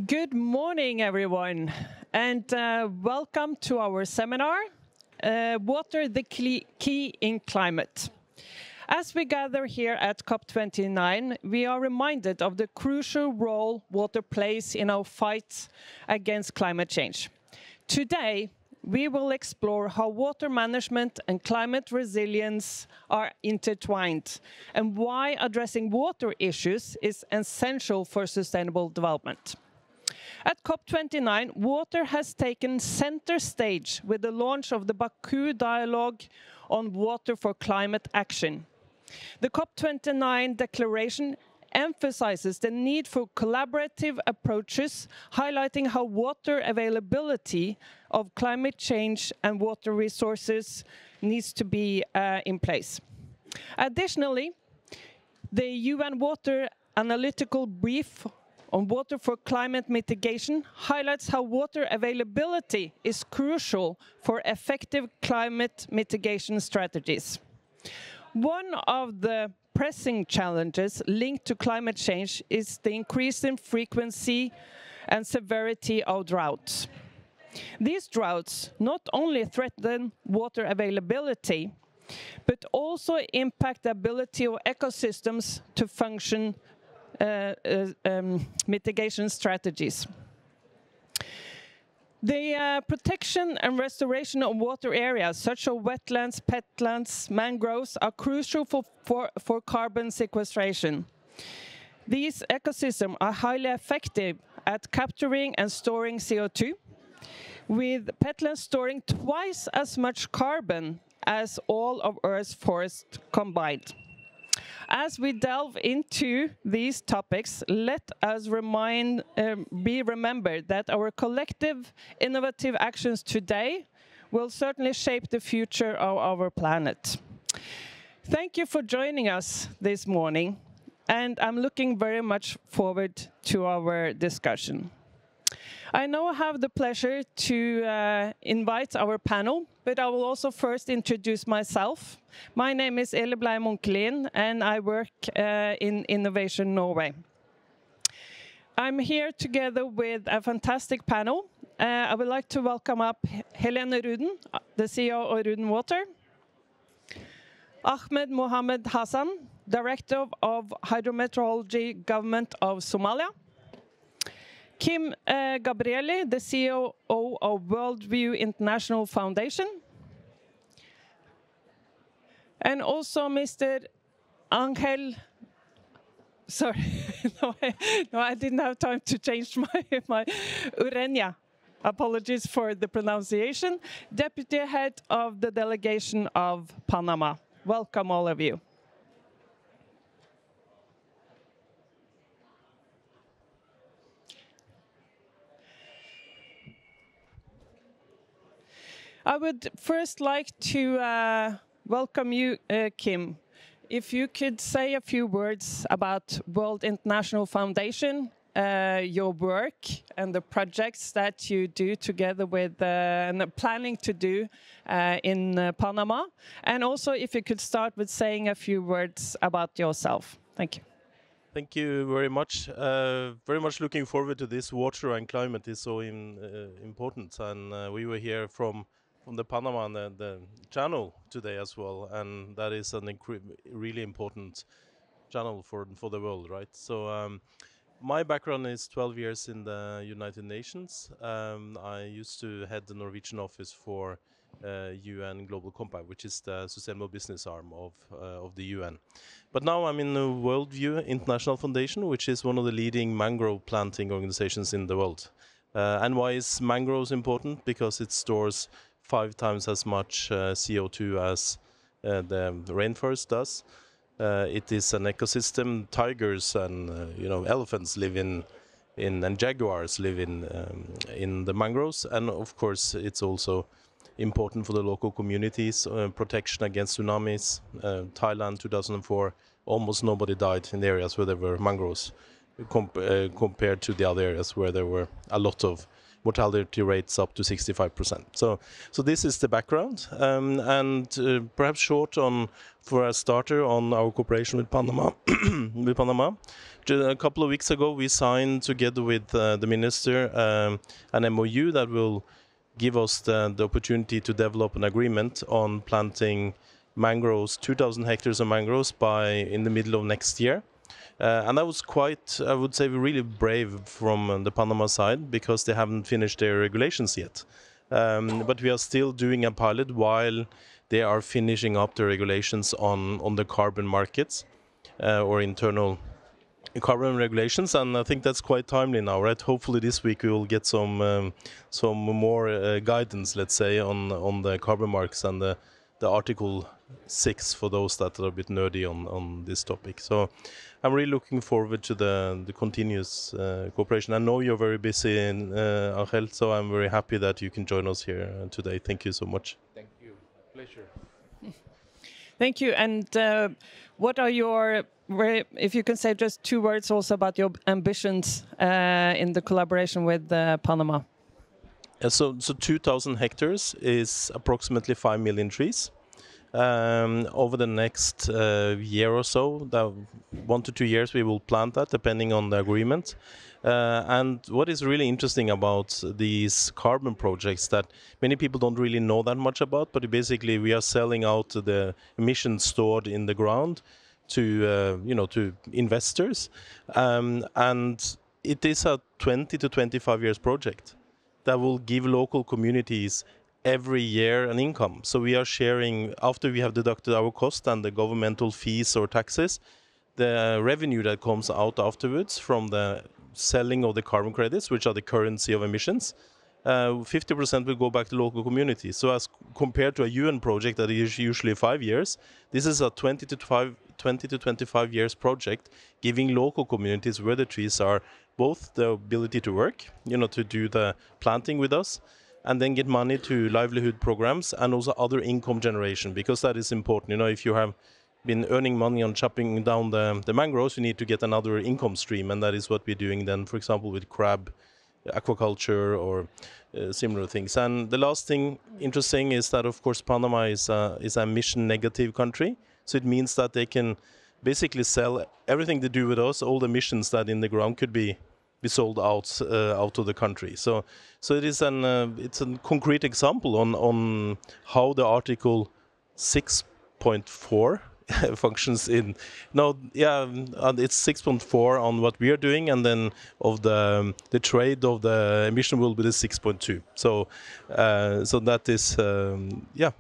Good morning, everyone, and welcome to our seminar, Water, the Key in Climate. As we gather here at COP29, we are reminded of the crucial role water plays in our fight against climate change. Today, we will explore how water management and climate resilience are intertwined, and why addressing water issues is essential for sustainable development. At COP29, water has taken center stage with the launch of the Baku dialogue on water for climate action. The COP29 declaration emphasizes the need for collaborative approaches, highlighting how water availability of climate change and water resources needs to be in place. Additionally, the UN Water Analytical Brief on water for climate mitigation highlights how water availability is crucial for effective climate mitigation strategies. One of the pressing challenges linked to climate change is the increase in frequency and severity of droughts. These droughts not only threaten water availability, but also impact the ability of ecosystems to function mitigation strategies. The protection and restoration of water areas, such as wetlands, peatlands, mangroves, are crucial for carbon sequestration. These ecosystems are highly effective at capturing and storing CO2, with peatlands storing twice as much carbon as all of Earth's forests combined. As we delve into these topics, let us be remembered that our collective innovative actions today will certainly shape the future of our planet. Thank you for joining us this morning, and I'm looking very much forward to our discussion. I now have the pleasure to invite our panel, but I will also first introduce myself. My name is Eli Blei Munkelin, and I work in Innovation Norway. I'm here together with a fantastic panel. I would like to welcome up Helene Ruden, the CEO of Ruden Water, Ahmed Mohammed Hassan, Director of Hydrometeorology, Government of Somalia, Kim Gabrieli, the CEO of Worldview International Foundation, and also Mr. Angel, sorry, no, I didn't have time to change my Ureña. Apologies for the pronunciation. Deputy Head of the Delegation of Panama. Welcome, all of you. I would first like to welcome you, Kim. If you could say a few words about World International Foundation, your work and the projects that you do together with and planning to do in Panama. And also if you could start with saying a few words about yourself. Thank you. Thank you very much. Very much looking forward to this. Water and climate is so important. And we were here from the Panama and the channel today as well, and that is an really important channel for the world, right? So my background is 12 years in the United Nations. I used to head the Norwegian office for UN Global Compact, which is the sustainable business arm of the UN. But now I'm in the Worldview International Foundation, which is one of the leading mangrove planting organizations in the world. And why is mangroves important? Because it stores 5 times as much CO2 as the rainforest does. It is an ecosystem. Tigers and elephants live in and jaguars live in the mangroves, and of course it's also important for the local communities. Protection against tsunamis. Thailand 2004, almost nobody died in the areas where there were mangroves, compared to the other areas where there were a lot of mortality rates up to 65%. So this is the background, and perhaps short on for a starter on our cooperation with Panama. with Panama, a couple of weeks ago we signed together with the minister an MOU that will give us the opportunity to develop an agreement on planting mangroves, 2,000 hectares of mangroves in the middle of next year. And that was quite, I would say, really brave from the Panama side, because they haven't finished their regulations yet. But we are still doing a pilot while they are finishing up the regulations on the carbon markets or internal carbon regulations, and I think that's quite timely now, right? Hopefully this week we will get some more guidance, let's say, on the carbon marks and the Article 6 for those that are a bit nerdy on this topic. So I'm really looking forward to the continuous cooperation. I know you're very busy, Angel, so I'm very happy that you can join us here today. Thank you so much. Thank you. Pleasure. Thank you. And what are your, if you can say just 2 words also about your ambitions in the collaboration with Panama? So 2,000 hectares is approximately 5 million trees. Over the next year or so, 1 to 2 years, we will plant that depending on the agreement. And what is really interesting about these carbon projects that many people don't really know that much about, but basically we are selling out the emissions stored in the ground to to investors, and it is a 20 to 25 years project that will give local communities every year an income. So we are sharing, after we have deducted our cost and the governmental fees or taxes, the revenue that comes out afterwards from the selling of the carbon credits, which are the currency of emissions, 50% will go back to local communities. So as compared to a UN project that is usually 5 years, this is a 20 to 25 years project, giving local communities where the trees are both the ability to work, to do the planting with us, and then get money to livelihood programs and also other income generation, because that is important. If you have been earning money on chopping down the mangroves, you need to get another income stream, and that is what we're doing then, for example, with crab aquaculture or similar things. And the last thing interesting is that, of course, Panama is a emission negative country, so it means that they can basically sell everything they do with us, all the emissions that in the ground could be sold out of the country. So it is it's a concrete example on how the Article 6.4 functions in it's 6.4 on what we are doing, and then of the trade of the emission will be the 6.2. So that is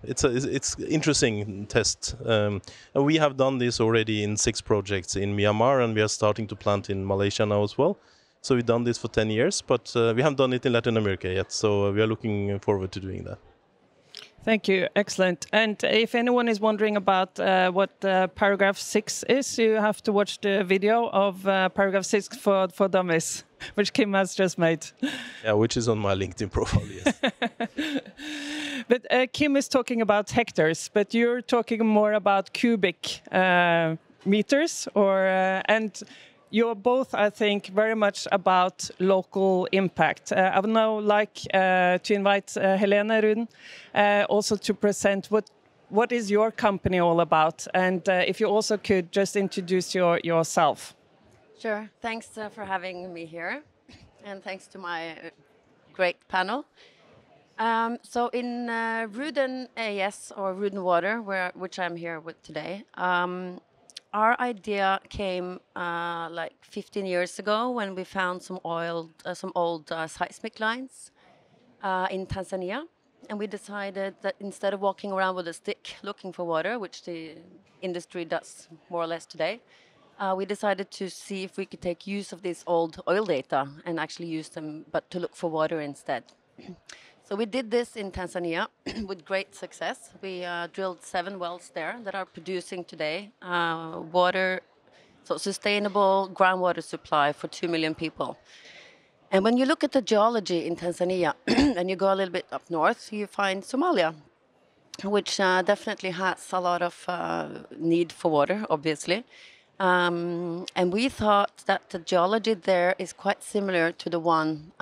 it's interesting test, and we have done this already in 6 projects in Myanmar, and we are starting to plant in Malaysia now as well. So we've done this for 10 years, but we haven't done it in Latin America yet. So we are looking forward to doing that. Thank you. Excellent. And if anyone is wondering about what paragraph 6 is, you have to watch the video of paragraph 6 for dummies, which Kim has just made. Yeah, which is on my LinkedIn profile, yes. But Kim is talking about hectares, but you're talking more about cubic meters, and you're both, I think, very much about local impact. I would now like to invite Helene Ruden also to present what is your company all about, and if you also could just introduce yourself. Sure. Thanks for having me here, and thanks to my great panel. So in Ruden AS, or Ruden Water, which I'm here with today, our idea came like 15 years ago when we found some old seismic lines in Tanzania, and we decided that instead of walking around with a stick looking for water, which the industry does more or less today, we decided to see if we could take use of these old oil data and actually use them, but to look for water instead. So we did this in Tanzania with great success. We drilled 7 wells there that are producing today water, so sustainable groundwater supply for 2 million people. And when you look at the geology in Tanzania and you go a little bit up north, you find Somalia, which definitely has a lot of need for water, obviously. And we thought that the geology there is quite similar to the one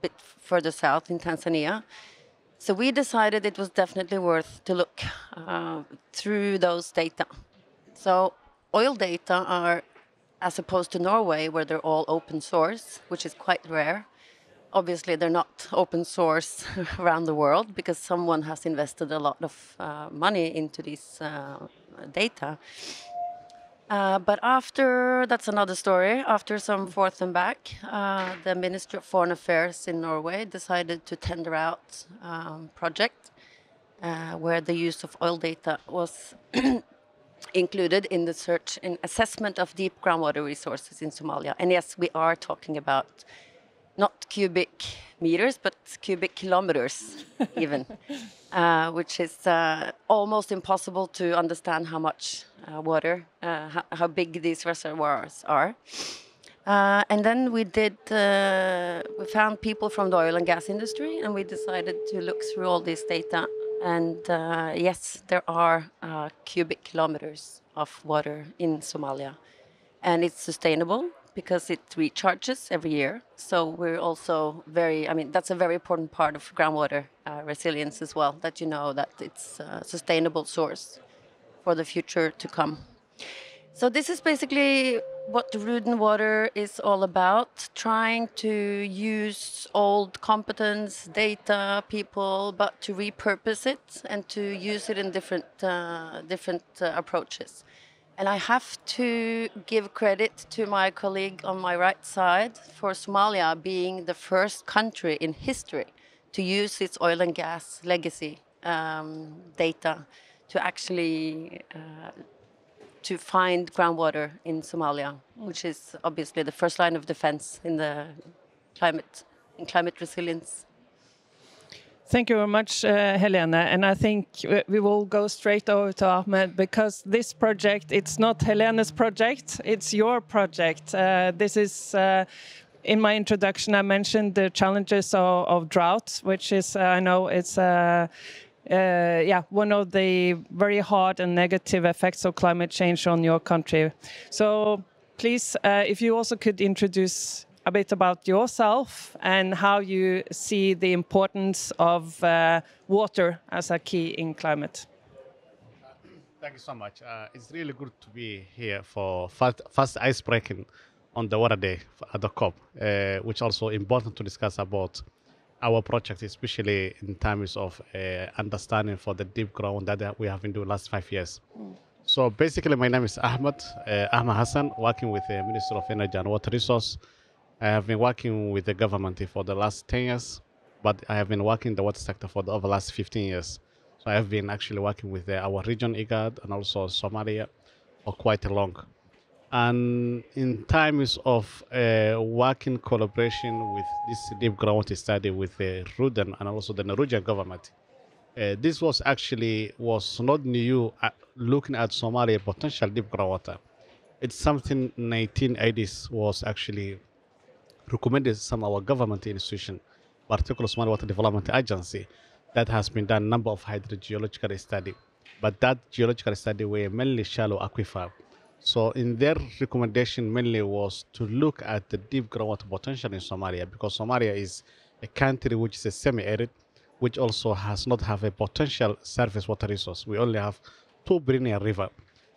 bit further south in Tanzania. So we decided it was definitely worth to look through those data. So oil data are, as opposed to Norway, where they're all open source, which is quite rare. Obviously, they're not open source around the world because someone has invested a lot of money into these data. But after, that's another story, after some forth and back, the Ministry of Foreign Affairs in Norway decided to tender out project where the use of oil data was included in the search and assessment of deep groundwater resources in Somalia. And yes, we are talking about not cubic meters, but cubic kilometers even, which is almost impossible to understand how much water, how big these reservoirs are. And then we found people from the oil and gas industry, and we decided to look through all this data. And yes, there are cubic kilometers of water in Somalia, and it's sustainable because it recharges every year. So we're also that's a very important part of groundwater resilience as well, that you know that it's a sustainable source for the future to come. So this is basically what the Ruden water is all about, trying to use old competence, data, people, but to repurpose it and to use it in different approaches. And I have to give credit to my colleague on my right side for Somalia being the first country in history to use its oil and gas legacy data to actually to find groundwater in Somalia, which is obviously the first line of defense in the climate resilience. Thank you very much, Helene. And I think we will go straight over to Ahmed, because this project, it's not Helene's project, it's your project. This is, in my introduction, I mentioned the challenges of drought, which is, I know it's one of the very hard and negative effects of climate change on your country. So please, if you also could introduce a bit about yourself and how you see the importance of water as a key in climate. Thank you so much. It's really good to be here for first ice breaking on the Water Day at the COP, which also important to discuss about our project, especially in terms of understanding for the deep ground that we have been doing last 5 years. So basically, my name is Ahmed Hassan, working with the Ministry of Energy and Water Resource. I have been working with the government for the last 10 years, but I have been working in the water sector for the last 15 years. So I have been actually working with our region, IGAD, and also Somalia for quite a long. And in terms of working collaboration with this deep groundwater study with the Ruden and also the Norwegian government, this was not new looking at Somalia potential deep groundwater. It's something 1980s was actually recommended some of our government institution, particularly Somalia Water Development Agency, that has been done a number of hydrogeological study. But that geological study were mainly shallow aquifer. So in their recommendation mainly was to look at the deep groundwater potential in Somalia, because Somalia is a country which is a semi-arid, which also has not have a potential surface water resource. We only have 2 perennial rivers,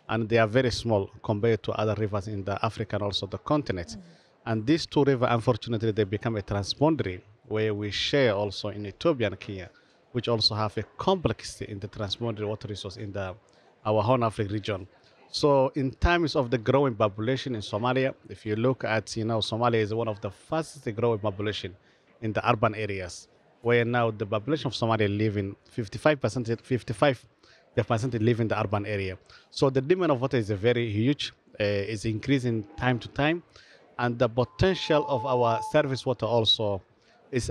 and they are very small compared to other rivers in the Africa and also the continent. And these 2 rivers, unfortunately, they become a transboundary where we share also in Ethiopia and Kenya, which also have a complexity in the transboundary water resource in our Horn Africa region. So in terms of the growing population in Somalia, if you look at, Somalia is one of the fastest growing population in the urban areas, where now the population of Somalia live in 55% live in the urban area. So the demand of water is very huge, is increasing time to time. And the potential of our surface water also is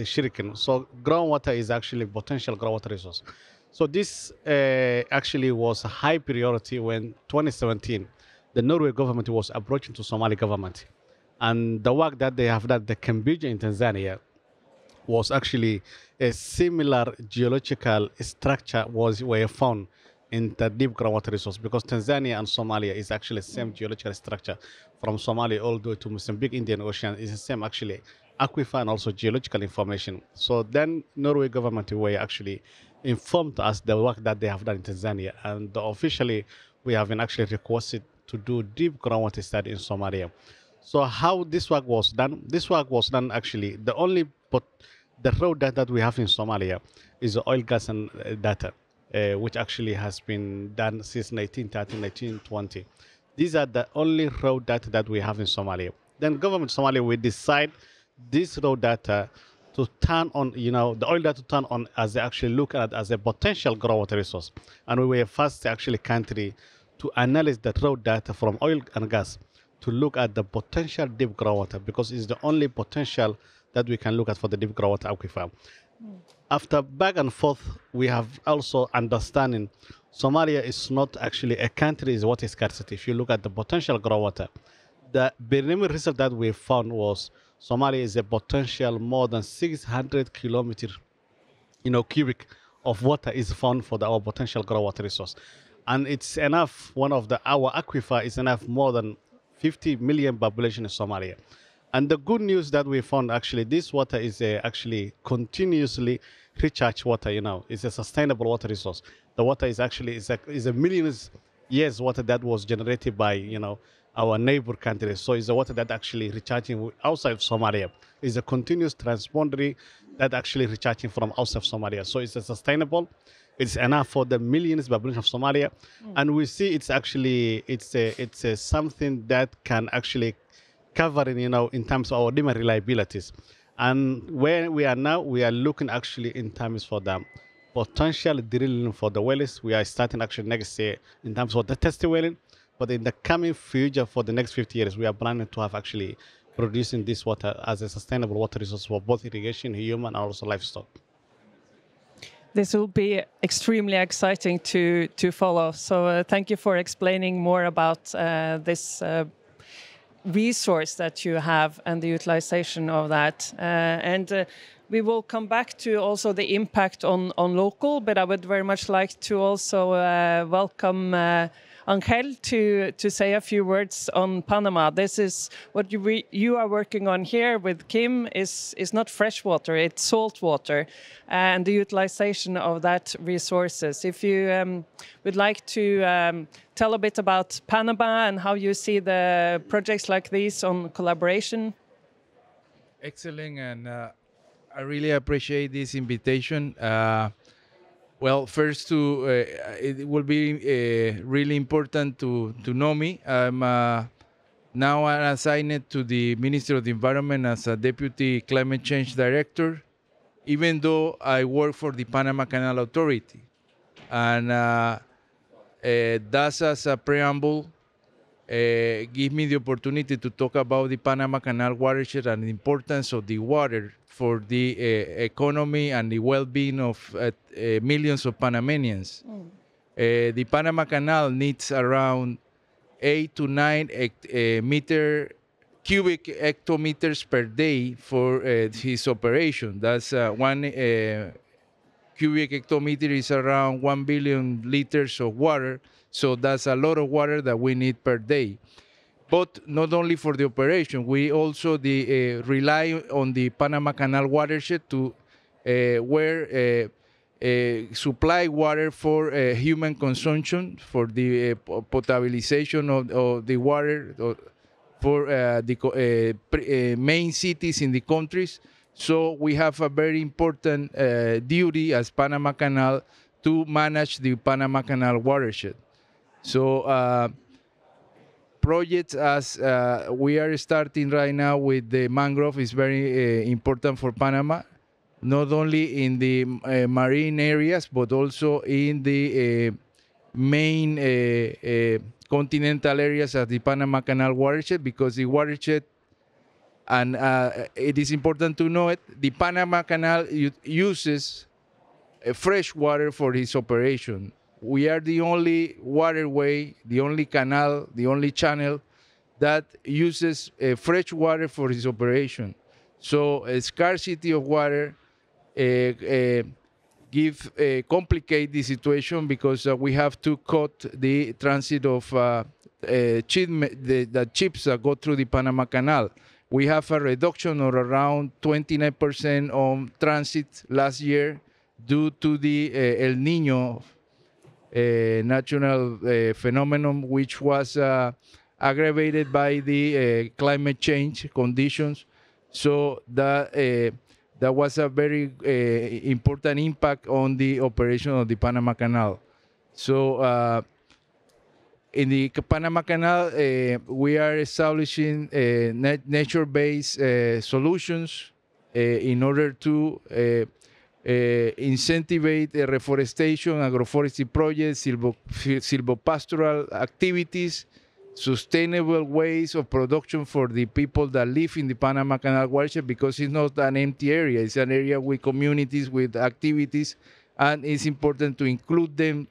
shrinking. So groundwater is actually potential groundwater resource. So this actually was a high priority when 2017, the Norway government was approaching to Somali government. And the work that they have done, the Cambridge in Tanzania, was actually a similar geological structure were found in the deep groundwater resource, because Tanzania and Somalia is actually the same geological structure from Somalia all the way to Mozambique, Indian Ocean is the same actually aquifer and also geological information. So then Norway government were actually informed us the work that they have done in Tanzania, and officially we have been actually requested to do deep groundwater study in Somalia. So how this work was done? This work was done actually, the raw data that we have in Somalia is the oil, gas, and data, which actually has been done since 1930, 1920. These are the only raw data that we have in Somalia. Then government of Somalia will decide this raw data to turn on, the oil data to turn on as they actually look at as a potential groundwater resource. And we were first actually country to analyze the raw data from oil and gas to look at the potential deep groundwater, because it's the only potential that we can look at for the deep groundwater aquifer. After back and forth, we have also understanding Somalia is not actually a country, is what is scarcity. If you look at the potential groundwater, the preliminary result that we found was Somalia is a potential more than 600 kilometers, cubic of water is found for our potential groundwater resource. And it's enough, our aquifer is enough more than 50 million population in Somalia. And the good news that we found, actually, this water is actually continuously recharged water, it's a sustainable water resource. The water is actually, is a millions years water that was generated by, our neighbor countries. So it's the water that actually recharging outside of Somalia. It's a continuous transpondary that actually recharging from outside of Somalia. So it's a sustainable. It's enough for the millions population of Somalia, and we see it's actually something that can actually cover in terms of our demand reliabilities. And where we are now, we are looking actually in terms for the potential drilling for the wells. We are starting actually next year in terms of the testing welling, but in the coming future for the next 50 years, we are planning to have actually producing this water as a sustainable water resource for both irrigation, human, and also livestock. This will be extremely exciting to follow. So thank you for explaining more about this resource that you have and the utilization of that. And we will come back to also the impact on local, but I would very much like to also welcome Angel to say a few words on Panama. This is what you are working on here with Kim is not fresh water, it's salt water, and the utilization of that resources. If you would like to tell a bit about Panama and how you see the projects like these on collaboration. Excellent, and I really appreciate this invitation. Well, first, it will be really important to know me. I'm now assigned to the Ministry of the Environment as a Deputy Climate Change Director, even though I work for the Panama Canal Authority. And that's as a preamble, give me the opportunity to talk about the Panama Canal watershed and the importance of the water for the economy and the well-being of millions of Panamanians. The Panama Canal needs around 8 to 9 cubic hectometers per day for his operation. That's 1 cubic hectometer is around 1 billion liters of water. So that's a lot of water that we need per day. But not only for the operation, we also rely on the Panama Canal watershed to supply water for human consumption, for the potabilization of the water for the main cities in the countries. So we have a very important duty as Panama Canal to manage the Panama Canal watershed. So projects as we are starting right now with the mangrove is very important for Panama, not only in the marine areas, but also in the main continental areas of the Panama Canal watershed, because the watershed, and it is important to know it, the Panama Canal uses fresh water for its operation. We are the only waterway, the only canal, the only channel that uses fresh water for its operation. So a scarcity of water complicate the situation, because we have to cut the transit of the ships that go through the Panama Canal. we have a reduction of around 29% on transit last year due to the El Niño natural phenomenon, which was aggravated by the climate change conditions. So that was a very important impact on the operation of the Panama Canal. So in the Panama Canal, we are establishing nature-based solutions in order to incentivize reforestation, agroforestry projects, silvopastoral activities, sustainable ways of production for the people that live in the Panama Canal watershed, because it's not an empty area. It's an area with communities, with activities, and it's important to include them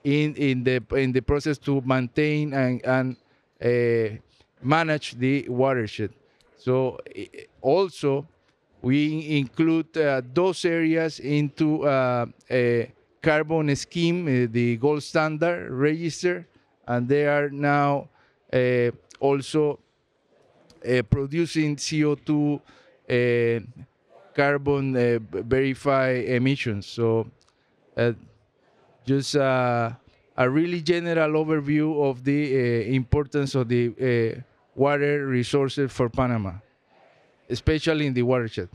in the process to maintain and manage the watershed. So also we include those areas into a carbon scheme, the gold standard register, and they are now also producing CO2 carbon verified emissions. So just a really general overview of the importance of the water resources for Panama, especially in the watershed.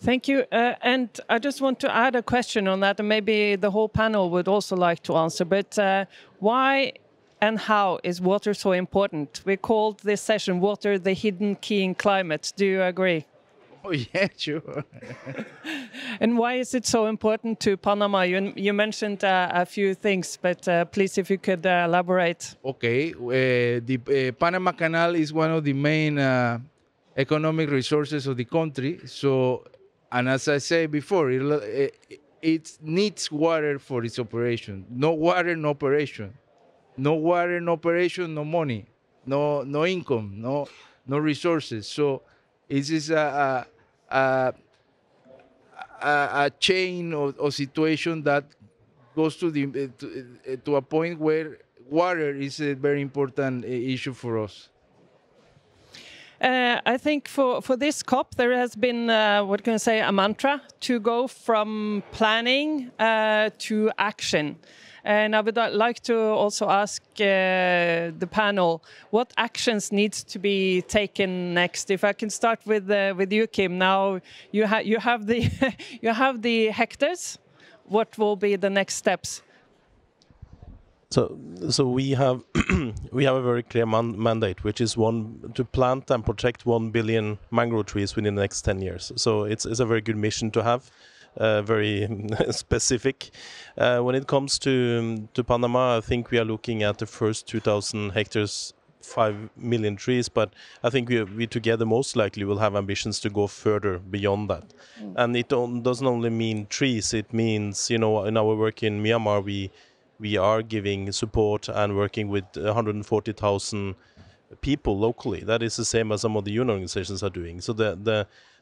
Thank you. And I just want to add a question on that, and maybe the whole panel would also like to answer. But why and how is water so important? We called this session Water, the Hidden Key in Climate. Do you agree? Oh, yeah, sure. And why is it so important to Panama? You mentioned a few things, but please, if you could elaborate. Okay. The Panama Canal is one of the main economic resources of the country. So, and as I said before, it needs water for its operation. No water, no operation. No water, no operation, no money, no income, no resources. So it is a chain of situation that goes to a point where water is a very important issue for us. I think for this COP, there has been, what can I say, a mantra to go from planning to action. And I would like to also ask the panel, what actions needs to be taken next? If I can start with you, Kim. Now you have the you have the hectares. What will be the next steps? So we have we have a very clear mandate, which is to plant and protect 1 billion mangrove trees within the next 10 years. So it's a very good mission to have. Very specific. When it comes to Panama, I think we are looking at the first 2,000 hectares, 5 million trees, but I think we together most likely will have ambitions to go further beyond that. And it doesn't only mean trees, it means, in our work in Myanmar, we are giving support and working with 140,000 people locally. That is the same as some of the UN organizations are doing. So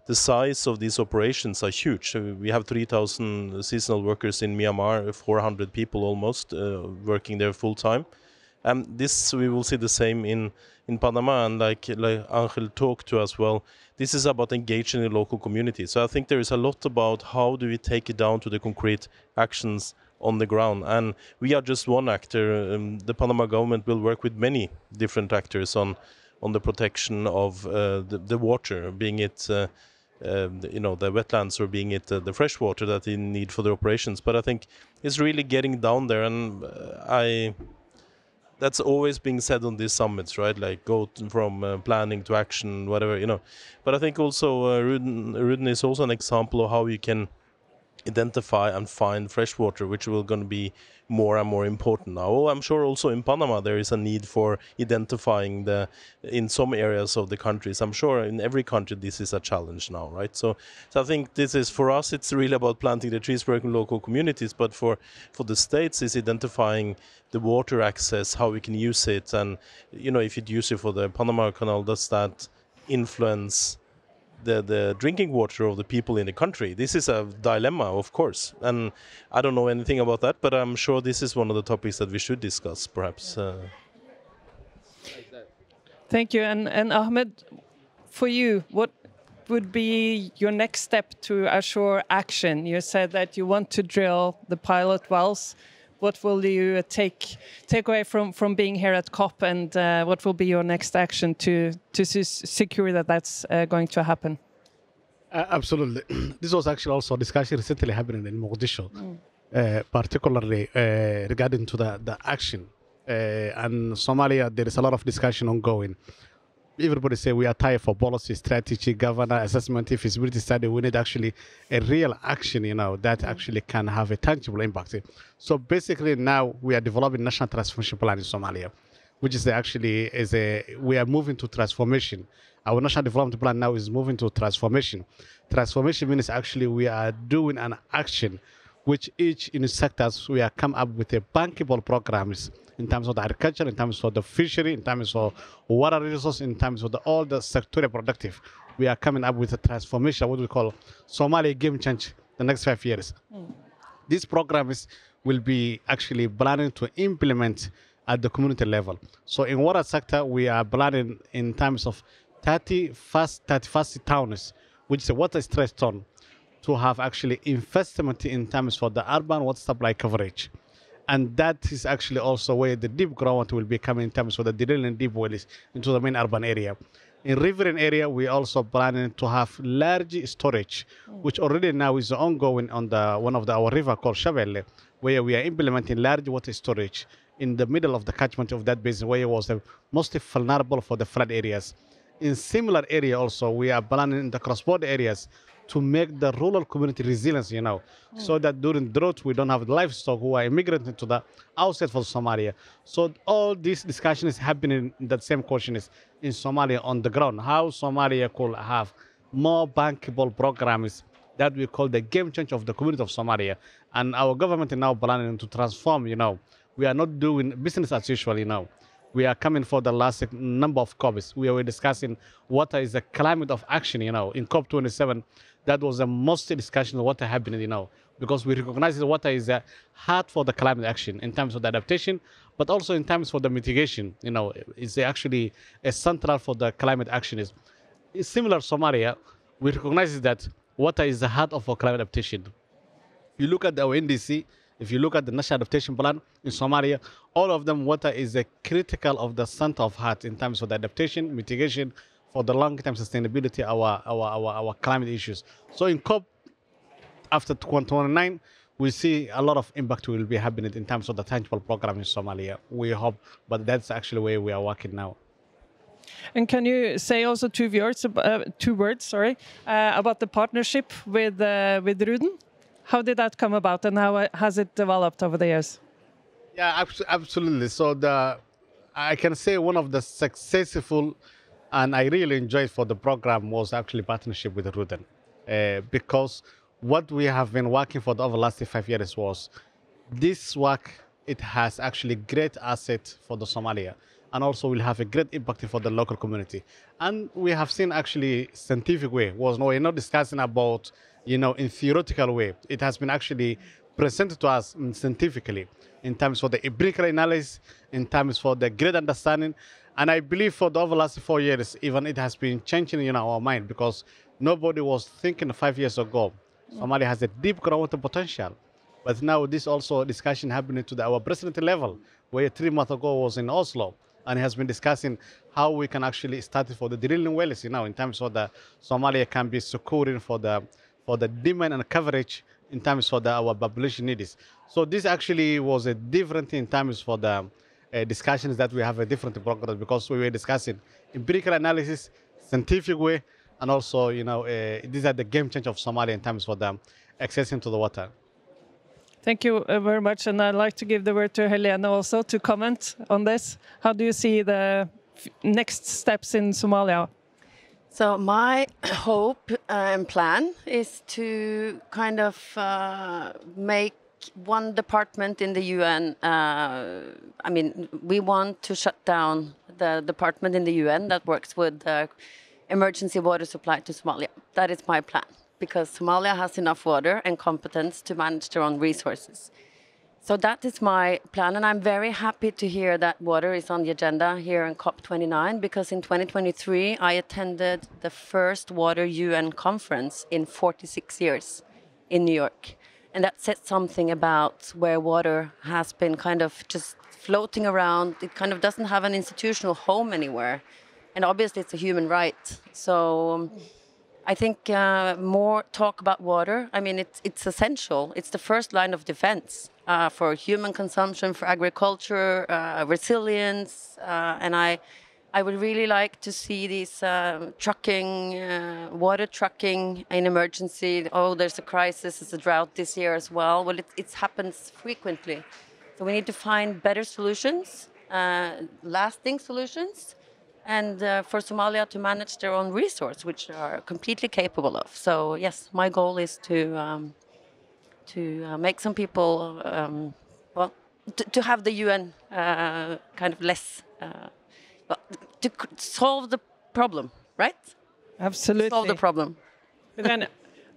the size of these operations are huge. We have 3,000 seasonal workers in Myanmar, 400 people almost working there full time. And this we will see the same in Panama, and like Angel talked to as well, this is about engaging the local community. So I think there is a lot about how do we take it down to the concrete actions on the ground. And we are just one actor. The Panama government will work with many different actors on the protection of the water, being it the wetlands or being it the fresh water that they need for their operations. But I think it's really getting down there, and that's always being said on these summits, right? Like go from planning to action, whatever, But I think also Ruden is also an example of how you can identify and find fresh water, which will going to be more and more important now. I'm sure also in Panama there is a need for identifying in some areas of the countries. I'm sure in every country this is a challenge now, right? So I think this is, for us, it's really about planting the trees, working with local communities, but for the states is identifying the water access, how we can use it, and if you use it for the Panama Canal, does that influence the drinking water of the people in the country? This is a dilemma, of course, and I don't know anything about that, but I'm sure this is one of the topics that we should discuss, perhaps. Thank you. And Ahmed, for you, what would be your next step to assure action? You said that you want to drill the pilot wells. What will you take away from being here at COP, and what will be your next action to secure that that's going to happen? Absolutely. This was actually also a discussion recently happening in Mogadishu, particularly regarding to the action. And Somalia, there is a lot of discussion ongoing. Everybody say we are tired for policy, strategy, governance, assessment, feasibility study. We need actually a real action, that actually can have a tangible impact. So basically now we are developing national transformation plan in Somalia, which is we are moving to transformation. Our national development plan now is moving to transformation. Transformation means actually we are doing an action which each in the sectors we are come up with a bankable programs in terms of the agriculture, in terms of the fishery, in terms of water resources, in terms of all the sectorial productive. We are coming up with a transformation, what we call Somalia game change, the next 5 years. These programs will be actually planning to implement at the community level. So in water sector, we are planning in terms of 31 towns, which is a water stress zone, to have actually investment in terms for the urban water supply coverage. And that is actually also where the deep ground will be coming in terms of the drilling deep wells into the main urban area. In riverine area, we also planning to have large storage, which already now is ongoing on one of our river called Shabelle, where we are implementing large water storage in the middle of the catchment of that basin, where it was mostly vulnerable for the flood areas. In similar area also, we are planning in the cross-border areas to make the rural community resilient, so that during drought we don't have livestock who are immigrants into the outside for Somalia. So all this discussion is happening in that same question is in Somalia on the ground, how Somalia could have more bankable programs that we call the game change of the community of Somalia. And our government is now planning to transform, We are not doing business as usual, We are coming for the last number of COPs. We were discussing what is the climate of action, In COP27, that was the most discussion of what happened, because we recognize that water is hard for the climate action in terms of the adaptation, but also in terms for the mitigation, It's actually a central for the climate action. It's similar to Somalia, we recognize that water is the heart of our climate adaptation. You look at our NDC, if you look at the National Adaptation Plan in Somalia, all of them, water is a critical of the center of heart in terms of the adaptation, mitigation, for the long-term sustainability, our climate issues. So in COP, after 2029, we see a lot of impact will be happening in terms of the tangible program in Somalia. We hope, but that's actually where we are working now. And can you say also two words about the partnership with Ruden? How did that come about, and how has it developed over the years? Yeah, absolutely. So I can say one of the successful, and I really enjoyed for the program, was actually partnership with Ruden, because what we have been working for over the last 5 years was this work. It has actually great asset for the Somalia, and also will have a great impact for the local community. And we have seen actually scientific way we're not discussing about in theoretical way. It has been actually presented to us scientifically in terms of the empirical analysis, in terms for the great understanding. And I believe for the over last 4 years, even it has been changing our mind, because nobody was thinking 5 years ago Somalia has a deep groundwater potential. But now this also discussion happening to our president level, where 3 months ago was in Oslo, and he has been discussing how we can actually start for the drilling wells, in terms of the Somalia can be securing for the demand and coverage in terms of our population needs. So this actually was a different in terms for the discussions that we have a different program, because we were discussing empirical analysis, scientific way, and also, these are the game changer of Somalia in terms for the accessing to the water. Thank you very much, and I'd like to give the word to Helene also to comment on this. How do you see the next steps in Somalia? So my hope and plan is to kind of make one department in the UN. We want to shut down the department in the UN that works with emergency water supply to Somalia. That is my plan, because Somalia has enough water and competence to manage their own resources. So that is my plan, and I'm very happy to hear that water is on the agenda here in COP29, because in 2023 I attended the first Water UN conference in 46 years in New York. And that said something about where water has been kind of just floating around. It kind of doesn't have an institutional home anywhere. And obviously it's a human right. So I think more talk about water. I mean, it's essential. It's the first line of defense for human consumption, for agriculture, resilience. And I would really like to see these trucking, water trucking in emergency. Oh, there's a crisis, there's a drought this year as well. Well, it happens frequently. So we need to find better solutions, lasting solutions, and for Somalia to manage their own resource, which they are completely capable of. So yes, my goal is to make some people, to have the UN kind of less, to solve the problem, right? Absolutely. Solve the problem. But then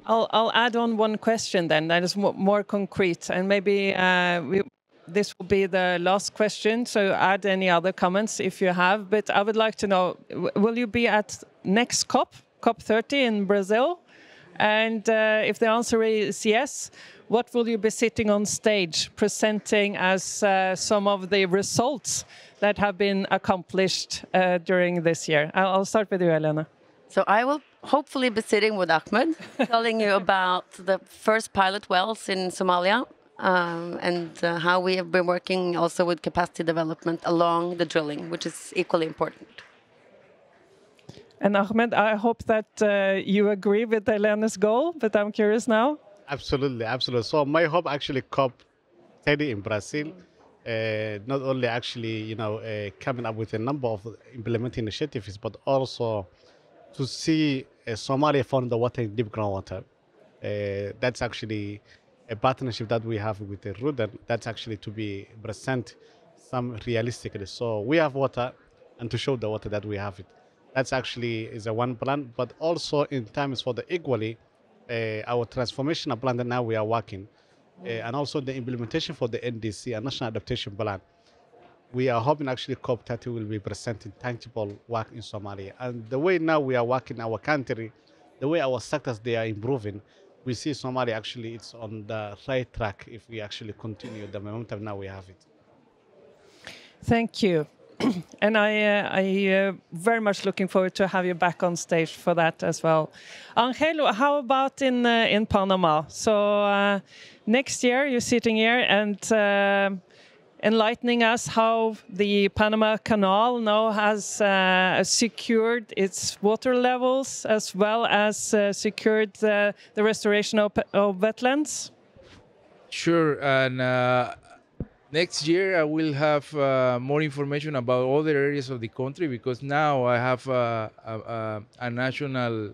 I'll add on one question then that is more concrete, and maybe this will be the last question, so add any other comments if you have. But I would like to know, will you be at next COP30 in Brazil? And if the answer is yes, what will you be sitting on stage presenting as some of the results that have been accomplished during this year? I'll start with you, Helene. So I will hopefully be sitting with Ahmed, telling you about the first pilot wells in Somalia, and how we have been working also with capacity development along the drilling, which is equally important. And Ahmed, I hope that you agree with Helene's goal, but I'm curious now. Absolutely, absolutely. So my hope actually COP30 in Brazil, not only actually, coming up with a number of implementing initiatives, but also to see Somalia found the water in deep groundwater. That's actually a partnership that we have with the Ruden. That's actually to be present some realistically. So we have water, and to show the water that we have it. That's actually is a one plan, but also in terms for the equally, our transformational plan that now we are working, and also the implementation for the NDC, a National Adaptation Plan. We are hoping actually COP30 will be presenting tangible work in Somalia. And the way now we are working our country, the way our sectors, they are improving, we see Somalia actually it's on the right track if we actually continue the momentum now we have it. Thank you. And I very much looking forward to have you back on stage for that as well. Angelo, how about in Panama? So next year you're sitting here and enlightening us how the Panama Canal now has secured its water levels as well as secured the restoration of wetlands. Sure, and next year I will have more information about other areas of the country, because now I have a national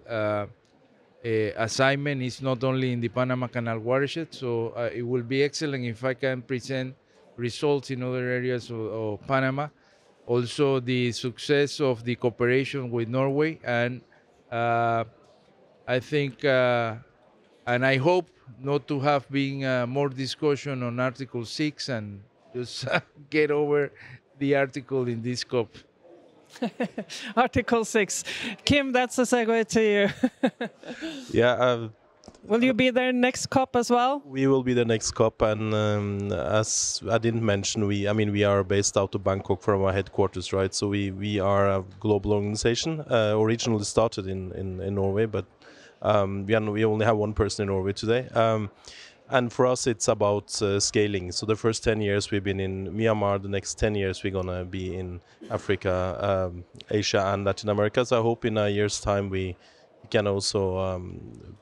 assignment. It's not only in the Panama Canal watershed, so it will be excellent if I can present results in other areas of Panama. Also the success of the cooperation with Norway, and I think and I hope not to have been more discussion on Article 6 and just get over the article in this COP. Article 6. Kim, that's a segue to you. Yeah. Will you be there next COP as well? We will be the next COP, and as I didn't mention, we are based out of Bangkok from our headquarters, right? So we are a global organization, originally started in Norway, but we only have one person in Norway today. And for us, it's about scaling. So the first 10 years we've been in Myanmar. The next 10 years we're gonna be in Africa, Asia, and Latin America. So I hope in a year's time we can also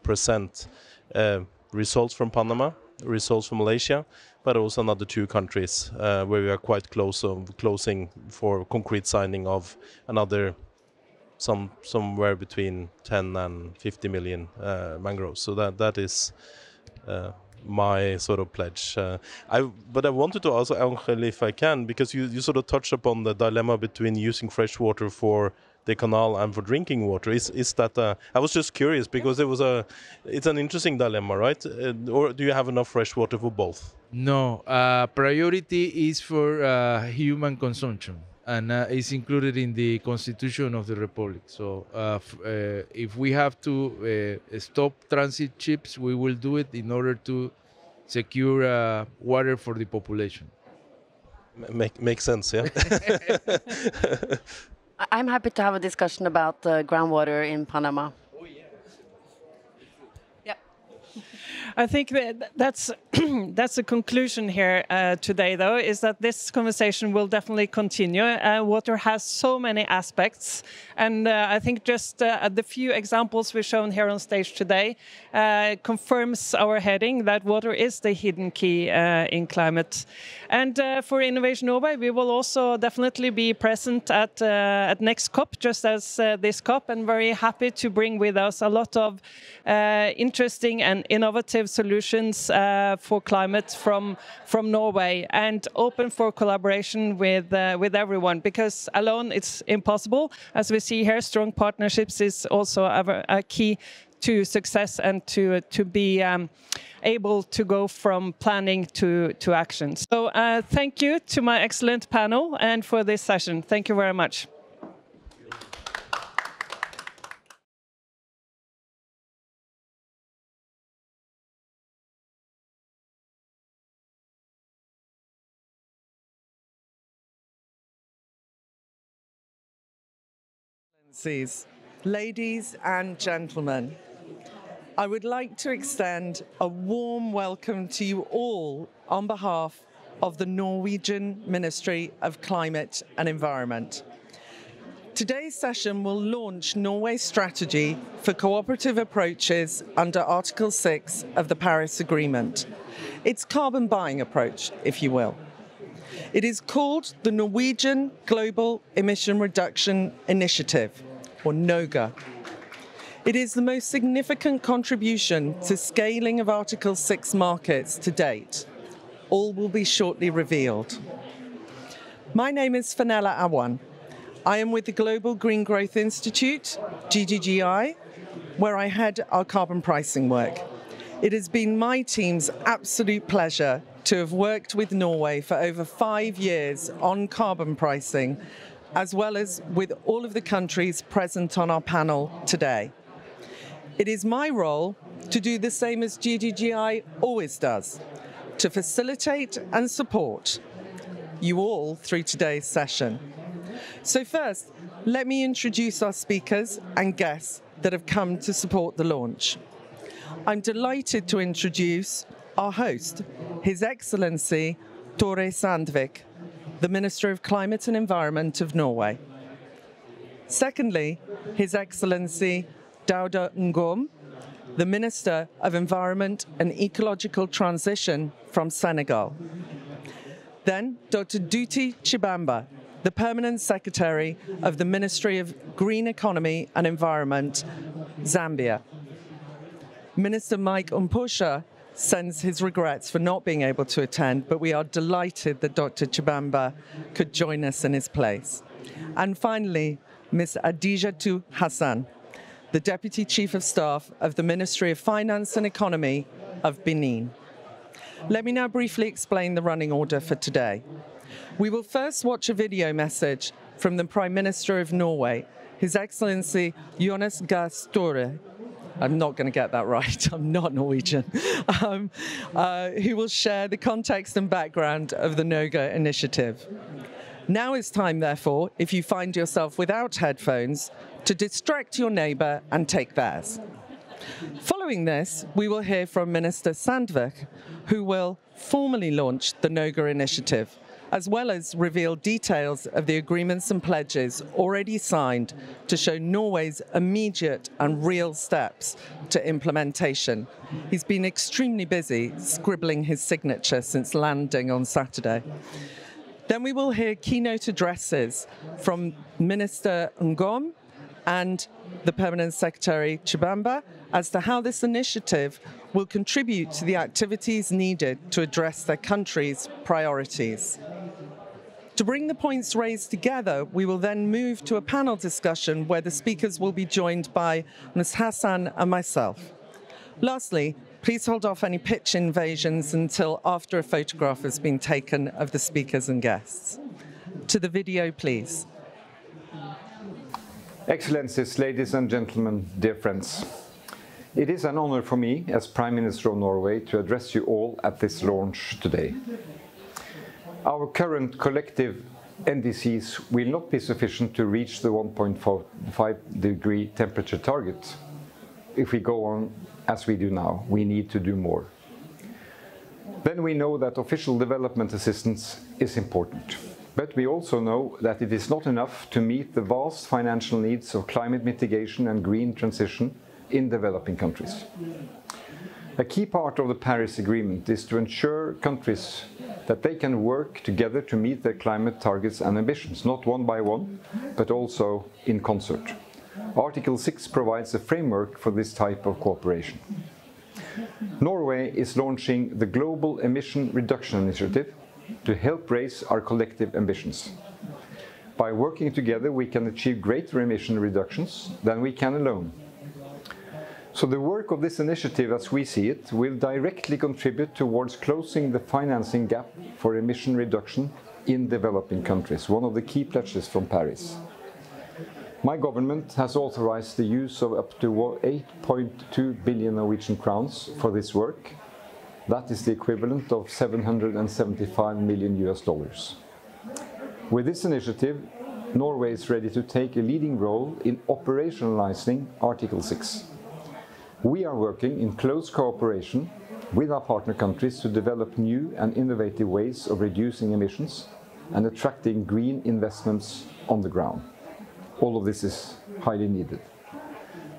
present results from Panama, results from Malaysia, but also another 2 countries where we are quite close of closing for concrete signing of another somewhere between 10 and 50 million mangroves. So that is my sort of pledge. But I wanted to ask Angel if I can, because you sort of touched upon the dilemma between using fresh water for the canal and for drinking water. Is that I was just curious because it's an interesting dilemma, right? Or do you have enough fresh water for both? No, priority is for human consumption, and it's included in the Constitution of the Republic. So if we have to stop transit ships, we will do it in order to secure water for the population. Makes sense, yeah. I'm happy to have a discussion about groundwater in Panama. I think that's that's the conclusion here today, though, is that this conversation will definitely continue. Water has so many aspects, and I think just the few examples we've shown here on stage today confirms our heading that water is the hidden key in climate. And for Innovation Norway, we will also definitely be present at next COP, just as this COP, and very happy to bring with us a lot of interesting and innovative solutions for climate from Norway, and open for collaboration with everyone, because alone it's impossible. As we see here, strong partnerships is also a key to success and to be able to go from planning to action. So thank you to my excellent panel and for this session. Thank you very much. Ladies and gentlemen, I would like to extend a warm welcome to you all on behalf of the Norwegian Ministry of Climate and Environment. Today's session will launch Norway's strategy for cooperative approaches under Article 6 of the Paris Agreement. Its carbon buying approach, if you will. It is called the Norwegian Global Emission Reduction Initiative, or NOGA. It is the most significant contribution to scaling of Article 6 markets to date. All will be shortly revealed. My name is Fenella Awan. I am with the Global Green Growth Institute, GGGI, where I head our carbon pricing work. It has been my team's absolute pleasure to have worked with Norway for over 5 years on carbon pricing, as well as with all of the countries present on our panel today. It is my role to do the same as GGGI always does, to facilitate and support you all through today's session. So first, let me introduce our speakers and guests that have come to support the launch. I'm delighted to introduce our host, His Excellency Tore Sandvik, the Minister of Climate and Environment of Norway. Secondly, His Excellency Dauda Ngom, the Minister of Environment and Ecological Transition from Senegal. Then Dr. Duty Chibamba, the Permanent Secretary of the Ministry of Green Economy and Environment, Zambia. Minister Mike Umposha sends his regrets for not being able to attend, but we are delighted that Dr. Chibamba could join us in his place. And finally, Ms. Adijatu Hassan, the Deputy Chief of Staff of the Ministry of Finance and Economy of Benin. Let me now briefly explain the running order for today. We will first watch a video message from the Prime Minister of Norway, His Excellency Jonas Gahr Støre. I'm not going to get that right, I'm not Norwegian, who will share the context and background of the NOGA initiative. Now is time, therefore, if you find yourself without headphones, to distract your neighbour and take theirs. Following this, we will hear from Minister Sandvik, who will formally launch the NOGA initiative, as well as reveal details of the agreements and pledges already signed to show Norway's immediate and real steps to implementation. He's been extremely busy scribbling his signature since landing on Saturday. Then we will hear keynote addresses from Minister Ngom and the Permanent Secretary Chibamba as to how this initiative will contribute to the activities needed to address their country's priorities. To bring the points raised together, we will then move to a panel discussion where the speakers will be joined by Ms. Hassan and myself. Lastly, please hold off any pitch invasions until after a photograph has been taken of the speakers and guests. To the video, please. Excellencies, ladies and gentlemen, dear friends. It is an honor for me, as Prime Minister of Norway, to address you all at this launch today. Our current collective NDCs will not be sufficient to reach the 1.5-degree temperature target. If we go on as we do now, we need to do more. Then we know that official development assistance is important. But we also know that it is not enough to meet the vast financial needs of climate mitigation and green transition in developing countries. A key part of the Paris Agreement is to ensure countries that they can work together to meet their climate targets and ambitions, not one by one, but also in concert. Article 6 provides a framework for this type of cooperation. Norway is launching the Global Emission Reduction Initiative to help raise our collective ambitions. By working together, we can achieve greater emission reductions than we can alone. So the work of this initiative, as we see it, will directly contribute towards closing the financing gap for emission reduction in developing countries, one of the key pledges from Paris. My government has authorized the use of up to 8.2 billion Norwegian crowns for this work. That is the equivalent of $775 million US. With this initiative, Norway is ready to take a leading role in operationalizing Article 6. We are working in close cooperation with our partner countries to develop new and innovative ways of reducing emissions and attracting green investments on the ground. All of this is highly needed.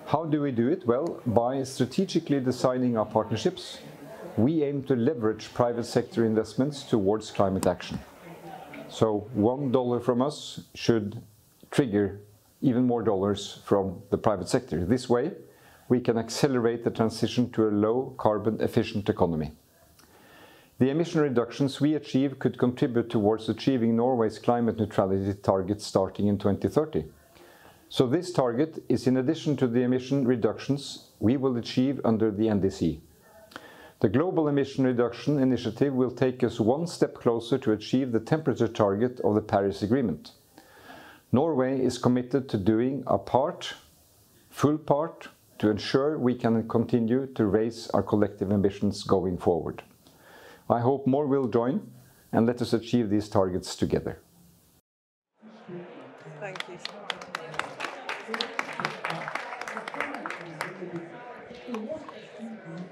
How do we do it? Well, by strategically designing our partnerships, we aim to leverage private sector investments towards climate action. So $1 from us should trigger even more dollars from the private sector. This way, we can accelerate the transition to a low carbon efficient economy. The emission reductions we achieve could contribute towards achieving Norway's climate neutrality target starting in 2030. So this target is in addition to the emission reductions we will achieve under the NDC. The Global Emission Reduction Initiative will take us one step closer to achieve the temperature target of the Paris Agreement. Norway is committed to doing our part, full part, to ensure we can continue to raise our collective ambitions going forward. I hope more will join, and let us achieve these targets together. Thank you.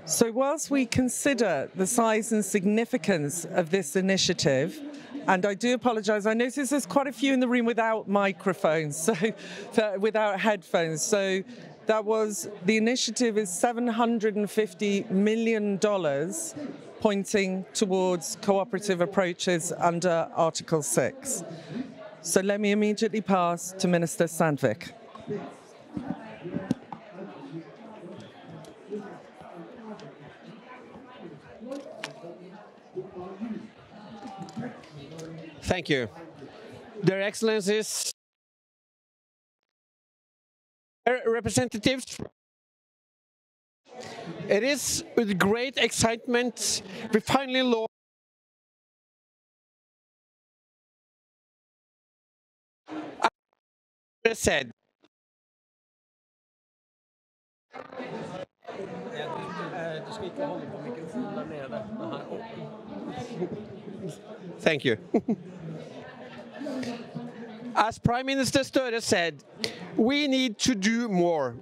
So whilst we consider the size and significance of this initiative, and I do apologise, I notice there's quite a few in the room without microphones, so without headphones. So the initiative is $750 million pointing towards cooperative approaches under Article 6. So let me immediately pass to Minister Sandvik. Thank you. Their Excellencies, representatives, it is with great excitement we finally launched said. Thank you. As Prime Minister Støre said, we need to do more.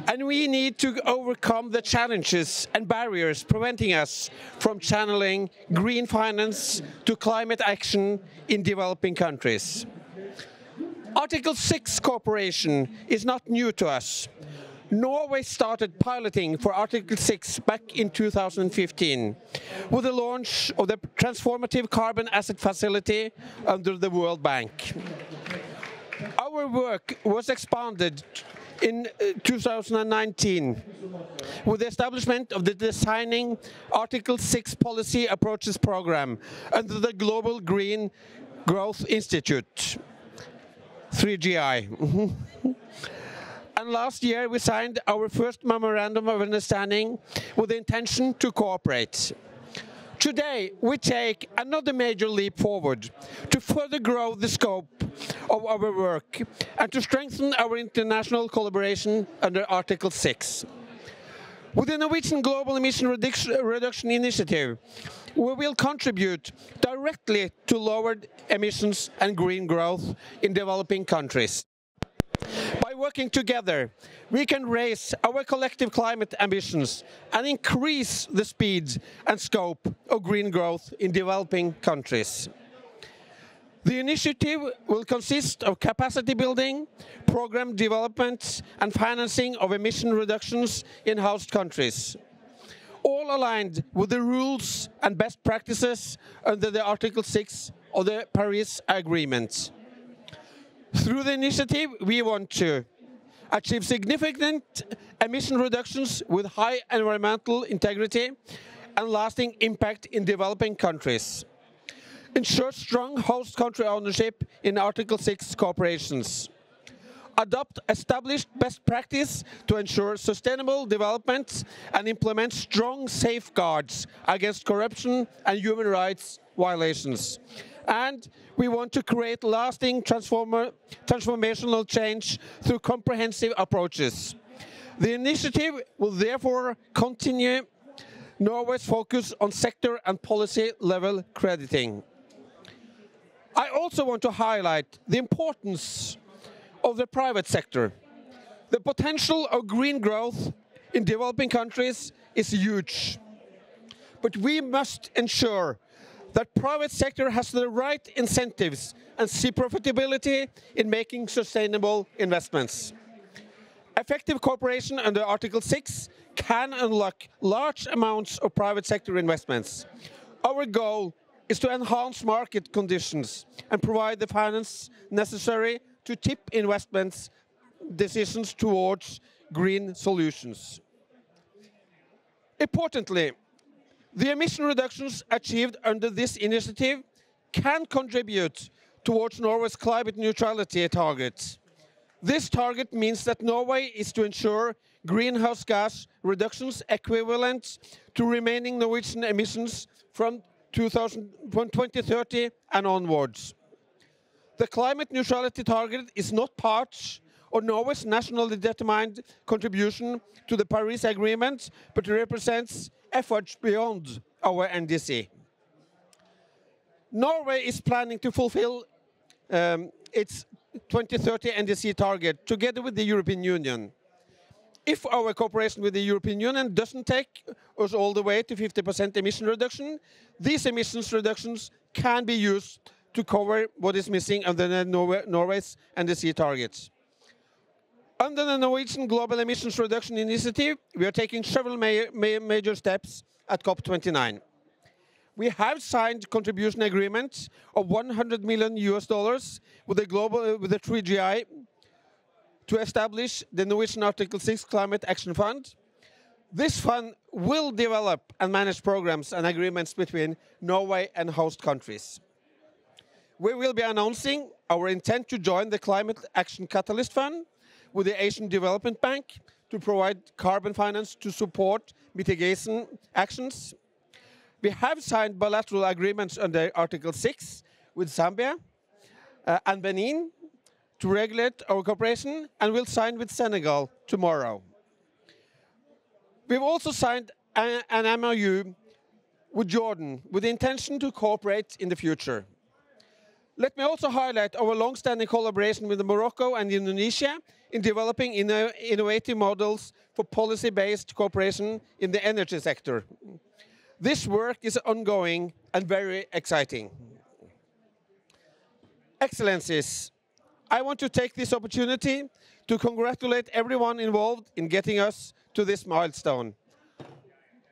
And we need to overcome the challenges and barriers preventing us from channeling green finance to climate action in developing countries. Article 6 cooperation is not new to us. Norway started piloting for Article 6 back in 2015 with the launch of the transformative carbon asset facility under the World Bank. Our work was expanded in 2019 with the establishment of the Designing Article 6 Policy Approaches Programme under the Global Green Growth Institute, 3GI. And last year we signed our first memorandum of understanding with the intention to cooperate. Today we take another major leap forward to further grow the scope of our work and to strengthen our international collaboration under Article 6. With the Norwegian Global Emission Reduction Initiative, we will contribute directly to lowered emissions and green growth in developing countries. By working together, we can raise our collective climate ambitions and increase the speed and scope of green growth in developing countries. The initiative will consist of capacity building, program development and financing of emission reductions in host countries, all aligned with the rules and best practices under the Article 6 of the Paris Agreement. Through the initiative, we want to achieve significant emission reductions with high environmental integrity and lasting impact in developing countries. Ensure strong host country ownership in Article 6 corporations. Adopt established best practice to ensure sustainable development and implement strong safeguards against corruption and human rights violations. And we want to create lasting transformational change through comprehensive approaches. The initiative will therefore continue Norway's focus on sector and policy level crediting. I also want to highlight the importance of the private sector. The potential of green growth in developing countries is huge. But we must ensure that private sector has the right incentives and see profitability in making sustainable investments. Effective cooperation under Article 6 can unlock large amounts of private sector investments. Our goal is to enhance market conditions and provide the finance necessary to tip investments decisions towards green solutions. Importantly, the emission reductions achieved under this initiative can contribute towards Norway's climate neutrality target. This target means that Norway is to ensure greenhouse gas reductions equivalent to remaining Norwegian emissions from 2030 and onwards. The climate neutrality target is not part of Norway's nationally determined contribution to the Paris Agreement, but represents efforts beyond our NDC. Norway is planning to fulfill its 2030 NDC target together with the European Union. If our cooperation with the European Union doesn't take us all the way to 50% emission reduction, these emissions reductions can be used to cover what is missing under the Norway's NDC targets. Under the Norwegian Global Emissions Reduction Initiative, we are taking several major steps at COP29. We have signed contribution agreements of $100 million with the 3GI to establish the Norwegian Article 6 Climate Action Fund. This fund will develop and manage programs and agreements between Norway and host countries. We will be announcing our intent to join the Climate Action Catalyst Fund with the Asian Development Bank to provide carbon finance to support mitigation actions. We have signed bilateral agreements under Article 6 with Zambia and Benin to regulate our cooperation, and will sign with Senegal tomorrow. We've also signed an MOU with Jordan with the intention to cooperate in the future. Let me also highlight our long-standing collaboration with Morocco and Indonesia in developing innovative models for policy-based cooperation in the energy sector. This work is ongoing and very exciting. Excellencies, I want to take this opportunity to congratulate everyone involved in getting us to this milestone.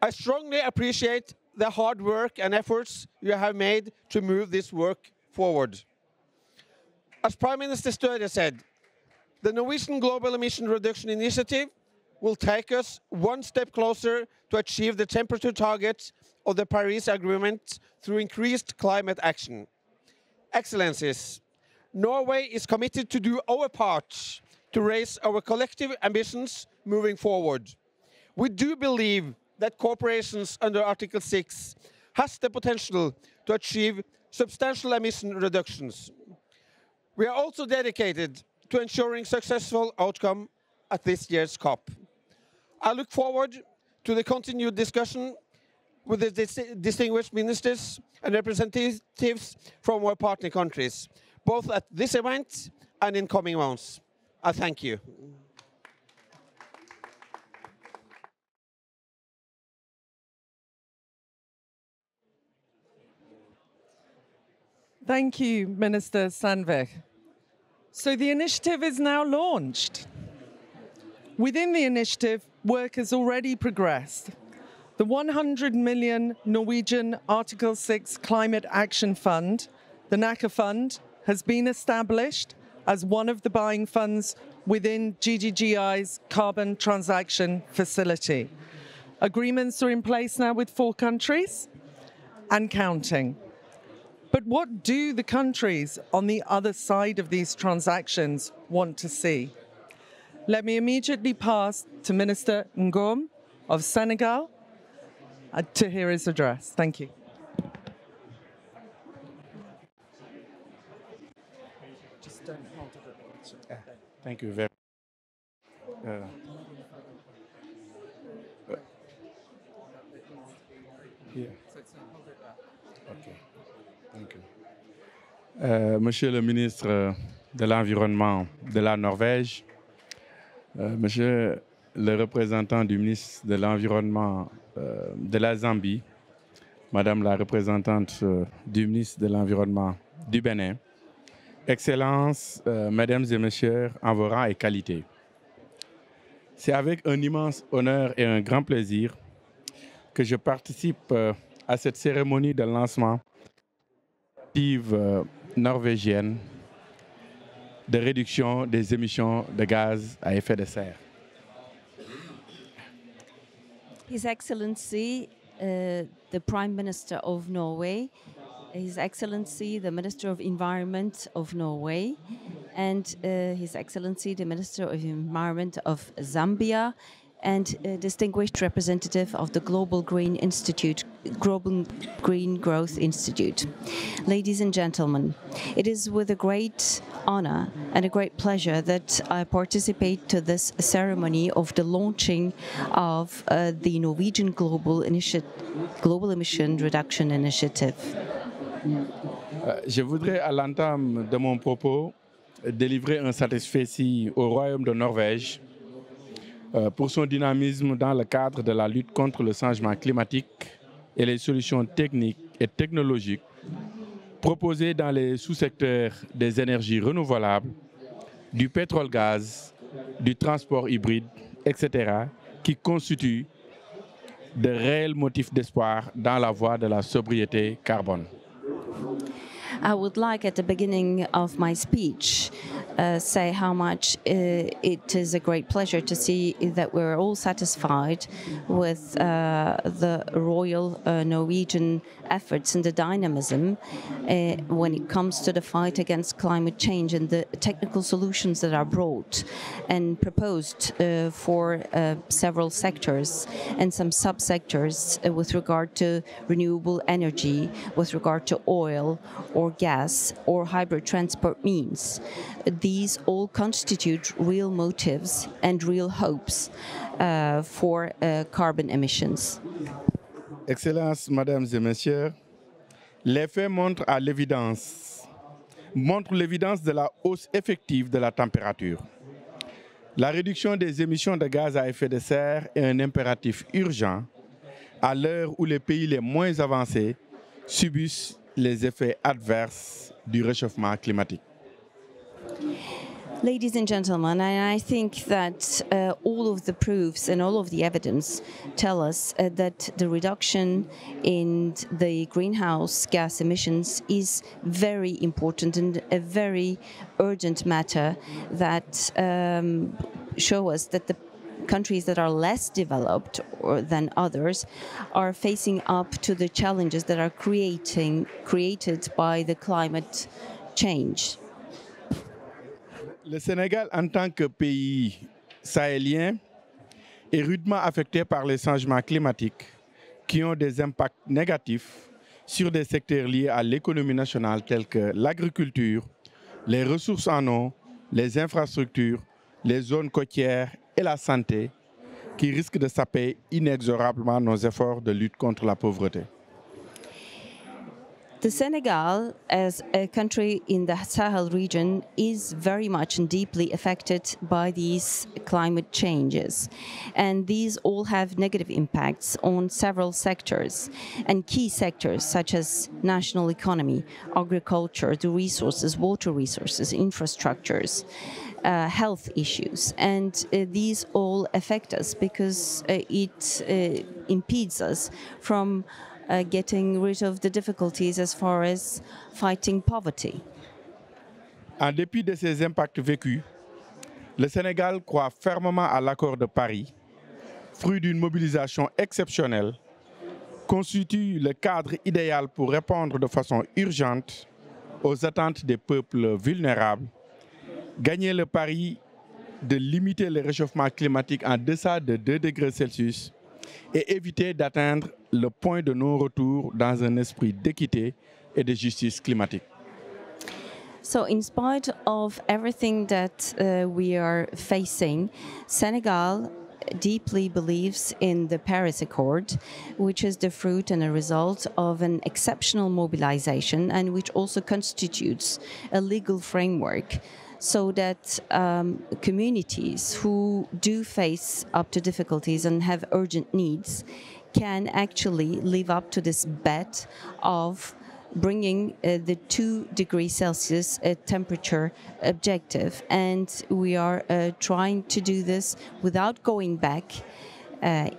I strongly appreciate the hard work and efforts you have made to move this work forward. As Prime Minister Støre said, the Norwegian Global Emission Reduction Initiative will take us one step closer to achieve the temperature targets of the Paris Agreement through increased climate action. Excellencies, Norway is committed to do our part to raise our collective ambitions moving forward. We do believe that corporations under Article 6 has the potential to achieve substantial emission reductions. We are also dedicated to ensuring successful outcome at this year's COP. I look forward to the continued discussion with the distinguished ministers and representatives from our partner countries, both at this event and in coming months. I thank you. Thank you, Minister Sandvik. So the initiative is now launched. Within the initiative, work has already progressed. The 100 million Norwegian Article 6 Climate Action Fund, the NACA Fund, has been established as one of the buying funds within GGGI's Carbon Transaction Facility. Agreements are in place now with 4 countries and counting. But what do the countries on the other side of these transactions want to see? Let me immediately pass to Minister Ngom of Senegal to hear his address. Thank you. Just don't hold it. Thank you very much. Here. Okay. Thank you. Monsieur le ministre de l'Environnement de la Norvège, Monsieur le représentant du ministre de l'Environnement de la Zambie, Madame la représentante du ministre de l'Environnement du Bénin, Excellences, Mesdames et Messieurs, en vos rangs et qualités. C'est avec un immense honneur et un grand plaisir que je participe à cette cérémonie de lancement norvégienne de réduction des émissions de gaz à effet de serre. His Excellency, the Prime Minister of Norway, His Excellency, the Minister of Environment of Norway, and His Excellency, the Minister of Environment of Zambia, and distinguished representative of the Global Green Growth Institute. Ladies and gentlemen, it is with a great honor and a great pleasure that I participate to this ceremony of the launching of the Norwegian Global Emission Reduction Initiative. Je voudrais, à l'entame de mon propos, délivrer un satisfecit au Royaume de Norvège pour son dynamisme dans le cadre de la lutte contre le changement climatique et les solutions techniques et technologiques proposées dans les sous-secteurs des énergies renouvelables, du pétrole-gaz, du transport hybride, etc., qui constituent de réels motifs d'espoir dans la voie de la sobriété carbone. I would like at the beginning of my speech say how much it is a great pleasure to see that we're all satisfied with the Royal Norwegian efforts and the dynamism when it comes to the fight against climate change and the technical solutions that are brought and proposed for several sectors and some subsectors with regard to renewable energy, with regard to oil or gas or hybrid transport means. These all constitute real motives and real hopes for carbon emissions. Excellences, Mesdames et Messieurs, les faits montrent l'évidence de la hausse effective de la température. La réduction des émissions de gaz à effet de serre est un impératif urgent à l'heure où les pays les moins avancés subissent les effets adverses du réchauffement climatique. Ladies and gentlemen, I think that all of the proofs and all of the evidence tell us that the reduction in the greenhouse gas emissions is very important and a very urgent matter that show us that the countries that are less developed than others are facing up to the challenges that are created by the climate change. Le Sénégal, en tant que pays sahélien, est rudement affecté par les changements climatiques qui ont des impacts négatifs sur des secteurs liés à l'économie nationale tels que l'agriculture, les ressources en eau, les infrastructures, les zones côtières et la santé, qui risquent de saper inexorablement nos efforts de lutte contre la pauvreté. The Senegal, as a country in the Sahel region, is very much and deeply affected by these climate changes. And these all have negative impacts on several sectors and key sectors such as national economy, agriculture, the resources, water resources, infrastructures, health issues. And these all affect us because it impedes us from getting rid of the difficulties as far as fighting poverty. En dépit de ces impacts vécus, le Sénégal croit fermement à l'accord de Paris, fruit d'une mobilisation exceptionnelle, constitue le cadre idéal pour répondre de façon urgente aux attentes des peuples vulnérables, gagner le pari de limiter le réchauffement climatique en deçà de 2 degrés Celsius et éviter d'atteindre le point de non-retour dans un esprit d'équité et de justice climatique. So in spite of everything that we are facing, Senegal deeply believes in the Paris Accord, which is the fruit and a result of an exceptional mobilization and which also constitutes a legal framework so that communities who do face up to difficulties and have urgent needs can actually live up to this bet of bringing the 2 degrees Celsius temperature objective. And we are trying to do this without going back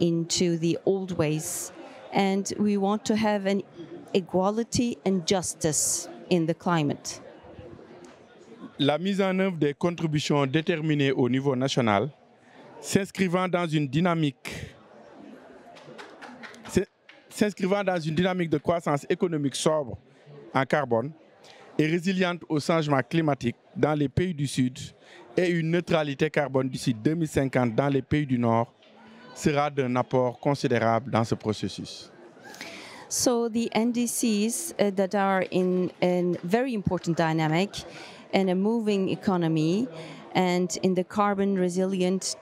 into the old ways. And we want to have an equality and justice in the climate. La mise en œuvre des contributions déterminées au niveau national, s'inscrivant dans une dynamique de croissance économique sobre en carbone et résiliente au changement climatique dans les pays du Sud et une neutralité carbone d'ici 2050 dans les pays du Nord sera d'un apport considérable dans ce processus. So the NDCs that are in a very important dynamic and a moving economy and in the carbon resilient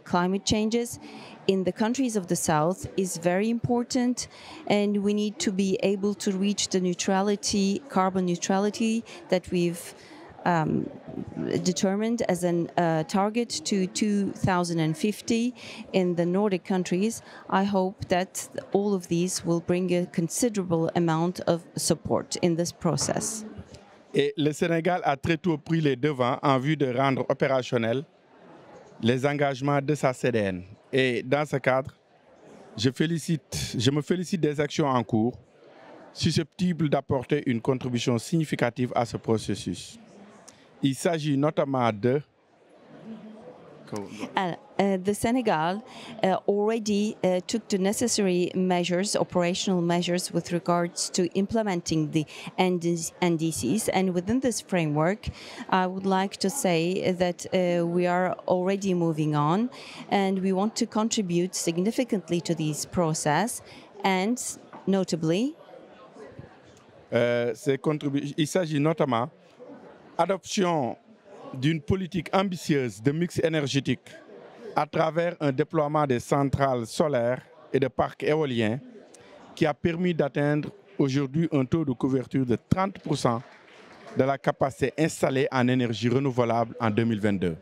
climate changes in the countries of the South is very important, and we need to be able to reach the neutrality, carbon neutrality that we've determined as a target to 2050 in the Nordic countries. I hope that all of these will bring a considerable amount of support in this process. Et le Sénégal a très tôt pris les devants en vue de rendre opérationnels les engagements de sa CDN. Et dans ce cadre, je me félicite des actions en cours susceptibles d'apporter une contribution significative à ce processus. Il s'agit notamment de the Senegal already took the necessary measures, operational measures, with regards to implementing the NDCs. And within this framework, I would like to say that we are already moving on, and we want to contribute significantly to this process, and notably, il s'agit notamment d'adoption d'une politique ambitieuse de mix énergétique à travers un déploiement des centrales solaires et de parcs éoliens qui a permis d'atteindre aujourd'hui un taux de couverture de 30% de la capacité installée en énergie renouvelable en 2022.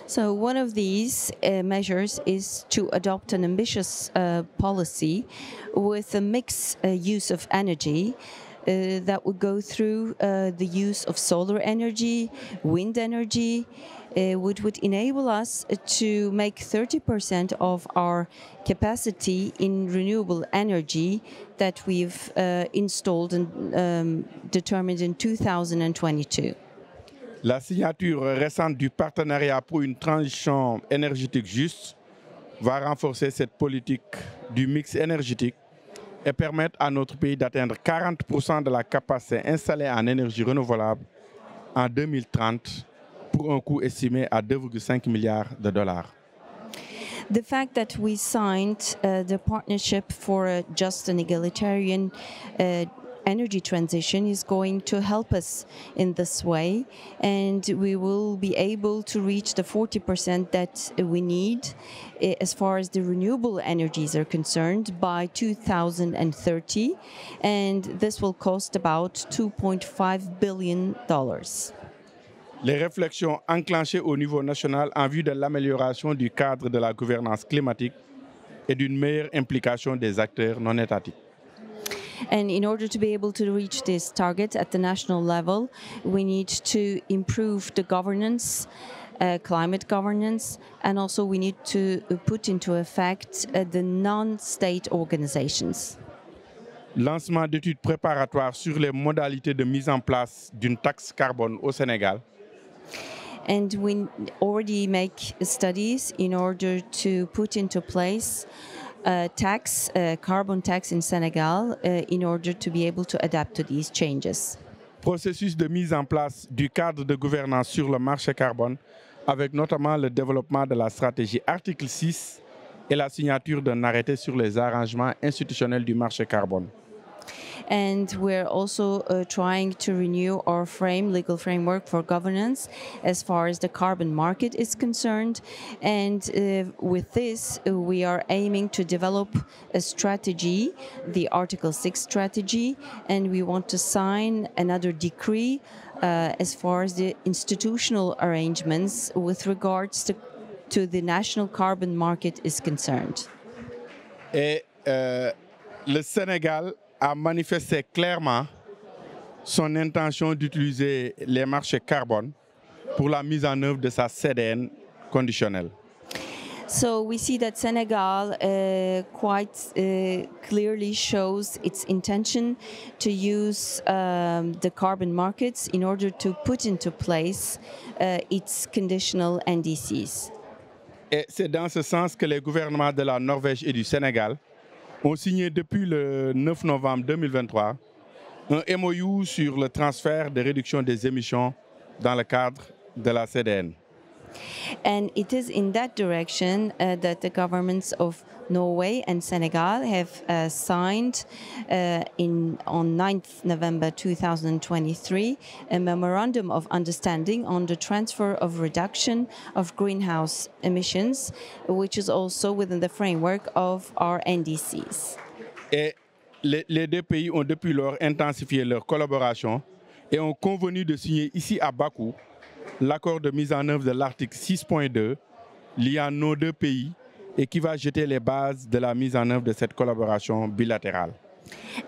So one of these measures is to adopt an ambitious policy with a mixed use of energy that would go through the use of solar energy, wind energy, which would enable us to make 30% of our capacity in renewable energy that we've installed and determined in 2022. La signature récente du partenariat pour une transition énergétique juste va renforcer cette politique du mix énergétique et permettre à notre pays d'atteindre 40% de la capacité installée en énergie renouvelable en 2030 pour un coût estimé à 2,5 milliards de dollars. The fact that we signed the partnership for a just and egalitarian energy transition is going to help us in this way, and we will be able to reach the 40% that we need as far as the renewable energies are concerned by 2030, and this will cost about $2.5 billion. Les réflexions enclenchées au niveau national en vue de l'amélioration du cadre de la gouvernance climatique et d'une meilleure implication des acteurs non étatiques. And in order to be able to reach this target at the national level, we need to improve the governance, climate governance, and also we need to put into effect the non-state organizations. Lancement d'études préparatoires sur les modalités de mise en place d'une taxe carbone au Sénégal. And we already make studies in order to put into place tax, carbon tax in Senegal, in order to be able to adapt to these changes. Processus de mise en place du cadre de gouvernance sur le marché carbone, avec notamment le développement de la stratégie article 6 et la signature d'un arrêté sur les arrangements institutionnels du marché carbone. And we're also trying to renew our legal framework for governance as far as the carbon market is concerned. And with this, we are aiming to develop a strategy, the Article 6 strategy, and we want to sign another decree as far as the institutional arrangements with regards to the national carbon market is concerned. Et le Sénégal a manifesté clairement son intention d'utiliser les marchés carbone pour la mise en œuvre de sa CDN conditionnelle. So we see that Senegal quite clearly shows its intention to use the carbon markets in order to put into place its conditional NDCs. Et c'est dans ce sens que les gouvernements de la Norvège et du Sénégal ont signé depuis le 9 novembre 2023 un MOU sur le transfert de réduction des émissions dans le cadre de la CDN. And it is in that direction that the governments of Norway and Senegal have signed on 9th November 2023 a memorandum of understanding on the transfer of reduction of greenhouse emissions, which is also within the framework of our NDCs. Et les deux pays ont depuis lors intensifié leur collaboration et ont convenu de signer ici à Baku l'accord de mise en œuvre de l'article 6.2 liant nos deux pays et qui va jeter les bases de la mise en œuvre de cette collaboration bilatérale.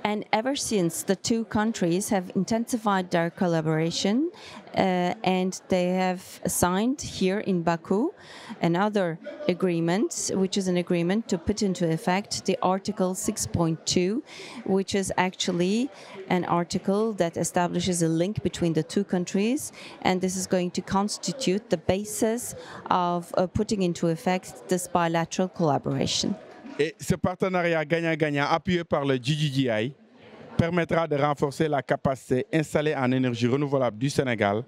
And ever since, the two countries have intensified their collaboration and they have signed here in Baku another agreement, which is an agreement to put into effect the Article 6.2, which is actually an article that establishes a link between the two countries, and this is going to constitute the basis of putting into effect this bilateral collaboration. Et ce partenariat gagnant-gagnant appuyé par le GGGI permettra de renforcer la capacité installée en énergie renouvelable du Sénégal,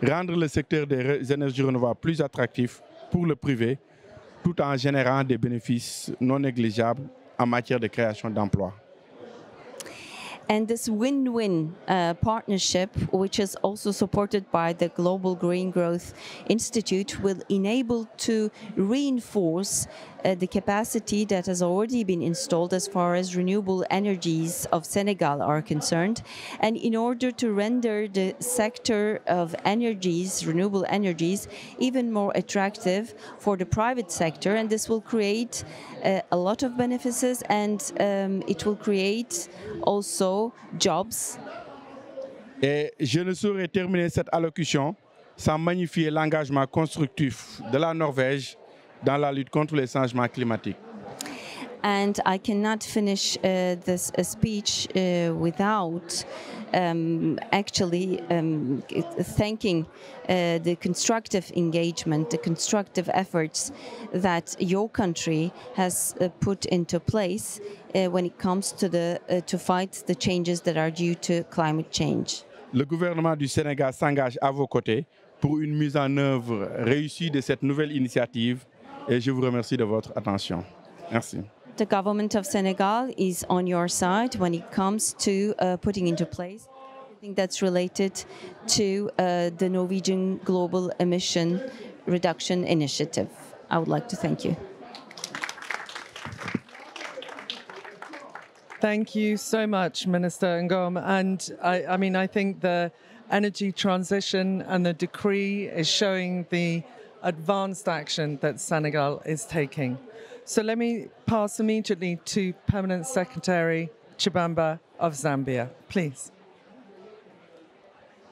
rendre le secteur des énergies renouvelables plus attractif pour le privé, tout en générant des bénéfices non négligeables en matière de création d'emplois. And this win-win partnership, which is also supported by the Global Green Growth Institute, will enable to reinforce the capacity that has already been installed as far as renewable energies of Senegal are concerned. And in order to render the sector of energies, renewable energies, even more attractive for the private sector, and this will create a lot of benefits, and it will create also jobs. Et je ne saurais terminer cette allocution sans magnifier l'engagement constructif de la Norvège dans la lutte contre les changements climatiques. And I cannot finish this speech without actually thanking the constructive engagement, the constructive efforts that your country has put into place when it comes to fight the changes that are due to climate change. Le gouvernement du Sénégal s'engage à vos côtés pour une mise en œuvre réussie de cette nouvelle initiative et je vous remercie de votre attention. Merci. The government of Senegal is on your side when it comes to putting into place everything that's related to the Norwegian Global Emission Reduction Initiative. I would like to thank you. Thank you so much, Minister Ngom. And I think the energy transition and the decree is showing the advanced action that Senegal is taking. So let me pass immediately to Permanent Secretary Chibamba of Zambia, please.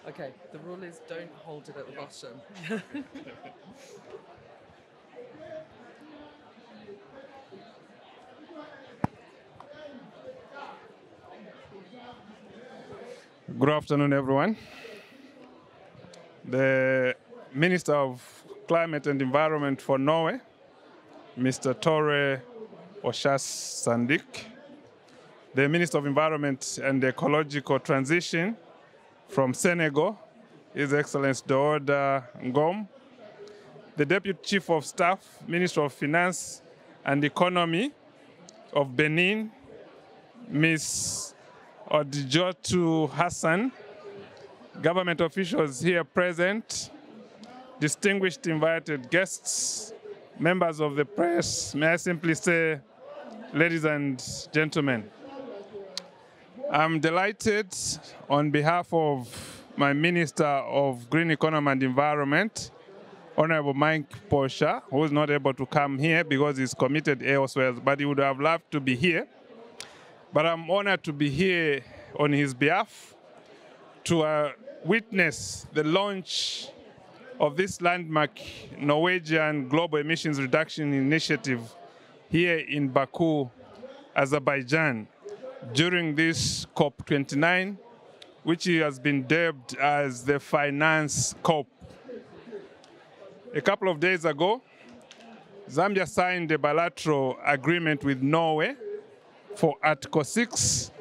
Okay, the rule is don't hold it at the bottom. Good afternoon, everyone. The Minister of Climate and Environment for Norway, Mr. Tore Oshas Sandik, the Minister of Environment and Ecological Transition from Senegal, His Excellency Dooda Ngom, the Deputy Chief of Staff, Minister of Finance and Economy of Benin, Ms. Odijotu Hassan, government officials here present, distinguished invited guests, members of the press, may I simply say, ladies and gentlemen, I'm delighted on behalf of my Minister of Green Economy and Environment, Honorable Mike Posha, who is not able to come here because he's committed elsewhere, but he would have loved to be here. But I'm honored to be here on his behalf to witness the launch of this landmark Norwegian Global Emissions Reduction Initiative here in Baku, Azerbaijan, during this COP29, which has been dubbed as the Finance COP. A couple of days ago, Zambia signed a bilateral agreement with Norway for Article 6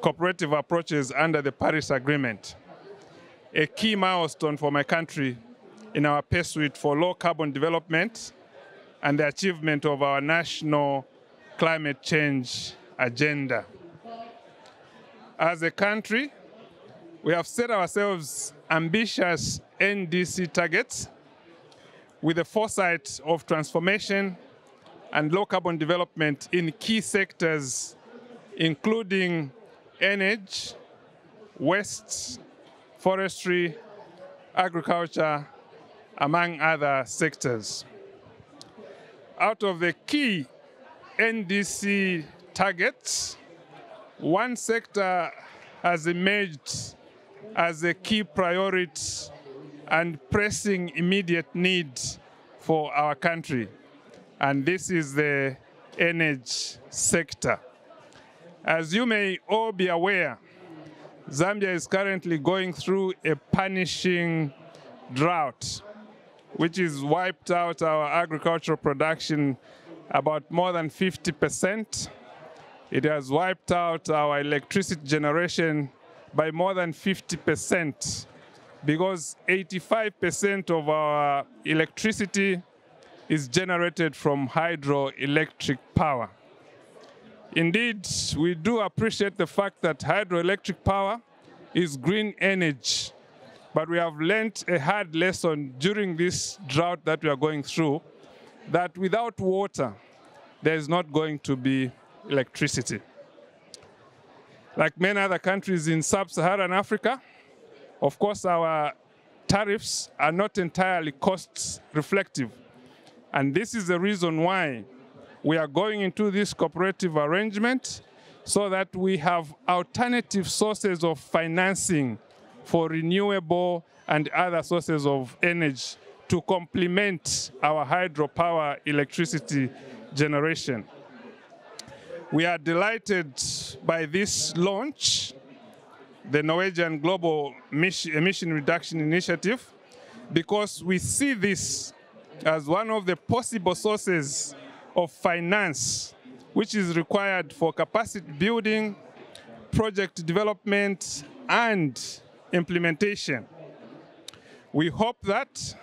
cooperative approaches under the Paris Agreement, a key milestone for my country in our pursuit for low carbon development and the achievement of our national climate change agenda. As a country, we have set ourselves ambitious NDC targets with the foresight of transformation and low carbon development in key sectors, including energy, waste, forestry, agriculture, among other sectors. Out of the key NDC targets, one sector has emerged as a key priority and pressing immediate need for our country, and this is the energy sector. As you may all be aware, Zambia is currently going through a punishing drought, which has wiped out our agricultural production about more than 50%. It has wiped out our electricity generation by more than 50%, because 85% of our electricity is generated from hydroelectric power. Indeed, we do appreciate the fact that hydroelectric power is green energy, but we have learned a hard lesson during this drought that we are going through, that without water, there is not going to be electricity. Like many other countries in sub-Saharan Africa, of course, our tariffs are not entirely cost reflective. And this is the reason why we are going into this cooperative arrangement, so that we have alternative sources of financing for renewable and other sources of energy to complement our hydropower electricity generation. We are delighted by this launch, the Norwegian Global Emission Reduction Initiative, because we see this as one of the possible sources of finance which is required for capacity building, project development, and implementation. We hope that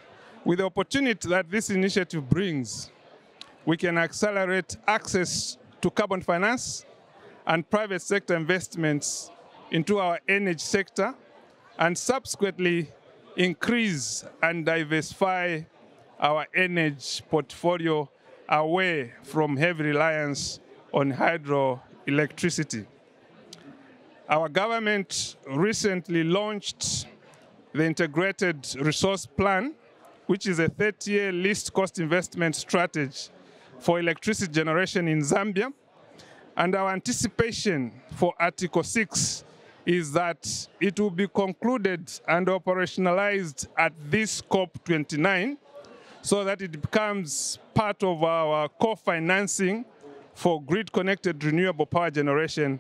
with the opportunity that this initiative brings, we can accelerate access to carbon finance and private sector investments into our energy sector, and subsequently increase and diversify our energy portfolio away from heavy reliance on hydroelectricity. Our government recently launched the Integrated Resource Plan, which is a 30-year least cost investment strategy for electricity generation in Zambia. And our anticipation for Article 6 is that it will be concluded and operationalized at this COP29, so that it becomes part of our co-financing for grid-connected renewable power generation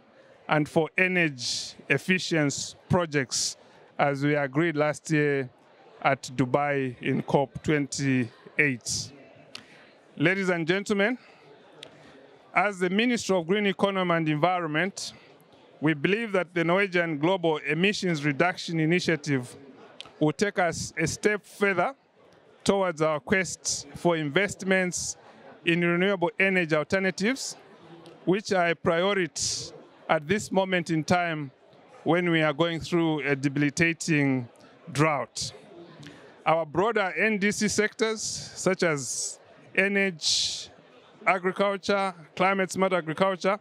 and for energy efficiency projects, as we agreed last year at Dubai in COP28. Ladies and gentlemen, as the Minister of Green Economy and Environment, we believe that the Norwegian Global Emissions Reduction Initiative will take us a step further towards our quest for investments in renewable energy alternatives, which are a priority at this moment in time when we are going through a debilitating drought. Our broader NDC sectors, such as energy, agriculture, climate-smart agriculture,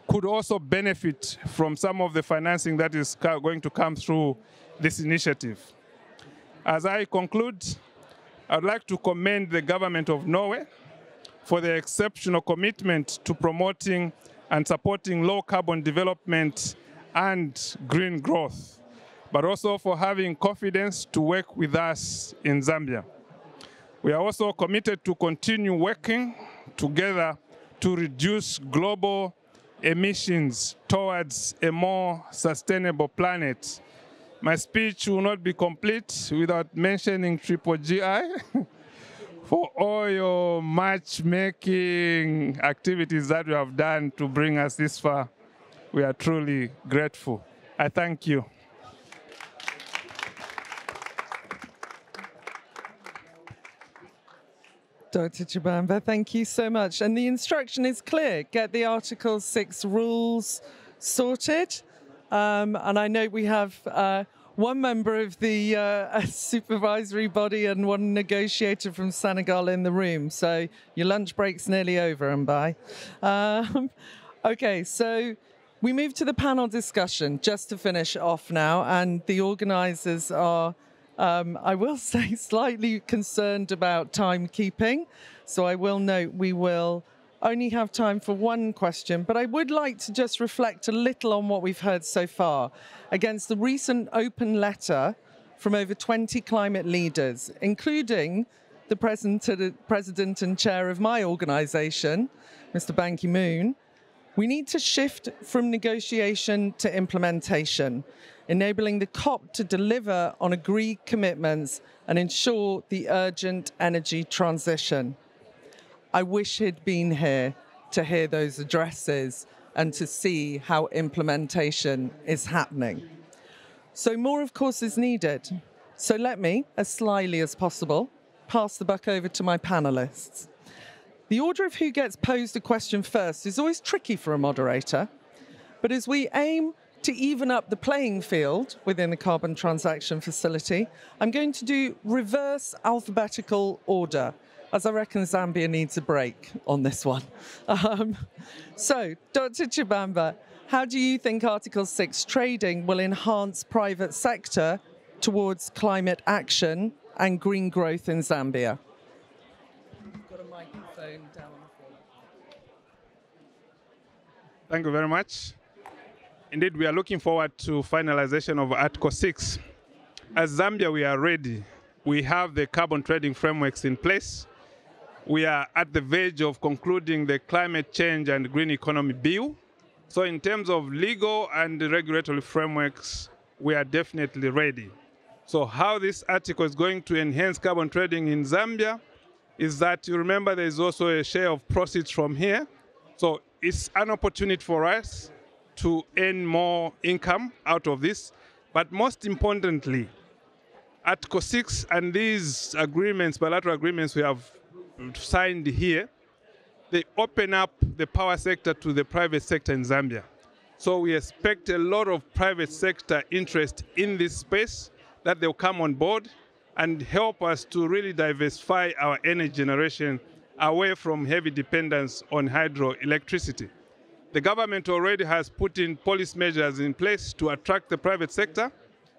could also benefit from some of the financing that is going to come through this initiative. As I conclude, I'd like to commend the government of Norway for their exceptional commitment to promoting and supporting low-carbon development and green growth, but also for having confidence to work with us in Zambia. We are also committed to continue working together to reduce global emissions towards a more sustainable planet. My speech will not be complete without mentioning Triple GI for all your matchmaking activities that you have done to bring us this far. We are truly grateful. I thank you. Dr. Chibamba, thank you so much. And the instruction is clear. Get the Article 6 rules sorted. And I know we have one member of the supervisory body and one negotiator from Senegal in the room. So your lunch break's nearly over, Mbai. Okay, so we move to the panel discussion, just to finish off now. And the organizers are, I will say, slightly concerned about timekeeping. So I will note we will only have time for one question, but I would like to just reflect a little on what we've heard so far against the recent open letter from over 20 climate leaders, including the president and chair of my organization, Mr. Ban Ki-moon. We need to shift from negotiation to implementation, enabling the COP to deliver on agreed commitments and ensure the urgent energy transition. I wish he'd been here to hear those addresses and to see how implementation is happening. So more, of course, is needed. So let me, as slyly as possible, pass the buck over to my panelists. The order of who gets posed a question first is always tricky for a moderator, but as we aim to even up the playing field within the Carbon Transaction Facility, I'm going to do reverse alphabetical order, as I reckon Zambia needs a break on this one. So, Dr. Chibamba, how do you think Article 6 trading will enhance private sector towards climate action and green growth in Zambia? You've got a microphone down on the floor. Thank you very much. Indeed, we are looking forward to finalization of Article 6. As Zambia, we are ready. We have the carbon trading frameworks in place. we are at the verge of concluding the climate change and green economy bill. So in terms of legal and regulatory frameworks, we are definitely ready. So how this article is going to enhance carbon trading in Zambia is that, you remember, there is also a share of proceeds from here. So it's an opportunity for us to earn more income out of this. But most importantly, Article 6 and these agreements, bilateral agreements we have signed here, they open up the power sector to the private sector in Zambia. So we expect a lot of private sector interest in this space, that they'll come on board and help us to really diversify our energy generation away from heavy dependence on hydroelectricity. The government already has put in policy measures in place to attract the private sector.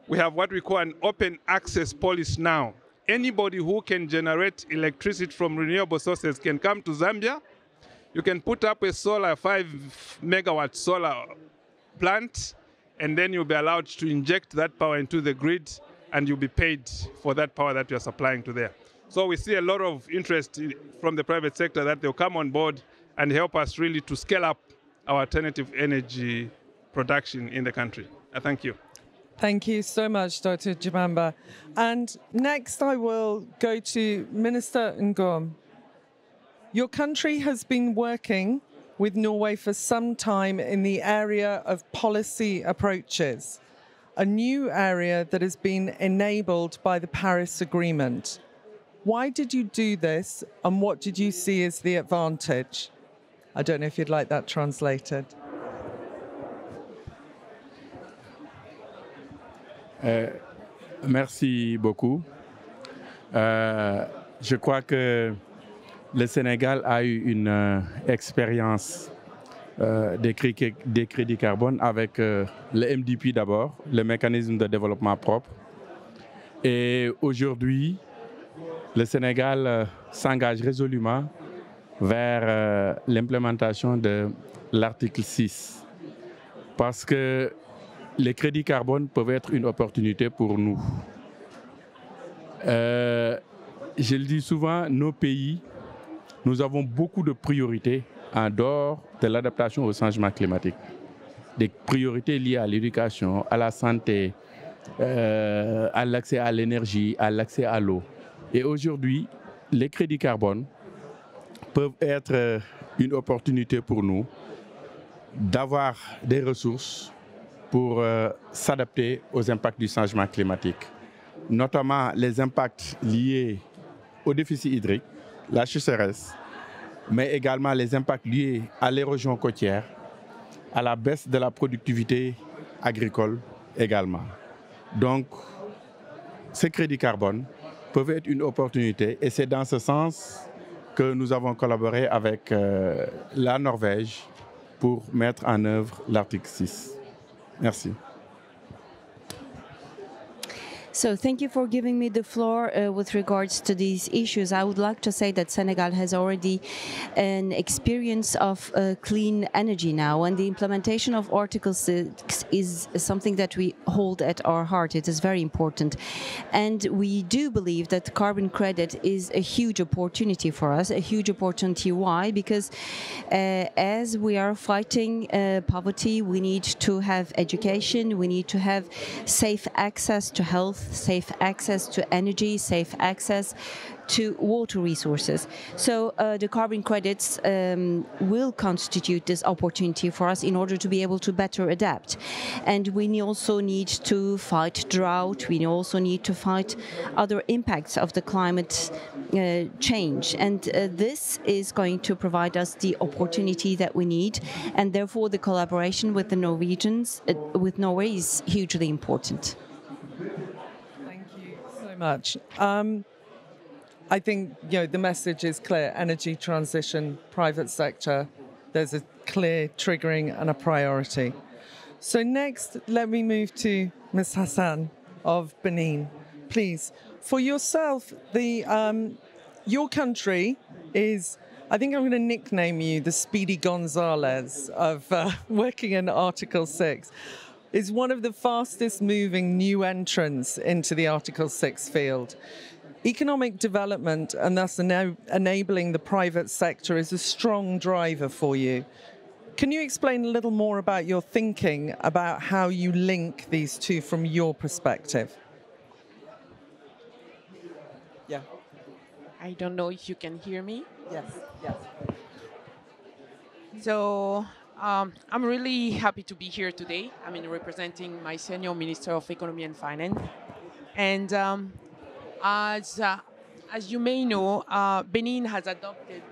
We have what we call an open access policy now. Anybody who can generate electricity from renewable sources can come to Zambia. You can put up a 5 megawatt solar plant, and then you'll be allowed to inject that power into the grid, and you'll be paid for that power that you're supplying to there. So we see a lot of interest from the private sector that they'll come on board and help us really to scale up our alternative energy production in the country. Thank you. Thank you so much, Dr. Jibamba. And next I will go to Minister Ngom. Your country has been working with Norway for some time in the area of policy approaches, a new area that has been enabled by the Paris Agreement. Why did you do this, and what did you see as the advantage? I don't know if you'd like that translated. Merci beaucoup. Je crois que le Sénégal a eu une expérience des crédits carbone avec le MDP d'abord, le mécanisme de développement propre. Et aujourd'hui, le Sénégal s'engage résolument vers l'implémentation de l'article 6. Parce que les crédits carbone peuvent être une opportunité pour nous. Je le dis souvent, nos pays, nous avons beaucoup de priorités en dehors de l'adaptation au changement climatique. Des priorités liées à l'éducation, à la santé, à l'accès à l'énergie, à l'accès à l'eau. Et aujourd'hui, les crédits carbone peuvent être une opportunité pour nous d'avoir des ressources pour s'adapter aux impacts du changement climatique, notamment les impacts liés au déficit hydrique, la sécheresse, mais également les impacts liés à l'érosion côtière, à la baisse de la productivité agricole également. Donc, ces crédits carbone peuvent être une opportunité, et c'est dans ce sens que nous avons collaboré avec la Norvège pour mettre en œuvre l'article 6. Merci. So thank you for giving me the floor with regards to these issues. I would like to say that Senegal has already an experience of clean energy now, and the implementation of Article 6 is something that we hold at our heart. It is very important. And we do believe that carbon credit is a huge opportunity for us, a huge opportunity. Why? Because as we are fighting poverty, we need to have education, we need to have safe access to health, safe access to energy, safe access to water resources. So the carbon credits will constitute this opportunity for us in order to be able to better adapt. And we also need to fight drought, we also need to fight other impacts of the climate change. And this is going to provide us the opportunity that we need, and therefore the collaboration with the Norwegians, with Norway, is hugely important. Much. I think the message is clear: energy transition, private sector. There's a clear triggering and a priority. So next, let me move to Ms. Hassan of Benin, please. For yourself, your country is, I think I'm going to nickname you the Speedy Gonzales of working in Article 6. Is one of the fastest moving new entrants into the Article 6 field. Economic development and thus enabling the private sector is a strong driver for you. Can you explain a little more about your thinking about how you link these two from your perspective? Yeah. I don't know if you can hear me. Yes. Yes. So I'm really happy to be here today. I'm representing my senior Minister of Economy and Finance. And as you may know, Benin has adopted,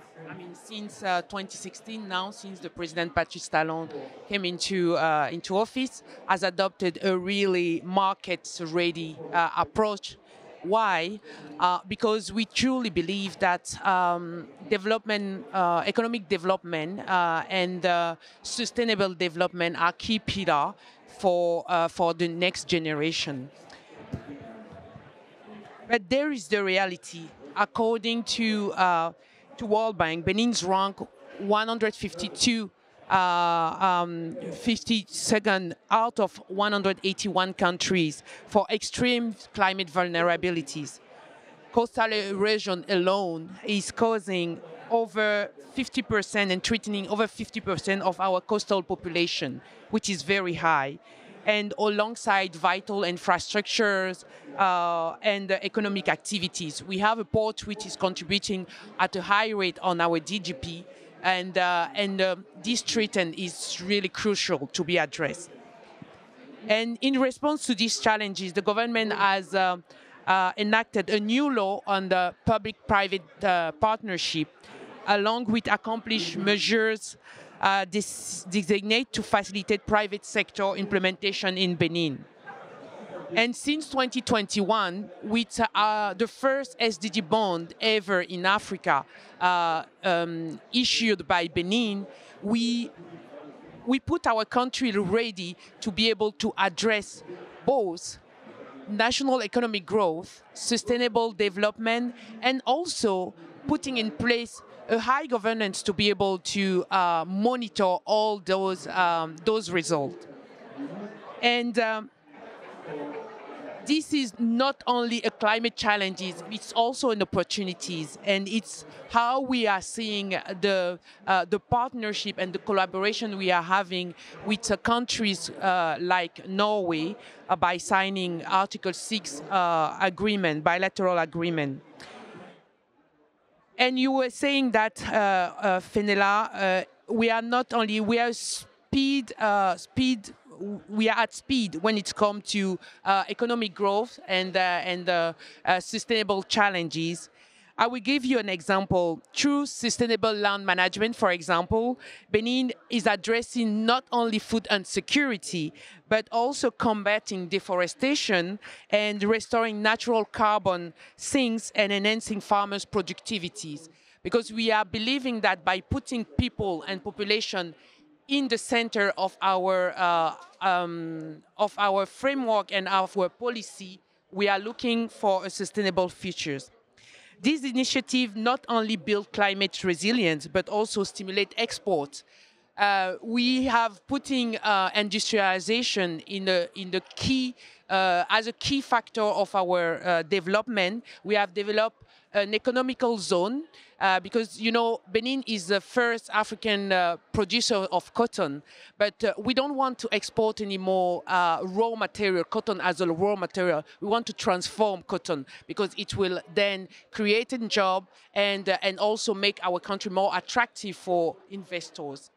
since 2016 now, since the President Patrice Talon came into office, has adopted a really market-ready approach. Why? Because we truly believe that economic development and sustainable development are key pillars for the next generation. But there is the reality. According to World Bank, Benin's rank 152, 52nd out of 181 countries for extreme climate vulnerabilities. Coastal erosion alone is causing over 50% and threatening over 50% of our coastal population, which is very high. And alongside vital infrastructures and economic activities, we have a port which is contributing at a high rate on our GDP, and this threat is really crucial to be addressed. And in response to these challenges, the government has enacted a new law on the public-private partnership, along with accomplished measures designate to facilitate private sector implementation in Benin. And since 2021, with the first SDG bond ever in Africa issued by Benin, we put our country ready to be able to address both national economic growth, sustainable development, and also putting in place a high governance to be able to monitor all those results. And this is not only a climate challenge, it's also an opportunities, and it's how we are seeing the partnership and the collaboration we are having with countries like Norway by signing Article 6 bilateral agreement. And you were saying that, Fenella, we are at speed when it comes to economic growth and sustainable challenges. I will give you an example. Through sustainable land management, for example, Benin is addressing not only food insecurity, but also combating deforestation and restoring natural carbon sinks and enhancing farmers' productivities. Because we are believing that by putting people and population in the center of our framework and our policy, we are looking for a sustainable future. This initiative not only build climate resilience, but also stimulate exports. We have putting industrialization in the key as a key factor of our development. We have developed an economical zone because, you know, Benin is the first African producer of cotton, but we don't want to export anymore raw material, cotton as a raw material. We want to transform cotton because it will then create a job and also make our country more attractive for investors.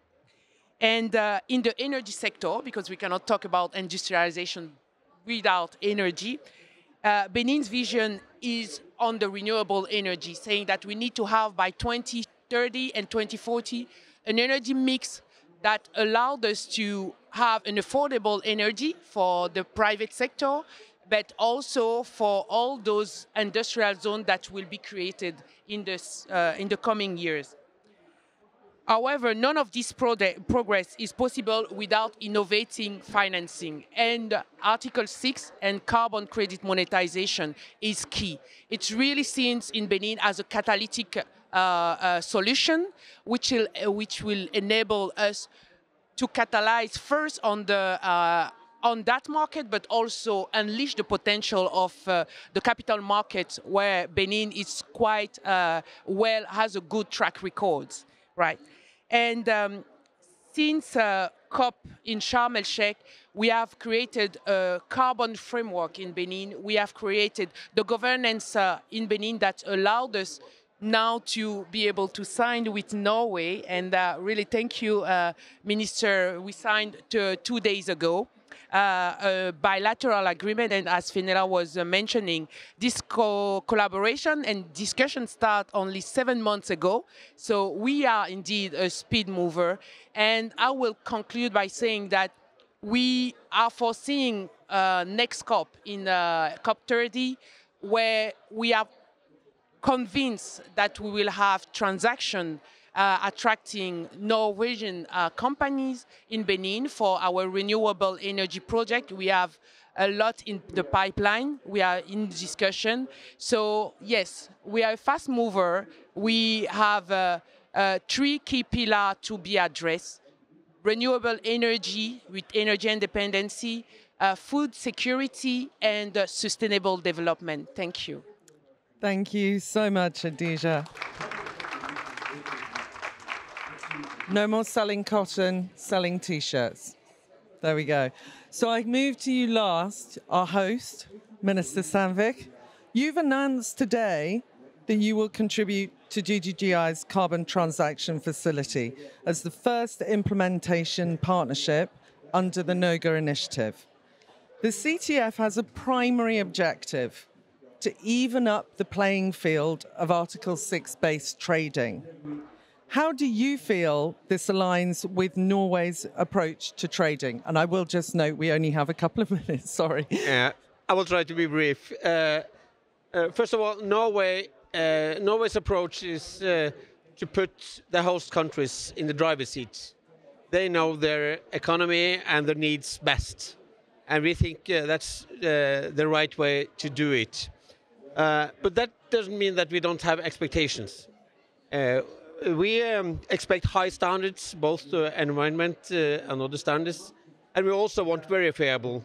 And in the energy sector, because we cannot talk about industrialization without energy, Benin's vision is on the renewable energy, saying that we need to have by 2030 and 2040 an energy mix that allowed us to have an affordable energy for the private sector, but also for all those industrial zones that will be created in the coming years. However, none of this progress is possible without innovating financing. And Article 6 and carbon credit monetization is key. It's really seen in Benin as a catalytic solution, which will enable us to catalyze first on on that market, but also unleash the potential of the capital market, where Benin is quite has a good track record, right? And since COP in Sharm el-Sheikh, we have created a carbon framework in Benin. We have created the governance in Benin that allowed us now to be able to sign with Norway. And really thank you, Minister. We signed 2 days ago a bilateral agreement. And as Fenella was mentioning, this collaboration and discussion start only 7 months ago. So we are indeed a speed mover. And I will conclude by saying that we are foreseeing next COP in COP30, where we are convinced that we will have transaction attracting Norwegian companies in Benin for our renewable energy project. We have a lot in the pipeline. We are in discussion. So yes, we are a fast mover. We have 3 key pillars to be addressed: renewable energy with energy independency, food security, and sustainable development. Thank you. Thank you so much, Adija. No more selling cotton, selling T-shirts. There we go. So I move to you last, our host, Minister Sandvik. You've announced today that you will contribute to GGGI's Carbon Transaction Facility as the first implementation partnership under the NOGA initiative. The CTF has a primary objective: to even up the playing field of Article 6-based trading. How do you feel this aligns with Norway's approach to trading? And I will just note we only have a couple of minutes, sorry. Yeah, I will try to be brief. First of all, Norway's approach is to put the host countries in the driver's seat. They know their economy and their needs best. And we think that's the right way to do it. But that doesn't mean that we don't have expectations. We expect high standards, both to environment and other standards, and we also want verifiable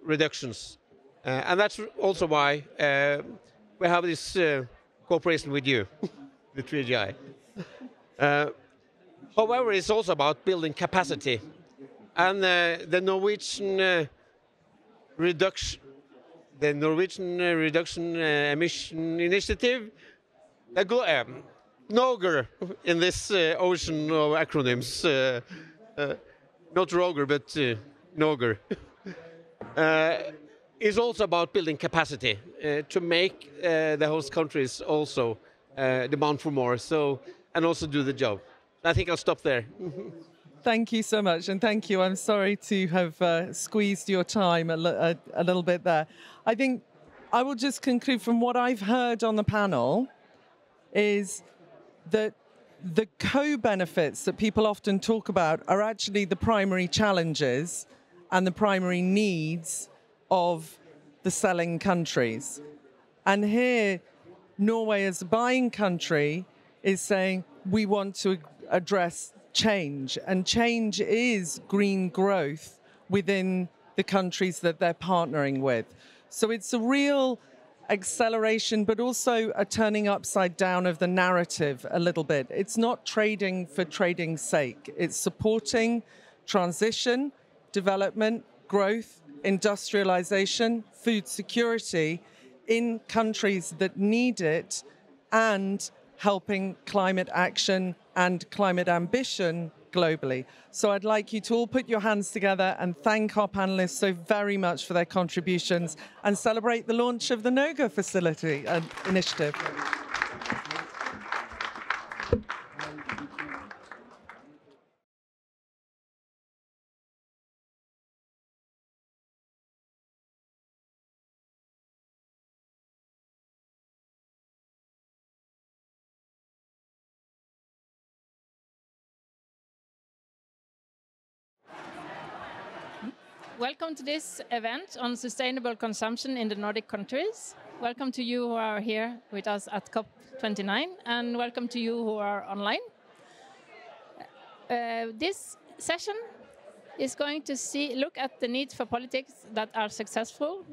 reductions. And that's also why we have this cooperation with you, the 3GI. However, it's also about building capacity. And the Norwegian reduction emission initiative, NOGR in this ocean of acronyms, not Roger, but NOGR, is also about building capacity to make the host countries also demand for more, and also do the job. I think I'll stop there. Thank you so much, and thank you. I'm sorry to have squeezed your time a little bit there. I think I will just conclude from what I've heard on the panel is that the co-benefits that people often talk about are actually the primary challenges and the primary needs of the selling countries. And here, Norway as a buying country is saying we want to address change, and change is green growth within the countries that they're partnering with. So it's a real acceleration, but also a turning upside down of the narrative a little bit. It's not trading for trading's sake. It's supporting transition, development, growth, industrialization, food security in countries that need it, and helping climate action and climate ambition globally. So I'd like you to all put your hands together and thank our panelists so very much for their contributions and celebrate the launch of the NOGA facility initiative. Welcome to this event on sustainable consumption in the Nordic countries. Welcome to you who are here with us at COP29, and welcome to you who are online. This session is going to look at the need for politics that are successful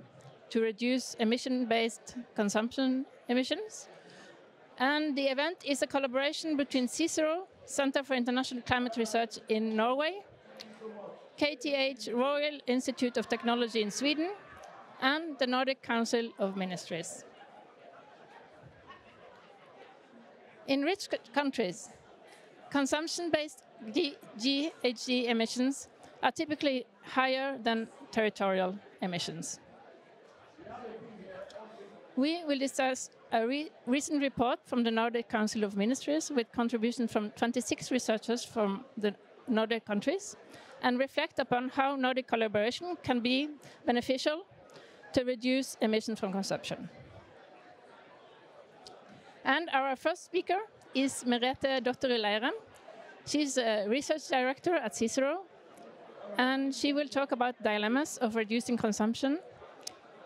to reduce emission-based consumption emissions. And the event is a collaboration between CICERO, Center for International Climate Research in Norway, KTH Royal Institute of Technology in Sweden, and the Nordic Council of Ministries. In rich countries, consumption-based GHG emissions are typically higher than territorial emissions. We will discuss a recent report from the Nordic Council of Ministries with contributions from 26 researchers from the Nordic countries and reflect upon how Nordic collaboration can be beneficial to reduce emissions from consumption. And our first speaker is Merete Dotterud Leiren. She's a research director at CICERO, and she will talk about dilemmas of reducing consumption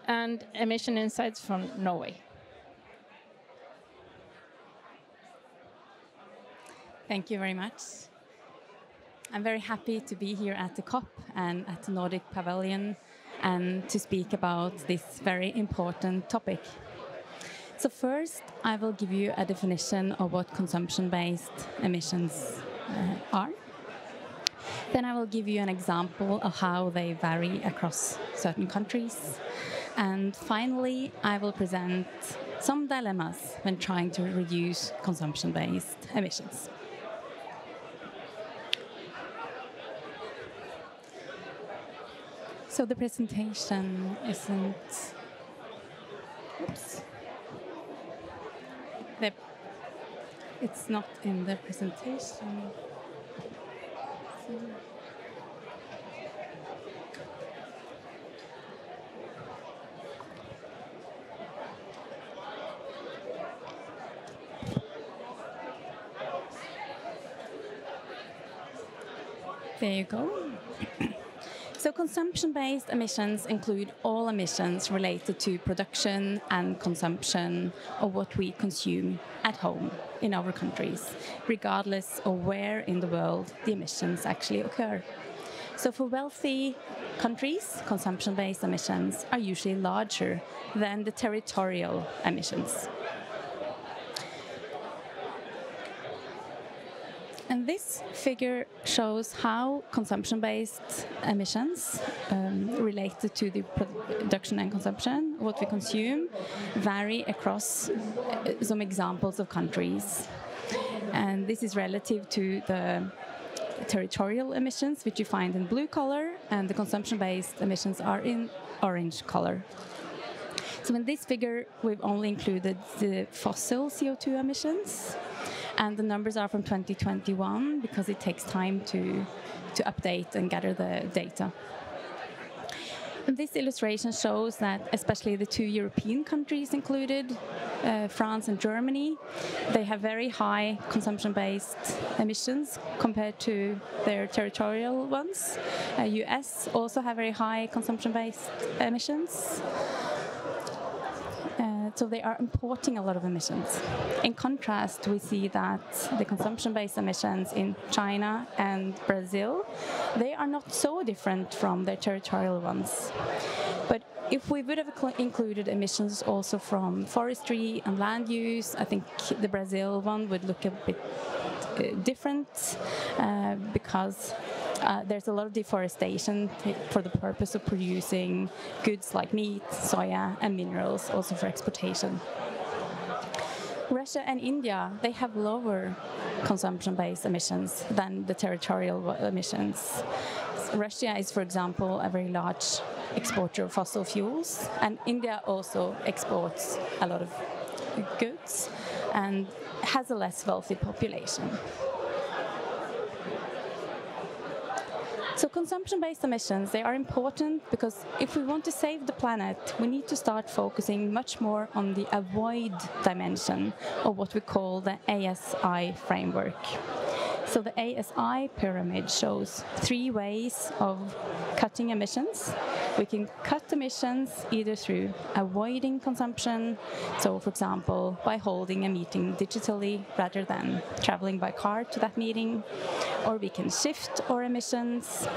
and emission insights from Norway. Thank you very much. I'm very happy to be here at the COP and at the Nordic Pavilion and to speak about this very important topic. So first, I will give you a definition of what consumption-based emissions are. Then I will give you an example of how they vary across certain countries. And finally, I will present some dilemmas when trying to reduce consumption-based emissions. So the presentation isn't... Oops. It's not in the presentation. So. There you go. So consumption-based emissions include all emissions related to production and consumption of what we consume at home in our countries, regardless of where in the world the emissions actually occur. So for wealthy countries, consumption-based emissions are usually larger than the territorial emissions. And this figure shows how consumption-based emissions related to the production and consumption, what we consume, vary across some examples of countries. And this is relative to the territorial emissions, which you find in blue color, and the consumption-based emissions are in orange color. So in this figure, we've only included the fossil CO2 emissions. And the numbers are from 2021 because it takes time to update and gather the data. And this illustration shows that especially the two European countries included, France and Germany, they have very high consumption-based emissions compared to their territorial ones. US also have very high consumption-based emissions. So they are importing a lot of emissions. In contrast, we see that the consumption-based emissions in China and Brazil, they are not so different from their territorial ones. But if we would have included emissions also from forestry and land use, I think the Brazil one would look a bit different because there's a lot of deforestation for the purpose of producing goods like meat, soya, and minerals, also for exportation. Russia and India, they have lower consumption-based emissions than the territorial emissions. Russia is, for example, a very large exporter of fossil fuels, and India also exports a lot of goods and has a less wealthy population. So consumption-based emissions, they are important because if we want to save the planet, we need to start focusing much more on the avoid dimension of what we call the ASI framework. So the ASI pyramid shows 3 ways of cutting emissions. We can cut emissions either through avoiding consumption, so for example, by holding a meeting digitally rather than traveling by car to that meeting, or we can shift our emissions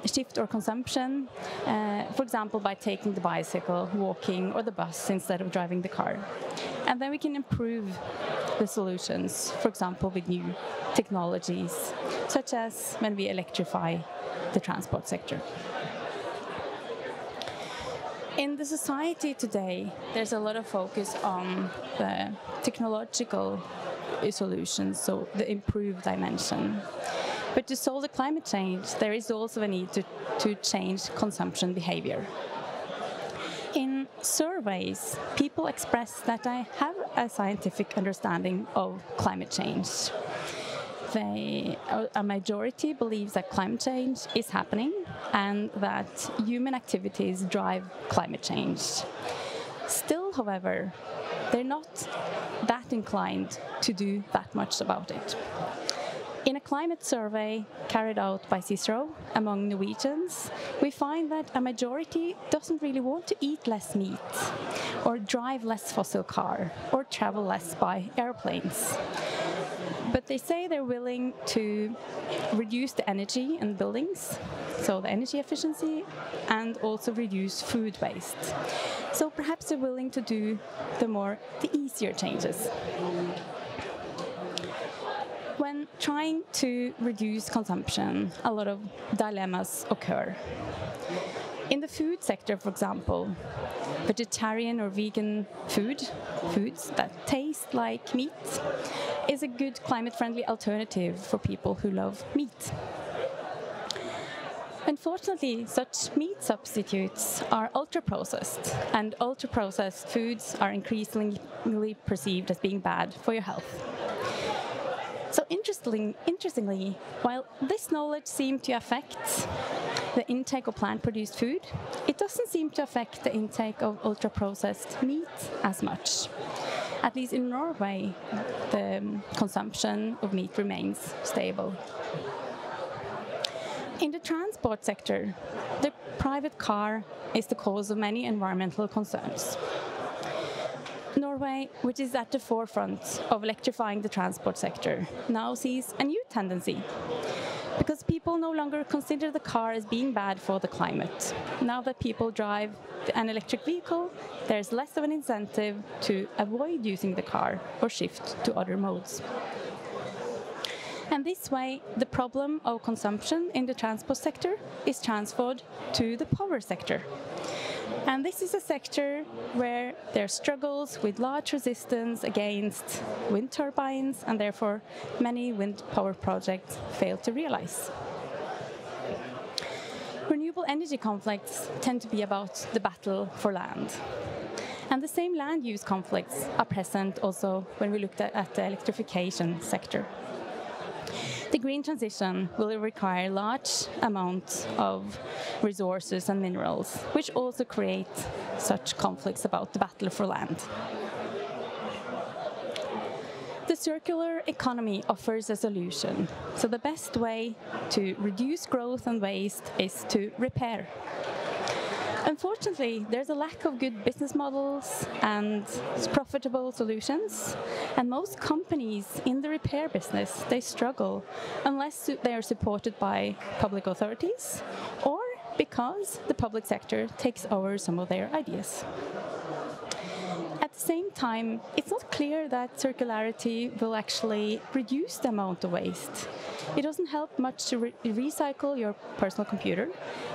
shift our consumption, for example, by taking the bicycle, walking, or the bus instead of driving the car. And then we can improve the solutions, for example, with new technologies, such as when we electrify the transport sector. In the society today, there's a lot of focus on the technological solutions, so the improved dimension. But to solve the climate change, there is also a need to change consumption behavior. In surveys, people express that they have a scientific understanding of climate change. A majority believes that climate change is happening and that human activities drive climate change. Still, however, they're not that inclined to do that much about it. In a climate survey carried out by Cicero among Norwegians, we find that a majority doesn't really want to eat less meat, or drive less fossil car, or travel less by airplanes. But they say they're willing to reduce the energy in buildings, so the energy efficiency, and also reduce food waste. So perhaps they're willing to do the easier changes. When trying to reduce consumption, a lot of dilemmas occur. In the food sector, for example, vegetarian or vegan foods that taste like meat, is a good climate-friendly alternative for people who love meat. Unfortunately, such meat substitutes are ultra-processed, and ultra-processed foods are increasingly perceived as being bad for your health. So interestingly, while this knowledge seems to affect the intake of plant-produced food, it doesn't seem to affect the intake of ultra-processed meat as much. At least in Norway, the consumption of meat remains stable. In the transport sector, the private car is the cause of many environmental concerns. Norway, which is at the forefront of electrifying the transport sector, now sees a new tendency, because people no longer consider the car as being bad for the climate. Now that people drive an electric vehicle, there's less of an incentive to avoid using the car or shift to other modes. And this way, the problem of consumption in the transport sector is transferred to the power sector. And this is a sector where there are struggles with large resistance against wind turbines, and therefore many wind power projects fail to realize. Renewable energy conflicts tend to be about the battle for land. And the same land use conflicts are present also when we look at the electrification sector. The green transition will require large amounts of resources and minerals, which also create such conflicts about the battle for land. The circular economy offers a solution. So the best way to reduce growth and waste is to repair. Unfortunately, there's a lack of good business models and profitable solutions, and most companies in the repair business, they struggle unless they are supported by public authorities or because the public sector takes over some of their ideas. At the same time, it's not clear that circularity will actually reduce the amount of waste. It doesn't help much to recycle your personal computer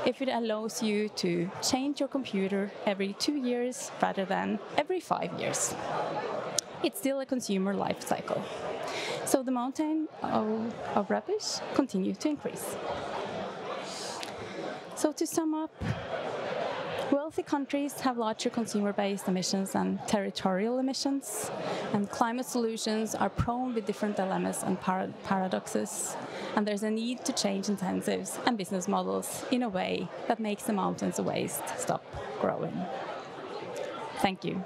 if it allows you to change your computer every 2 years rather than every 5 years. It's still a consumer life cycle. So the mountain of rubbish continues to increase. So to sum up, wealthy countries have larger consumer-based emissions and territorial emissions, and climate solutions are prone with different dilemmas and paradoxes, and there's a need to change incentives and business models in a way that makes the mountains of waste stop growing. Thank you.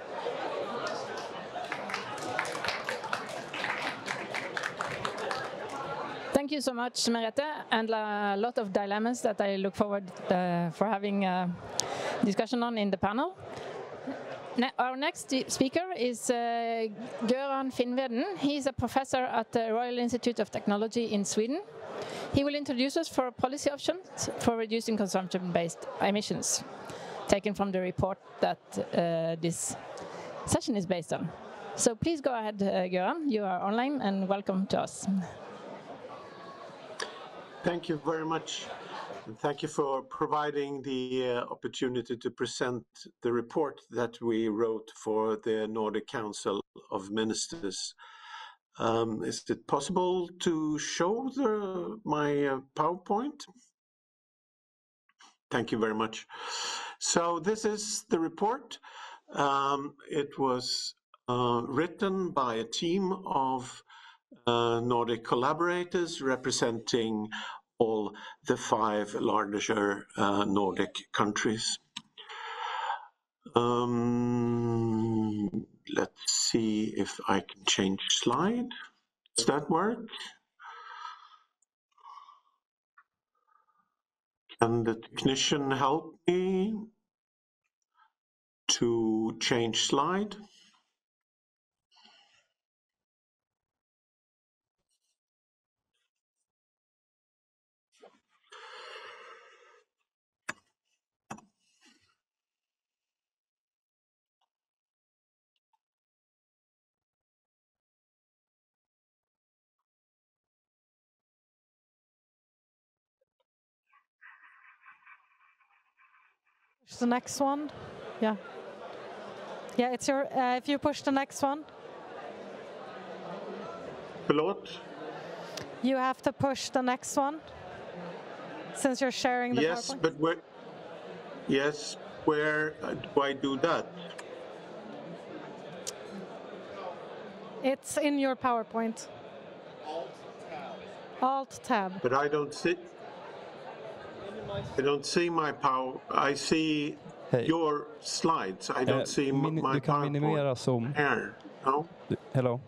Thank you so much, Merete, and a lot of dilemmas that I look forward for having a discussion on in the panel. Our next speaker is Göran Finnveden. He is a professor at the Royal Institute of Technology in Sweden. He will introduce us for policy options for reducing consumption-based emissions, taken from the report that this session is based on. So please go ahead, Göran. You are online and welcome to us. Thank you very much. And thank you for providing the opportunity to present the report that we wrote for the Nordic Council of Ministers. Is it possible to show my PowerPoint? Thank you very much. So this is the report. It was written by a team of Nordic collaborators representing all the 5 larger Nordic countries. Let's see if I can change slide. Does that work? Can the technician help me to change slide? The next one, yeah, it's your. If you push the next one, Förlåt? You have to push the next one since you're sharing the yes, PowerPoint. But where? Yes, where do I do that? It's in your PowerPoint. Alt tab. But I don't see. I don't see my power. I see your slides. I don't see my du kan minimera PowerPoint. Zoom. Here, no? Hello.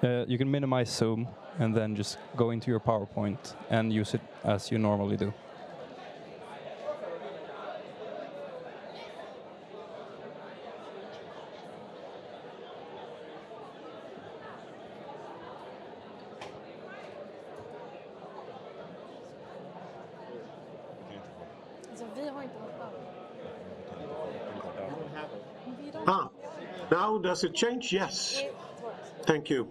You can minimize Zoom and then just go into your PowerPoint and use it as you normally do. Now does it change? Yes. Thank you.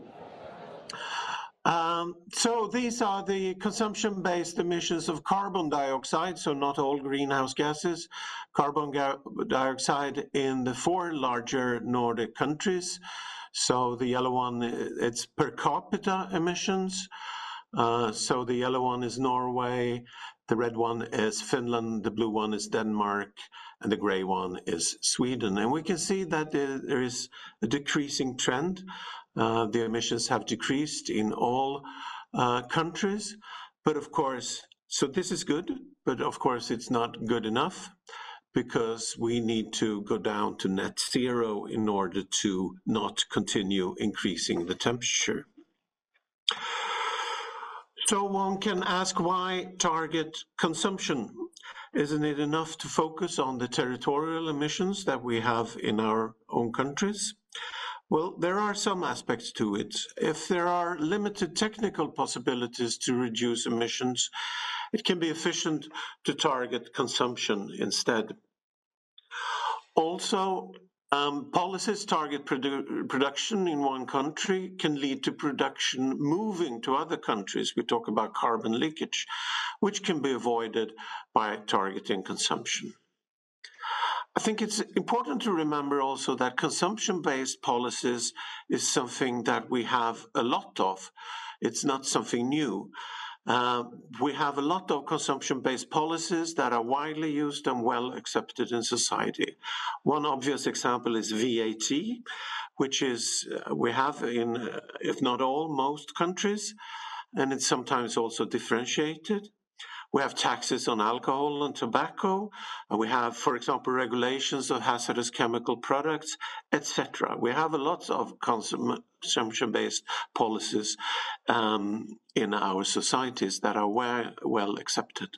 So these are the consumption-based emissions of carbon dioxide, so not all greenhouse gases. Carbon dioxide in the 4 larger Nordic countries. So the yellow one, it's per capita emissions. So the yellow one is Norway, the red one is Finland, the blue one is Denmark, and the gray one is Sweden. And we can see that there is a decreasing trend. The emissions have decreased in all countries, but of course, so this is good, but of course it's not good enough because we need to go down to net zero in order to not continue increasing the temperature. So one can ask, why target consumption? Isn't it enough to focus on the territorial emissions that we have in our own countries? Well, there are some aspects to it. If there are limited technical possibilities to reduce emissions, it can be efficient to target consumption instead. Also, policies target production in one country can lead to production moving to other countries. We talk about carbon leakage, which can be avoided by targeting consumption. I think it's important to remember also that consumption-based policies is something that we have a lot of. It's not something new. We have a lot of consumption-based policies that are widely used and well accepted in society. One obvious example is VAT, which is we have in, if not all, most countries, and it's sometimes also differentiated. We have taxes on alcohol and tobacco. And we have, for example, regulations of hazardous chemical products, etc. We have a lot of consumption-based policies in our societies that are well accepted.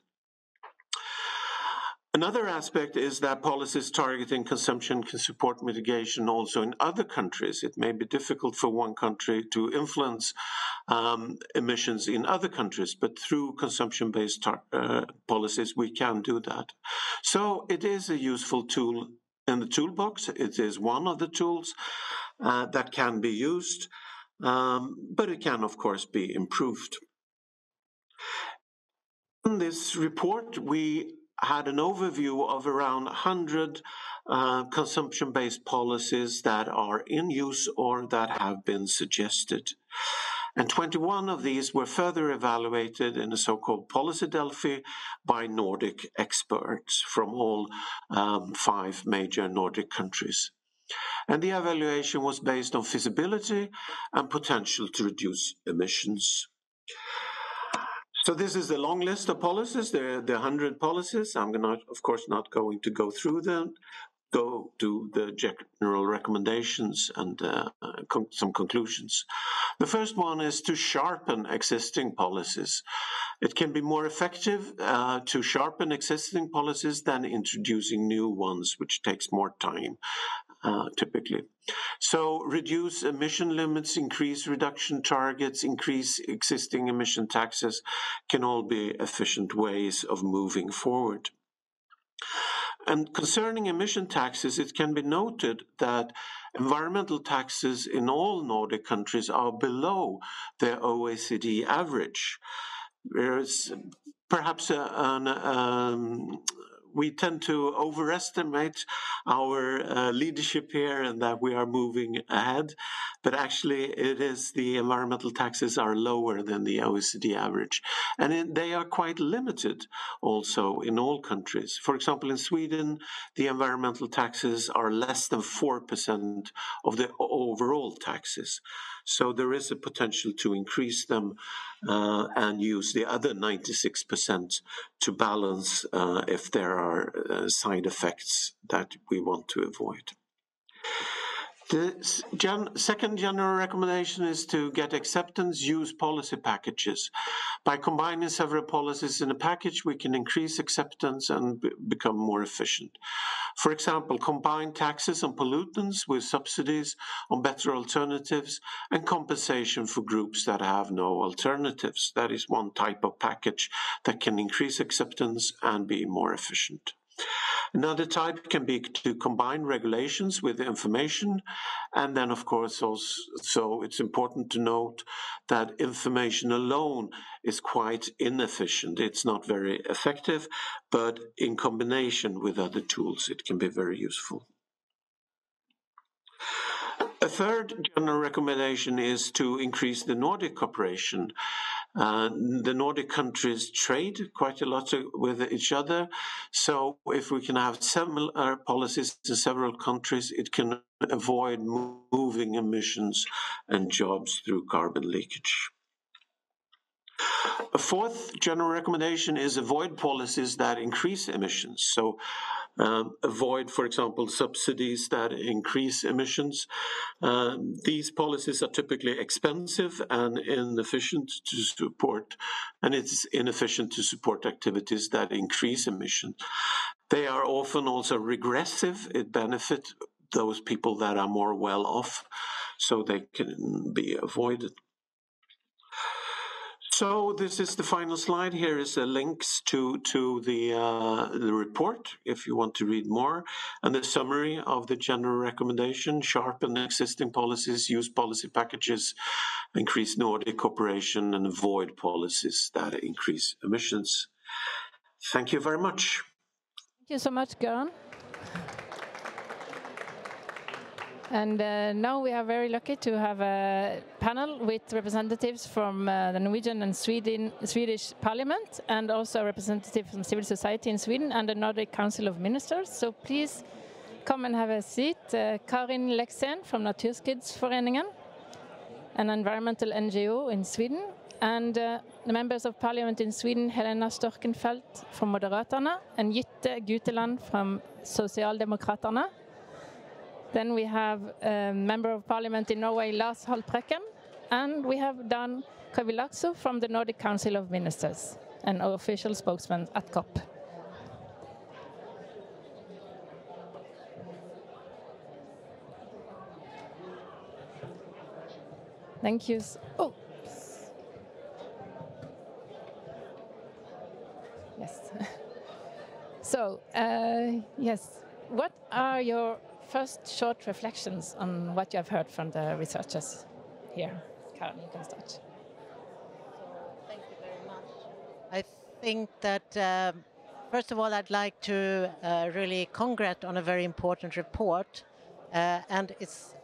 Another aspect is that policies targeting consumption can support mitigation also in other countries. It may be difficult for one country to influence emissions in other countries, but through consumption-based policies, we can do that. So it is a useful tool in the toolbox. It is one of the tools that can be used, but it can, of course, be improved. In this report, we had an overview of around 100 consumption-based policies that are in use or that have been suggested. And 21 of these were further evaluated in a so-called Policy Delphi by Nordic experts from all 5 major Nordic countries. And the evaluation was based on feasibility and potential to reduce emissions. So this is a long list of policies. There are 100 policies. I'm of course not going to go through them, go to the general recommendations and some conclusions. The first one is to sharpen existing policies. It can be more effective to sharpen existing policies than introducing new ones, which takes more time. Typically. So reduce emission limits, increase reduction targets, increase existing emission taxes can all be efficient ways of moving forward. And concerning emission taxes, it can be noted that environmental taxes in all Nordic countries are below the OECD average. There's perhaps we tend to overestimate our leadership here and that we are moving ahead, but actually it is the environmental taxes are lower than the OECD average. And they are quite limited also in all countries. For example, in Sweden, the environmental taxes are less than 4% of the overall taxes. So there is a potential to increase them and use the other 96% to balance if there are side effects that we want to avoid. The second general recommendation is to get acceptance, use policy packages. By combining several policies in a package, we can increase acceptance and become more efficient. For example, combine taxes on pollutants with subsidies on better alternatives and compensation for groups that have no alternatives. That is one type of package that can increase acceptance and be more efficient. Another type can be to combine regulations with information, and then of course also it's important to note that information alone is quite inefficient. It's not very effective, but in combination with other tools it can be very useful. A third general recommendation is to increase the Nordic cooperation. The Nordic countries trade quite a lot with each other, so if we can have similar policies in several countries, it can avoid moving emissions and jobs through carbon leakage. A fourth general recommendation is avoid policies that increase emissions. So avoid, for example, subsidies that increase emissions. These policies are typically expensive and inefficient to support, and it's inefficient to support activities that increase emissions. They are often also regressive. It benefits those people that are more well off, so they can be avoided. So this is the final slide. Here is the links to the report if you want to read more, and the summary of the general recommendation: sharpen existing policies, use policy packages, increase Nordic cooperation, and avoid policies that increase emissions. Thank you very much. Thank you so much, Göran. And now we are very lucky to have a panel with representatives from the Norwegian and Swedish Parliament, and also a representative from civil society in Sweden and the Nordic Council of Ministers. So please come and have a seat. Karin Leksén from Naturskyddsföreningen, an environmental NGO in Sweden, and the members of Parliament in Sweden, Helena Storkenfeldt from Moderaterna and Jytte Guteland from Socialdemokraterna. Then we have a Member of Parliament in Norway, Lars Haltbrekken, and we have Dan Kavilakso from the Nordic Council of Ministers, an official spokesman at COP. Thank you. Oh. Yes. So, yes, what are your first short reflections on what you have heard from the researchers here? Karen, you can start. Thank you very much. I think that, first of all, I'd like to really congratulate on a very important report. And it's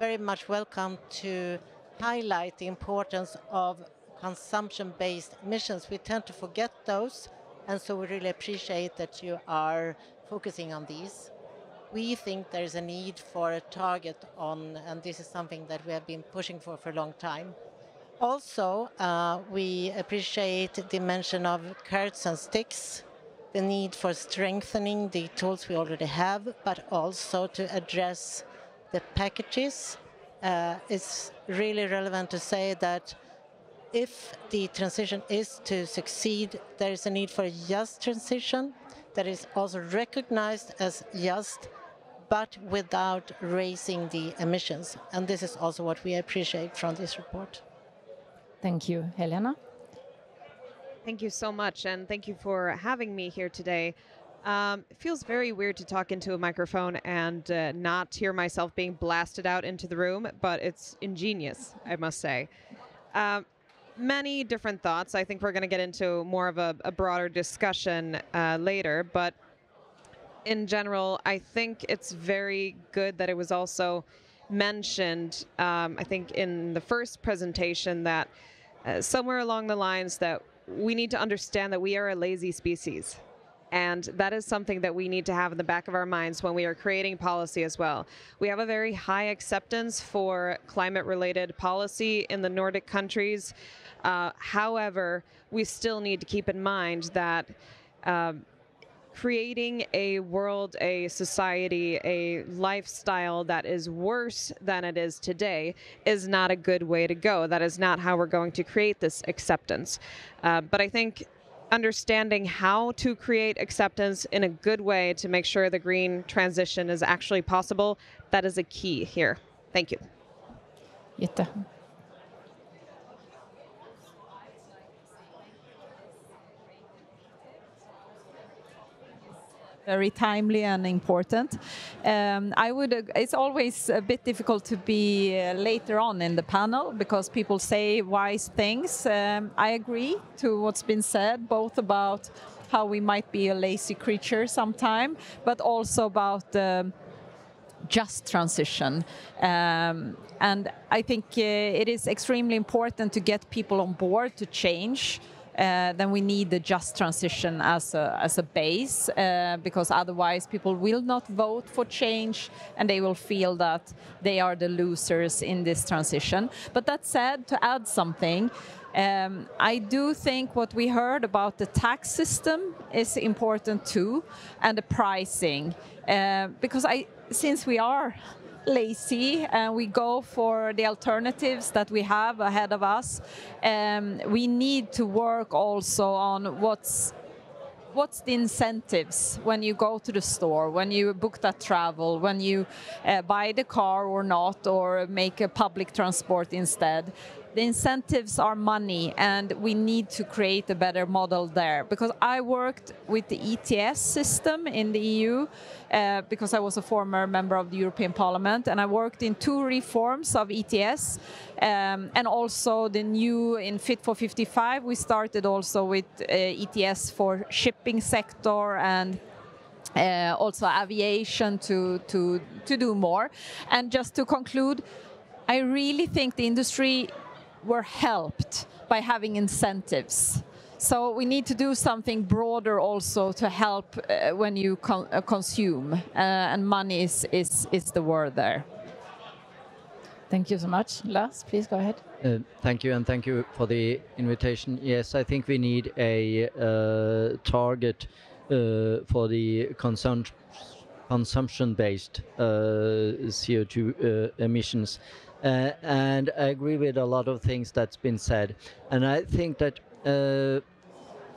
very much welcome to highlight the importance of consumption-based emissions. We tend to forget those, and so we really appreciate that you are focusing on these. We think there is a need for a target on, and this is something that we have been pushing for a long time. Also, we appreciate the mention of carrots and sticks, the need for strengthening the tools we already have, but also to address the packages. It's really relevant to say that if the transition is to succeed, there is a need for a just transition that is also recognized as just, but without raising the emissions. And this is also what we appreciate from this report. Thank you. Helena? Thank you so much, and thank you for having me here today. It feels very weird to talk into a microphone and not hear myself being blasted out into the room, but it's ingenious, I must say. Many different thoughts. I think we're going to get into more of a broader discussion later, but in general, I think it's very good that it was also mentioned, I think in the first presentation, that somewhere along the lines that we need to understand that we are a lazy species. And that is something that we need to have in the back of our minds when we are creating policy as well. We have a very high acceptance for climate-related policy in the Nordic countries. However, we still need to keep in mind that creating a world, a society, a lifestyle that is worse than it is today is not a good way to go. That is not how we're going to create this acceptance. But I think understanding how to create acceptance in a good way to make sure the green transition is actually possible, that is a key here. Thank you. Jette. Very timely and important. It's always a bit difficult to be later on in the panel because people say wise things. I agree to what's been said, both about how we might be a lazy creature sometime, but also about just transition. And I think it is extremely important to get people on board to change. Then we need the just transition as a base, because otherwise people will not vote for change and they will feel that they are the losers in this transition. But that said, to add something, I do think what we heard about the tax system is important too, and the pricing, because since we are lazy and we go for the alternatives that we have ahead of us, we need to work also on what's the incentives when you go to the store, when you book that travel, when you buy the car or not, or make a public transport instead. The incentives are money, and we need to create a better model there. Because I worked with the ETS system in the EU, because I was a former member of the European Parliament, and I worked in 2 reforms of ETS, and also the new in Fit for 55. We started also with ETS for shipping sector and also aviation to do more. And just to conclude, I really think the industry were helped by having incentives. So we need to do something broader also to help when you consume, and money is the word there. Thank you so much. Lars, please go ahead. Thank you, and thank you for the invitation. Yes, I think we need a target for the consumption-based CO2 emissions. And I agree with a lot of things that's been said. And I think that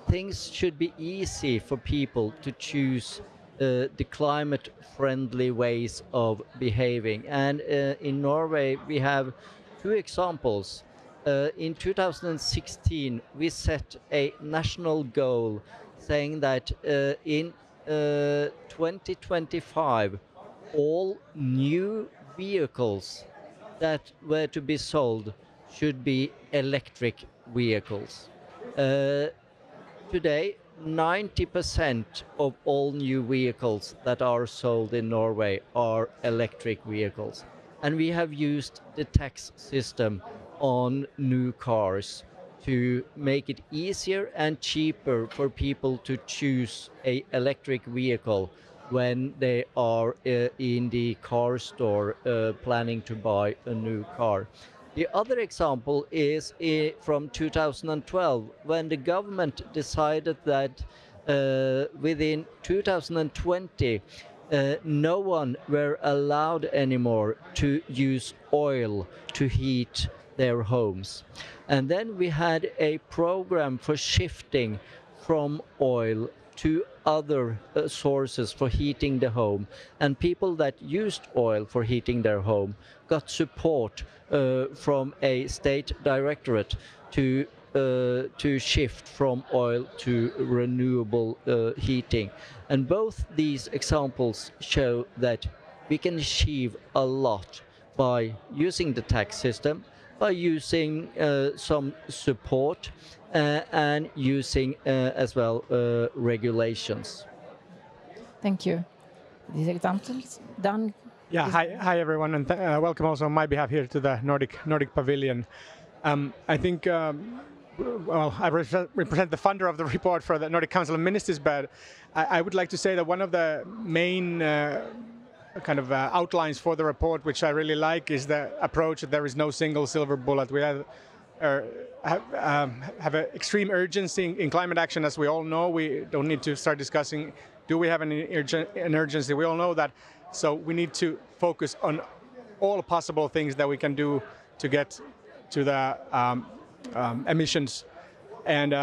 things should be easy for people to choose the climate-friendly ways of behaving. And in Norway, we have two examples. In 2016, we set a national goal saying that in 2025, all new vehicles that were to be sold should be electric vehicles. Today, 90% of all new vehicles that are sold in Norway are electric vehicles. And we have used the tax system on new cars to make it easier and cheaper for people to choose an electric vehicle when they are in the car store planning to buy a new car. The other example is from 2012, when the government decided that within 2020 no one were allowed anymore to use oil to heat their homes. And then we had a program for shifting from oil to other sources for heating the home, and people that used oil for heating their home got support from a state directorate to shift from oil to renewable heating. And both these examples show that we can achieve a lot by using the tax system, by using some support and using as well regulations. Thank you. These examples done. Yeah, hi everyone, and welcome also on my behalf here to the Nordic Pavilion. I think, well, I represent the funder of the report for the Nordic Council of Ministers, but I would like to say that one of the main kind of outlines for the report, which I really like, is the approach that there is no single silver bullet. We have an extreme urgency in climate action, as we all know. We don't need to start discussing, do we have an urgency? We all know that. So we need to focus on all possible things that we can do to get to the emissions. And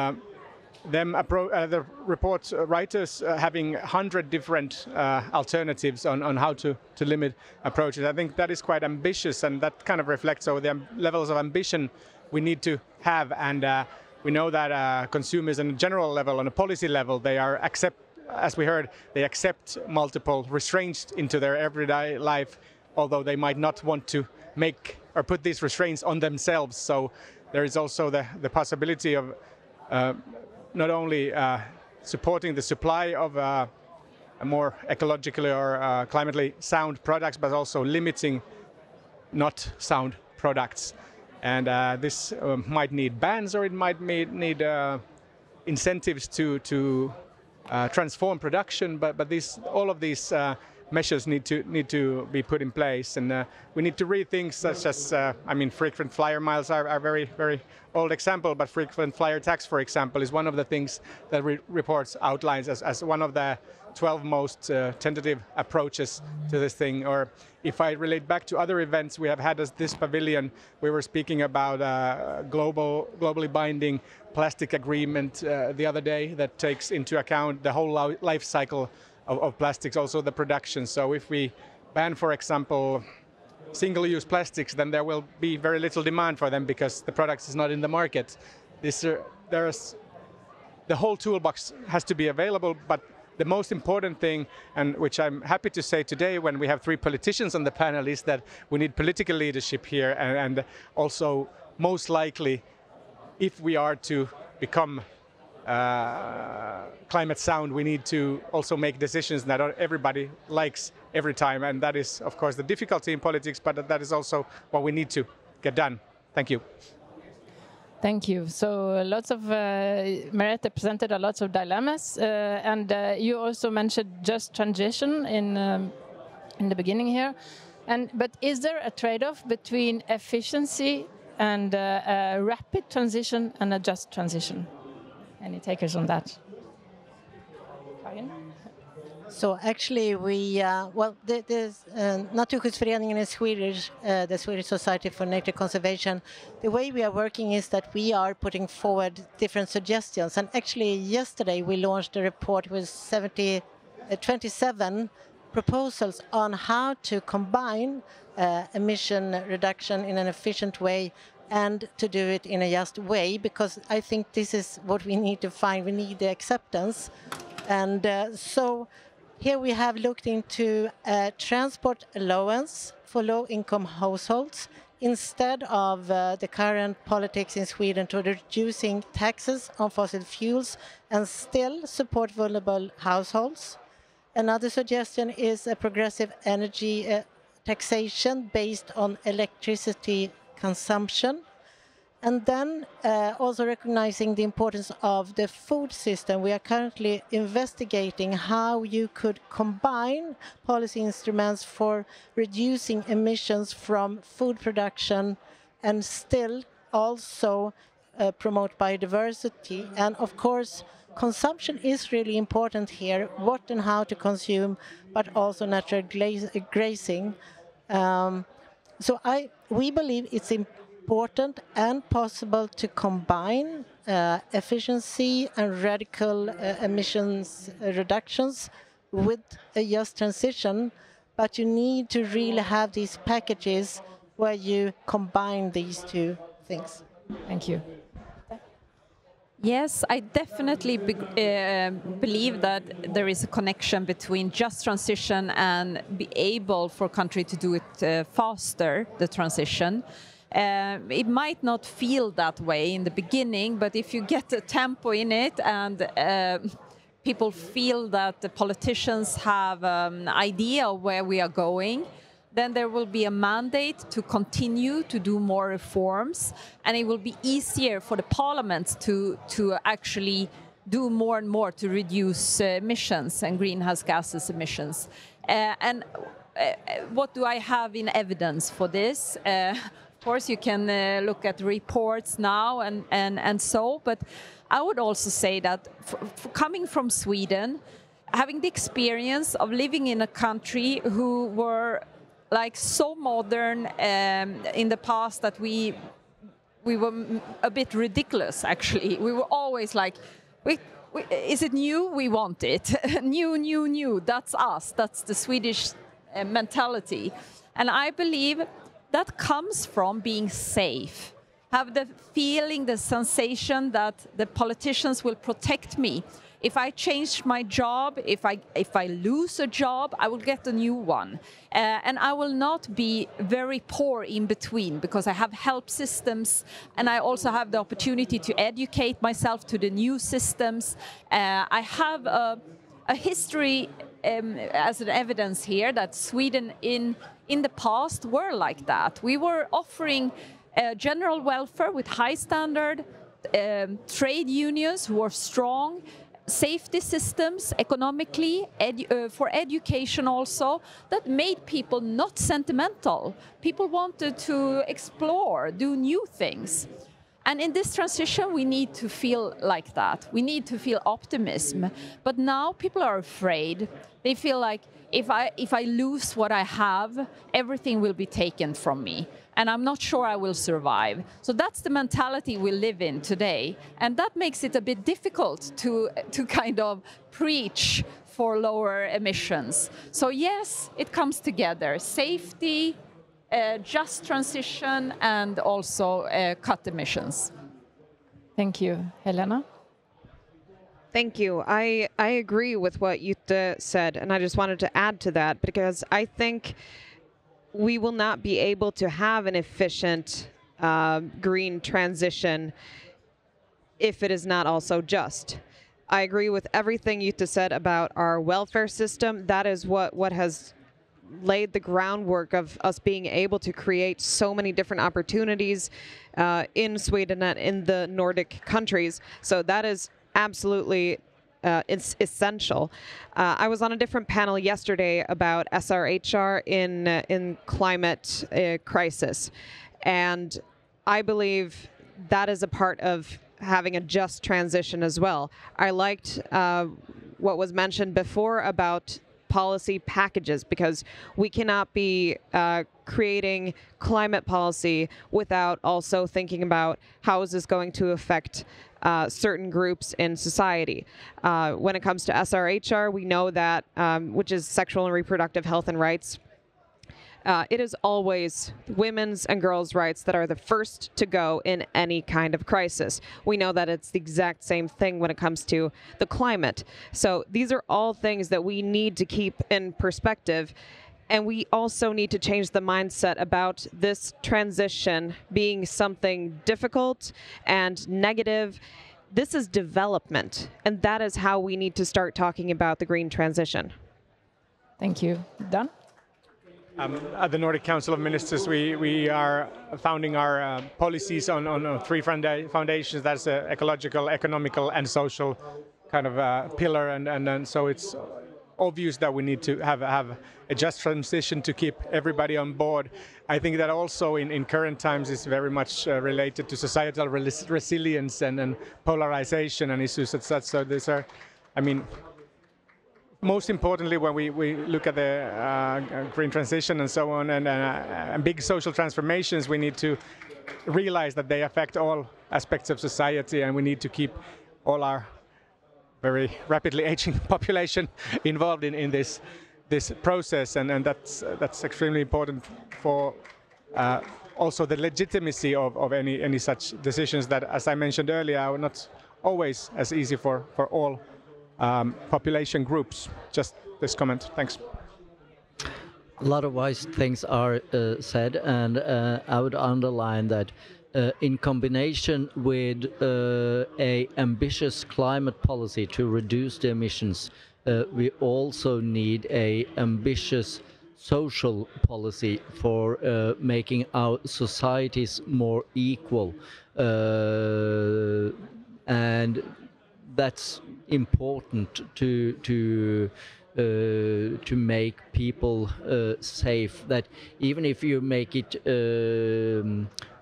the report writers having 100 different alternatives on how to limit approaches. I think that is quite ambitious, and that kind of reflects over the levels of ambition we need to have. And we know that consumers on a general level, on a policy level, they are as we heard, they accept multiple restraints into their everyday life, although they might not want to make or put these restraints on themselves. So there is also the possibility of not only supporting the supply of a more ecologically or climately sound products, but also limiting not sound products. And this might need bans, or it might need incentives to transform production. But all of these measures need to be put in place, and we need to rethink, such as I mean, frequent flyer miles are a very, very old example, but frequent flyer tax, for example, is one of the things that reports outlines as one of the 12 most tentative approaches to this thing. Or if I relate back to other events we have had as this pavilion, we were speaking about globally binding plastic agreement the other day that takes into account the whole life cycle of plastics, also the production. So if we ban, for example, single-use plastics, then there will be very little demand for them because the product is not in the market. The whole toolbox has to be available, but the most important thing, and which I'm happy to say today when we have 3 politicians on the panel, is that we need political leadership here, and also most likely, if we are to become climate sound, we need to also make decisions that everybody likes every time, and that is of course the difficulty in politics, but that is also what we need to get done. Thank you. Thank you. So lots of Merete presented a lot of dilemmas, and you also mentioned just transition in the beginning here. But is there a trade-off between efficiency and a rapid transition and a just transition? Any takers on that? Karin? So actually, the Naturskyddsföreningen in Swedish, the Swedish Society for Nature Conservation, the way we are working is that we are putting forward different suggestions. And actually, yesterday we launched a report with 27 proposals on how to combine emission reduction in an efficient way and to do it in a just way, because I think this is what we need to find. We need the acceptance. And so here we have looked into transport allowance for low-income households instead of the current politics in Sweden to reducing taxes on fossil fuels and still support vulnerable households. Another suggestion is a progressive energy taxation based on electricity consumption. And then also recognizing the importance of the food system. We are currently investigating how you could combine policy instruments for reducing emissions from food production and still also promote biodiversity. And of course, consumption is really important here, what and how to consume, but also natural grazing. So we believe it's important and possible to combine efficiency and radical emissions reductions with a just transition, but you need to really have these packages where you combine these two things. Thank you. Yes, I definitely believe that there is a connection between just transition and be able for country to do it faster, the transition. It might not feel that way in the beginning, but if you get a tempo in it and people feel that the politicians have an idea of where we are going, then there will be a mandate to continue to do more reforms, and it will be easier for the parliaments to actually do more and more to reduce emissions and greenhouse gases emissions. What do I have in evidence for this? Of course, you can look at reports now and so, but I would also say that coming from Sweden, having the experience of living in a country who were like so modern in the past that we were a bit ridiculous, actually. We were always like, is it new? We want it. New. That's us. That's the Swedish mentality. And I believe that comes from being safe. Have the feeling, the sensation that the politicians will protect me. If I change my job, if I lose a job, I will get a new one. And I will not be very poor in between because I have help systems and I also have the opportunity to educate myself to the new systems. I have a history as an evidence here that Sweden in the past were like that. We were offering general welfare with high standard, trade unions who are strong, safety systems economically, for education also, that made people not sentimental. People wanted to explore, do new things. And in this transition, we need to feel like that. We need to feel optimism. But now people are afraid. They feel like if I lose what I have, everything will be taken from me. And I'm not sure I will survive. So that's the mentality we live in today. And that makes it a bit difficult to kind of preach for lower emissions. So yes, it comes together. Safety, just transition, and also cut emissions. Thank you. Helena? Thank you. I agree with what Jutta said, and I just wanted to add to that because I think we will not be able to have an efficient green transition if it is not also just. I agree with everything Jutta said about our welfare system. That is what has laid the groundwork of us being able to create so many different opportunities in Sweden and in the Nordic countries. So that is absolutely it's essential. I was on a different panel yesterday about SRHR in climate crisis, and I believe that is a part of having a just transition as well. I liked what was mentioned before about policy packages, because we cannot be creating climate policy without also thinking about how is this going to affect certain groups in society. When it comes to SRHR, we know that, which is sexual and reproductive health and rights, it is always women's and girls' rights that are the first to go in any kind of crisis. We know that it's the exact same thing when it comes to the climate. So these are all things that we need to keep in perspective. And we also need to change the mindset about this transition being something difficult and negative. This is development, and that is how we need to start talking about the green transition. Thank you. Dan? At the Nordic Council of Ministers, we are founding our policies on three foundations. That's ecological, economical, and social kind of pillar. And so it's obvious that we need to have a just transition to keep everybody on board. I think that also in current times is very much related to societal resilience and polarization and issues as such. So these are, I mean, most importantly, when we look at the green transition and so on, and big social transformations, we need to realize that they affect all aspects of society, and we need to keep all our very rapidly aging population involved in this process, and that's extremely important for also the legitimacy of any such decisions that, as I mentioned earlier, are not always as easy for all population groups. Just this comment. Thanks. A lot of wise things are said, and I would underline that in combination with a ambitious climate policy to reduce the emissions, we also need a ambitious social policy for making our societies more equal, and that's important to make people safe. That even if you make it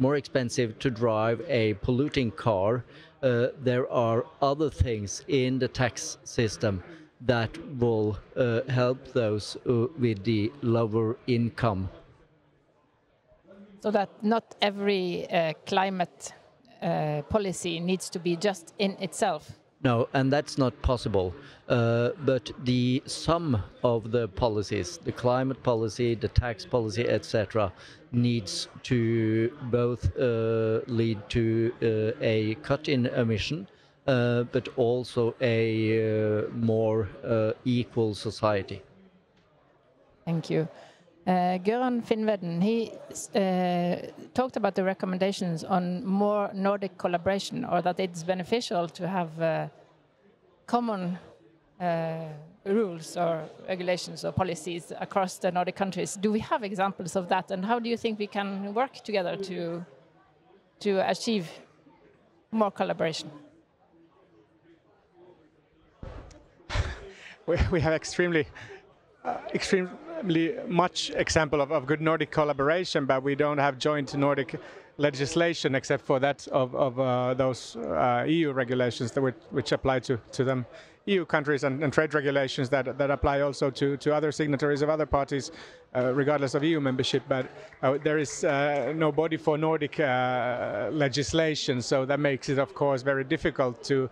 more expensive to drive a polluting car, there are other things in the tax system that will help those with the lower income. So that not every climate policy needs to be just in itself. No, and that's not possible. But the sum of the policies, the climate policy, the tax policy, etc., needs to both lead to a cut in emission, but also a more equal society. Thank you. Göran Finnveden, he talked about the recommendations on more Nordic collaboration, or that it's beneficial to have common rules or regulations or policies across the Nordic countries. Do we have examples of that, and how do you think we can work together to achieve more collaboration? We have extremely much example of good Nordic collaboration, but we don't have joint Nordic legislation except for that of those EU regulations which apply to them EU countries, and trade regulations that apply also to other signatories of other parties, regardless of EU membership. But there is no body for Nordic legislation, so that makes it, of course, very difficult to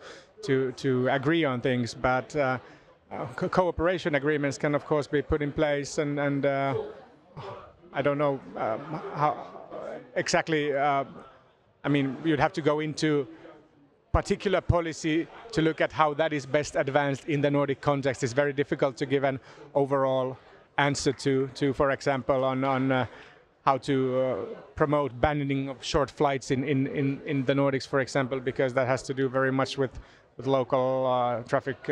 agree on things. But cooperation agreements can, of course, be put in place, and I don't know how exactly. I mean, you'd have to go into particular policy to look at how that is best advanced in the Nordic context. It's very difficult to give an overall answer to for example, on how to promote banning of short flights in the Nordics, for example, because that has to do very much with local traffic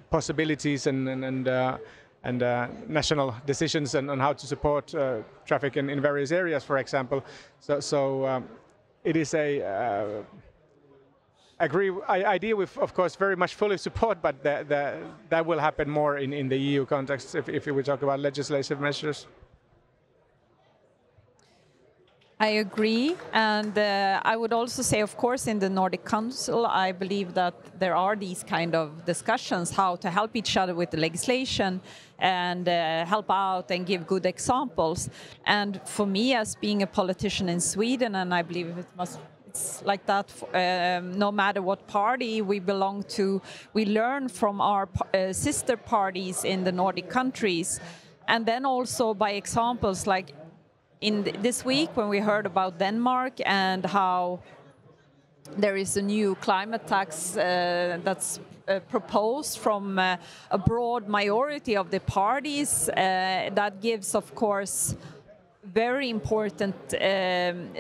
possibilities and national decisions on how to support traffic in various areas, for example. So it is a idea with, of course, very much fully support, but that will happen more in the EU context if we talk about legislative measures. I agree, and I would also say, of course, in the Nordic Council, I believe that there are these kind of discussions how to help each other with the legislation and help out and give good examples. And for me, as being a politician in Sweden, and I believe it's like that no matter what party we belong to, we learn from our sister parties in the Nordic countries, and then also by examples like in this week when we heard about Denmark and how there is a new climate tax that's proposed from a broad majority of the parties, that gives, of course, very important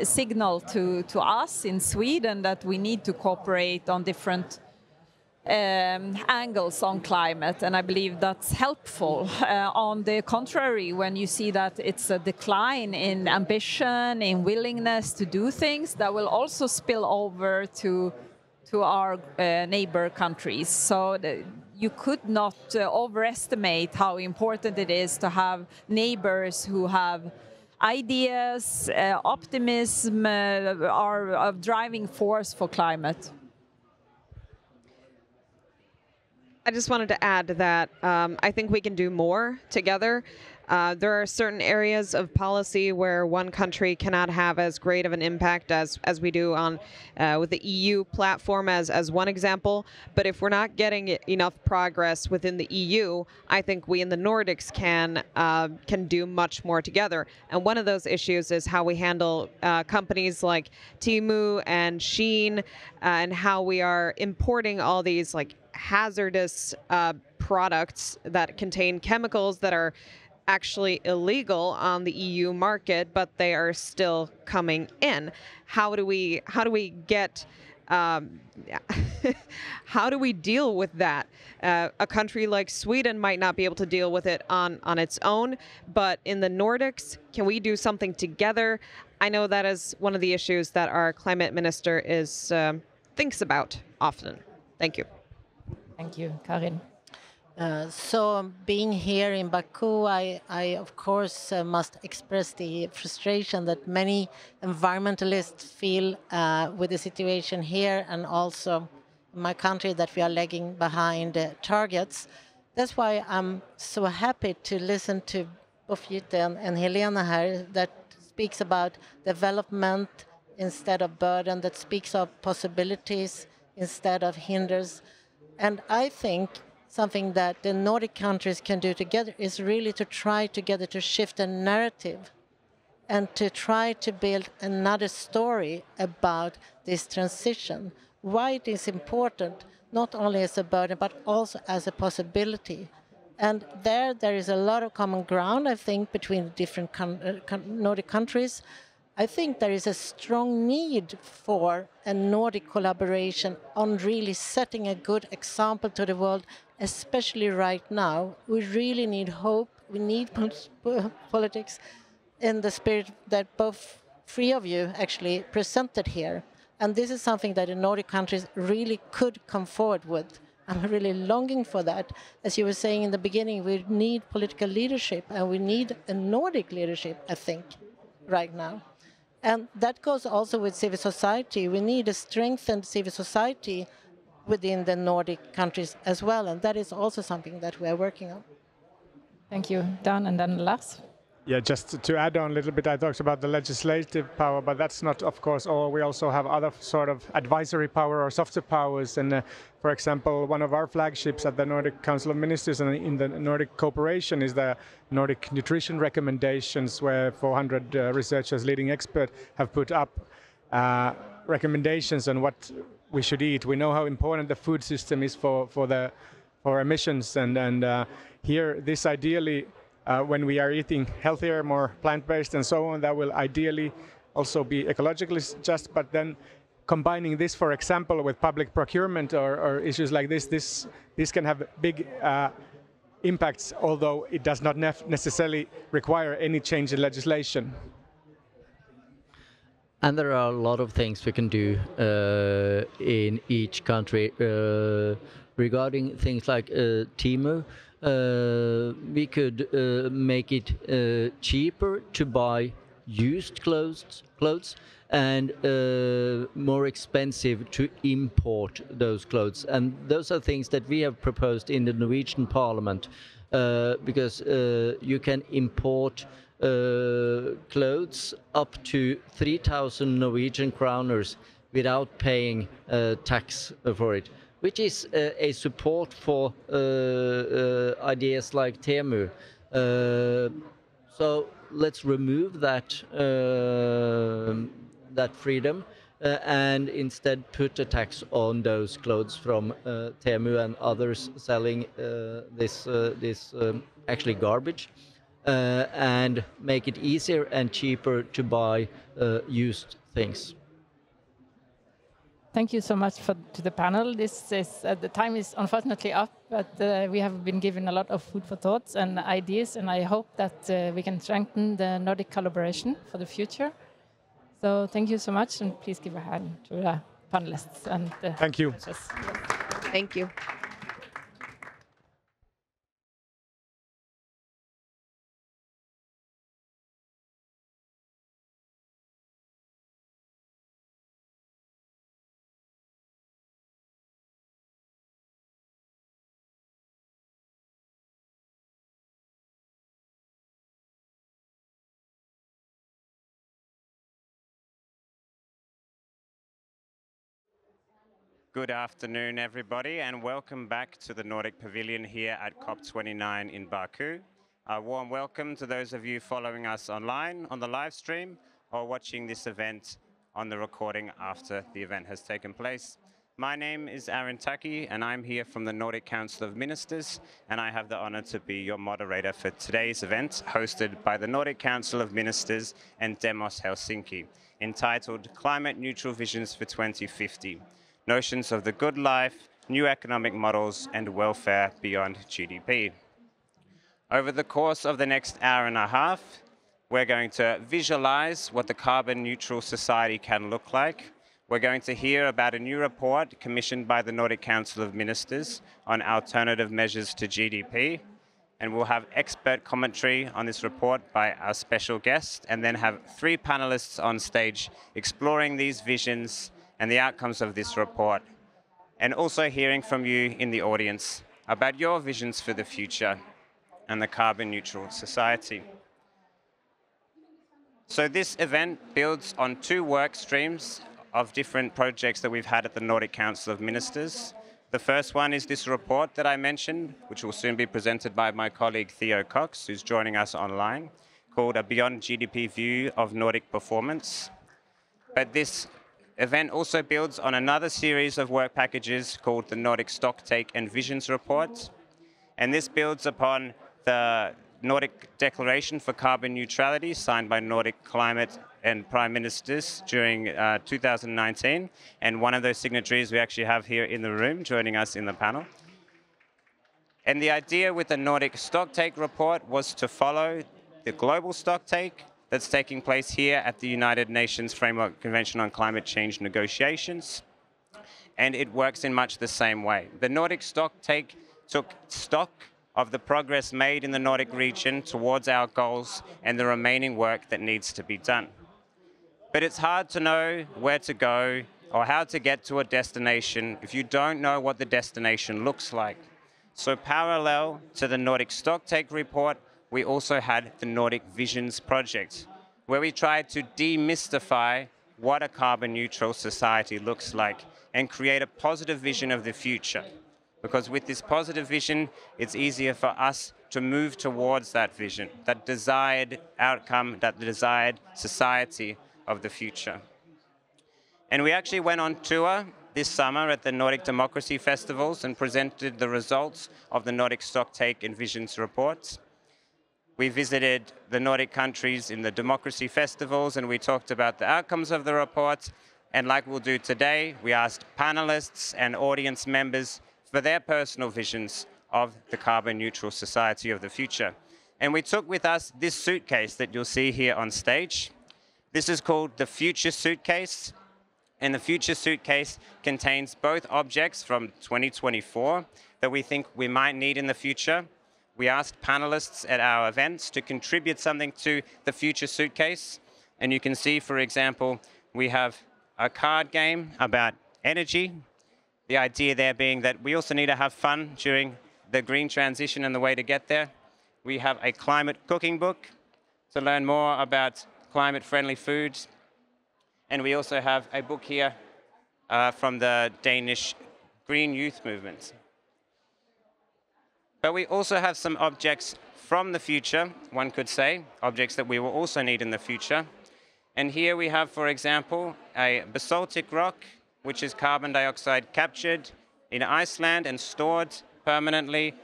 signal to us in Sweden that we need to cooperate on different angles on climate, and I believe that's helpful. On the contrary, when you see that it's a decline in ambition, in willingness to do things, that will also spill over to our neighbor countries. So you could not overestimate how important it is to have neighbors who have ideas, optimism, are a driving force for climate. I just wanted to add that I think we can do more together. There are certain areas of policy where one country cannot have as great of an impact as we do on with the EU platform as one example. But if we're not getting enough progress within the EU, I think we in the Nordics can do much more together. And one of those issues is how we handle companies like Temu and Shein, and how we are importing all these like hazardous products that contain chemicals that are actually illegal on the EU market, but they are still coming in. How do we get how do we deal with that? A country like Sweden might not be able to deal with it on its own, but in the Nordics, can we do something together? I know that is one of the issues that our climate minister thinks about often. Thank you. Thank you, Karin. So being here in Baku, I of course must express the frustration that many environmentalists feel with the situation here, and also in my country, that we are lagging behind targets. That's why I'm so happy to listen to both Jytte and Helena here, that speaks about development instead of burden, that speaks of possibilities instead of hinders. And I think something that the Nordic countries can do together is really to try together to shift the narrative and to try to build another story about this transition. Why it is important, not only as a burden, but also as a possibility. And there is a lot of common ground, I think, between the different Nordic countries. I think there is a strong need for a Nordic collaboration on really setting a good example to the world, especially right now. We really need hope. We need politics in the spirit that both three of you actually presented here. And this is something that the Nordic countries really could come forward with. I'm really longing for that. As you were saying in the beginning, we need political leadership, and we need a Nordic leadership, I think, right now. And that goes also with civil society. We need a strengthened civil society within the Nordic countries as well, and that is also something that we are working on. Thank you, Dan, and then Lars. Yeah, just to add on a little bit, I talked about the legislative power, but that's not, of course, all. We also have other sort of advisory power or softer powers. And for example, one of our flagships at the Nordic Council of Ministers and in the Nordic cooperation is the Nordic nutrition recommendations, where 400 researchers, leading experts, have put up recommendations on what we should eat. We know how important the food system is for emissions, and here this ideally. When we are eating healthier, more plant-based and so on, that will ideally also be ecologically just, but then combining this, for example, with public procurement or issues like this can have big impacts, although it does not necessarily require any change in legislation. And there are a lot of things we can do in each country regarding things like Temu. We could make it cheaper to buy used clothes and more expensive to import those clothes. And those are things that we have proposed in the Norwegian Parliament, because you can import clothes up to 3,000 Norwegian kroners without paying tax for it, which is a support for ideas like Temu. So let's remove that that freedom and instead put a tax on those clothes from Temu and others selling this actually garbage, and make it easier and cheaper to buy used things. Thank you so much to the panel. This is the time is unfortunately up, but we have been given a lot of food for thoughts and ideas, and I hope that we can strengthen the Nordic collaboration for the future. So thank you so much, and please give a hand to the panelists and the Thank you. Thank you. Good afternoon, everybody, and welcome back to the Nordic Pavilion here at COP29 in Baku. A warm welcome to those of you following us online on the live stream or watching this event on the recording after the event has taken place. My name is Aaron Taki, and I'm here from the Nordic Council of Ministers, and I have the honor to be your moderator for today's event, hosted by the Nordic Council of Ministers and Demos Helsinki, entitled Climate Neutral Visions for 2050. Notions of the good life, new economic models, and welfare beyond GDP. Over the course of the next hour and a half, we're going to visualize what the carbon neutral society can look like. We're going to hear about a new report commissioned by the Nordic Council of Ministers on alternative measures to GDP. And we'll have expert commentary on this report by our special guest, and then have 3 panelists on stage exploring these visions and the outcomes of this report, and also hearing from you in the audience about your visions for the future and the carbon neutral society. So this event builds on 2 work streams of different projects that we've had at the Nordic Council of Ministers. The first one is this report that I mentioned, which will soon be presented by my colleague Theo Cox, who's joining us online, called A Beyond GDP View of Nordic Performance. But this event also builds on another series of work packages called the Nordic Stocktake and Visions Report. And this builds upon the Nordic Declaration for Carbon Neutrality signed by Nordic climate and prime ministers during 2019. And one of those signatories we actually have here in the room joining us in the panel. And the idea with the Nordic Stocktake report was to follow the global stocktake that's taking place here at the United Nations Framework Convention on Climate Change negotiations. And it works in much the same way. The Nordic Stocktake took stock of the progress made in the Nordic region towards our goals and the remaining work that needs to be done. But it's hard to know where to go or how to get to a destination if you don't know what the destination looks like. So parallel to the Nordic Stocktake report, we also had the Nordic Visions project, where we tried to demystify what a carbon neutral society looks like and create a positive vision of the future. Because with this positive vision, it's easier for us to move towards that vision, that desired outcome, that desired society of the future. And we actually went on tour this summer at the Nordic Democracy Festivals and presented the results of the Nordic Stocktake and Visions reports. We visited the Nordic countries in the democracy festivals, and we talked about the outcomes of the report. And like we'll do today, we asked panelists and audience members for their personal visions of the carbon neutral society of the future. And we took with us this suitcase that you'll see here on stage. This is called the Future Suitcase. And the Future Suitcase contains both objects from 2024 that we think we might need in the future. We asked panelists at our events to contribute something to the Future Suitcase. And you can see, for example, we have a card game about energy. The idea there being that we also need to have fun during the green transition and the way to get there. We have a climate cooking book to learn more about climate-friendly foods. And we also have a book here from the Danish Green Youth Movement. But we also have some objects from the future, one could say, objects that we will also need in the future. And here we have, for example, a basaltic rock, which is carbon dioxide captured in Iceland and stored permanently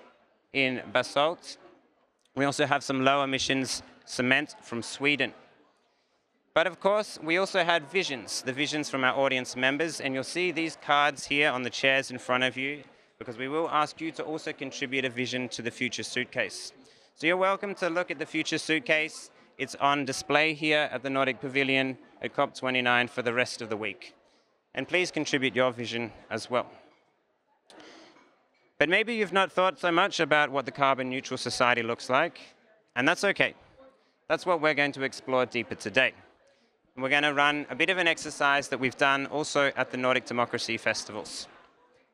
in basalt. We also have some low emissions cement from Sweden. But of course, we also had visions, the visions from our audience members, and you'll see these cards here on the chairs in front of you, because we will ask you to also contribute a vision to the future suitcase. So you're welcome to look at the future suitcase. It's on display here at the Nordic Pavilion at COP29 for the rest of the week. And please contribute your vision as well. But maybe you've not thought so much about what the carbon neutral society looks like, and that's okay. That's what we're going to explore deeper today. We're going to run a bit of an exercise that we've done also at the Nordic Democracy Festivals.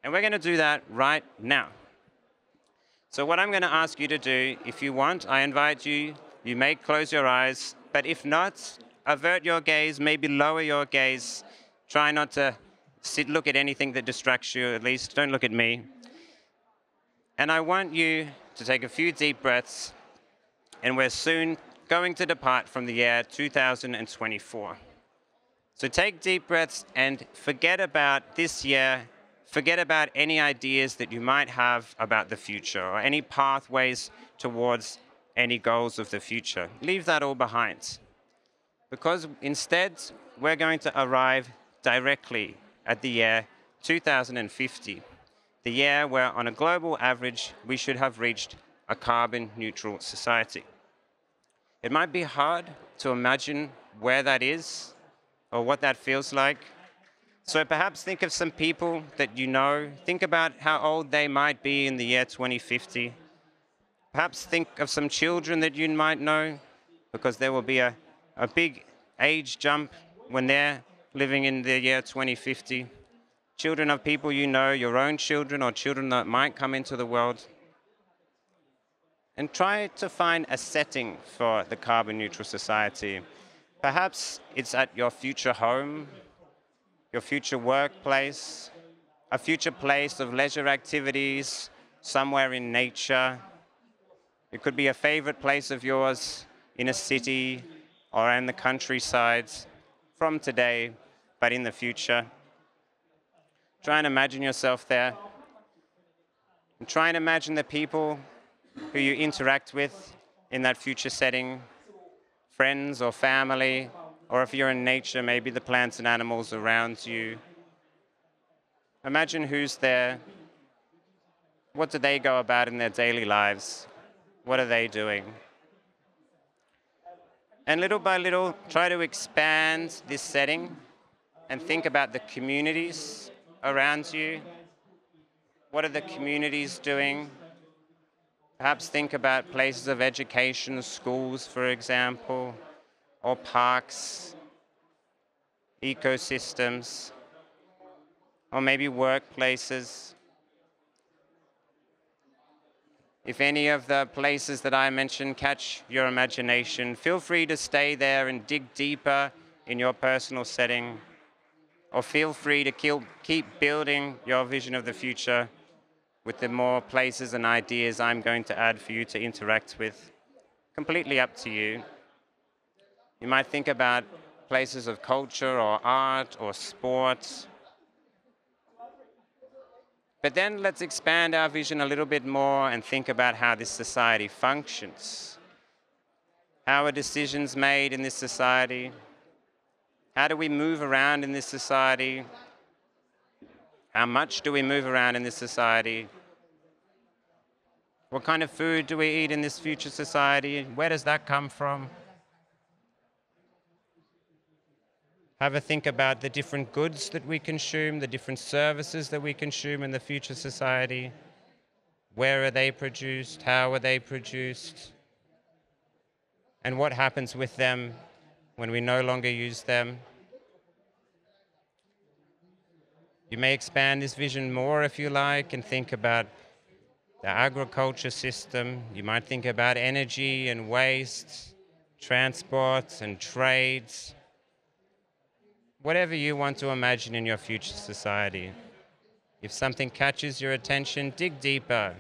And we're going to do that right now. So what I'm going to ask you to do, if you want, I invite you, you may close your eyes, but if not, avert your gaze, maybe lower your gaze. Try not to look at anything that distracts you, at least. Don't look at me. And I want you to take a few deep breaths, and we're soon going to depart from the year 2024. So take deep breaths and forget about this year, forget about any ideas that you might have about the future or any pathways towards any goals of the future. Leave that all behind. Because instead, we're going to arrive directly at the year 2050, the year where on a global average, we should have reached a carbon neutral society. It might be hard to imagine where that is or what that feels like. So perhaps think of some people that you know. Think about how old they might be in the year 2050. Perhaps think of some children that you might know, because there will be a big age jump when they're living in the year 2050. Children of people you know, your own children or children that might come into the world. And try to find a setting for the carbon neutral society. Perhaps it's at your future home, your future workplace, a future place of leisure activities, somewhere in nature. It could be a favorite place of yours in a city or in the countryside from today, but in the future. Try and imagine yourself there. And try and imagine the people who you interact with in that future setting, friends or family, or if you're in nature, maybe the plants and animals around you. Imagine who's there. What do they go about in their daily lives? What are they doing? And little by little, try to expand this setting and think about the communities around you. What are the communities doing? Perhaps think about places of education, schools, for example, or parks, ecosystems, or maybe workplaces. If any of the places that I mentioned catch your imagination, feel free to stay there and dig deeper in your personal setting, or feel free to keep building your vision of the future with the more places and ideas I'm going to add for you to interact with. Completely up to you. You might think about places of culture or art or sports. But then let's expand our vision a little bit more and think about how this society functions. How are decisions made in this society? How do we move around in this society? How much do we move around in this society? What kind of food do we eat in this future society? Where does that come from? Have a think about the different goods that we consume, the different services that we consume in the future society. Where are they produced? How are they produced? And what happens with them when we no longer use them. You may expand this vision more if you like and think about the agriculture system. You might think about energy and waste, transport and trades. Whatever you want to imagine in your future society. If something catches your attention, dig deeper.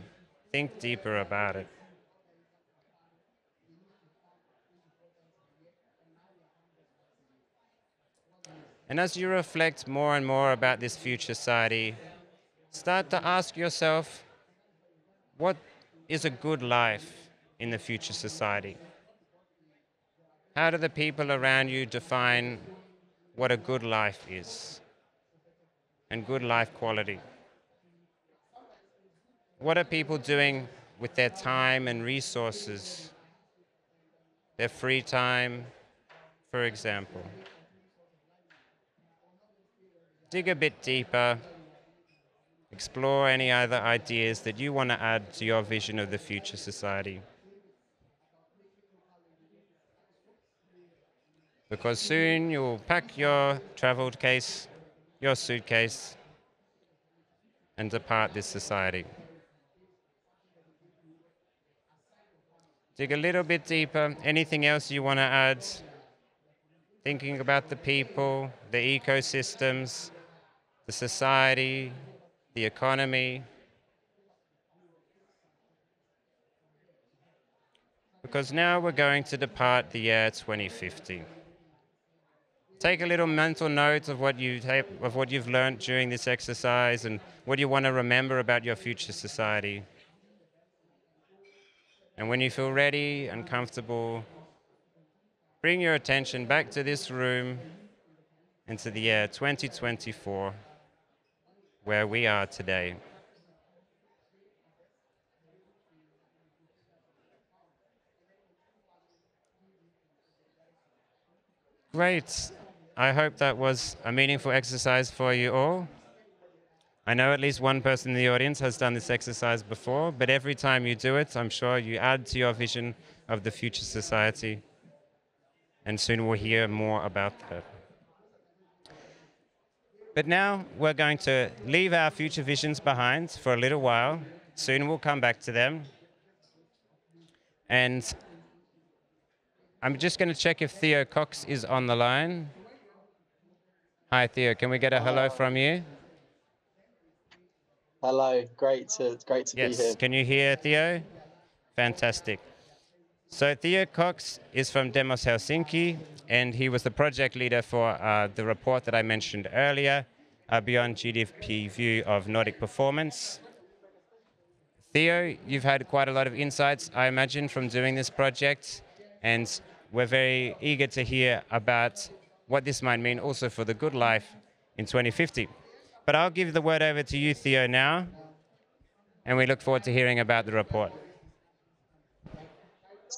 Think deeper about it. And as you reflect more and more about this future society, start to ask yourself, what is a good life in the future society? How do the people around you define what a good life is and good life quality? What are people doing with their time and resources, their free time, for example? Dig a bit deeper. Explore any other ideas that you want to add to your vision of the future society. Because soon you'll pack your travel case, your suitcase, and depart this society. Dig a little bit deeper. Anything else you want to add? Thinking about the people, the ecosystems, the society, the economy. Because now we're going to depart the year 2050. Take a little mental note of what you've learned during this exercise and what you want to remember about your future society. And when you feel ready and comfortable, bring your attention back to this room and to the year 2024, where we are today. Great. I hope that was a meaningful exercise for you all. I know at least one person in the audience has done this exercise before, but every time you do it, I'm sure you add to your vision of the future society. And soon we'll hear more about that. But now we're going to leave our future visions behind for a little while. Soon we'll come back to them. And I'm just going to check if Theo Cox is on the line. Hi, Theo. Can we get a hello from you? Hello. Great to be here. Yes. Can you hear Theo? Fantastic. So Theo Cox is from Demos Helsinki, and he was the project leader for the report that I mentioned earlier, Beyond GDP View of Nordic Performance. Theo, you've had quite a lot of insights, I imagine, from doing this project, and we're very eager to hear about what this might mean also for the good life in 2050. But I'll give the word over to you, Theo, now, and we look forward to hearing about the report.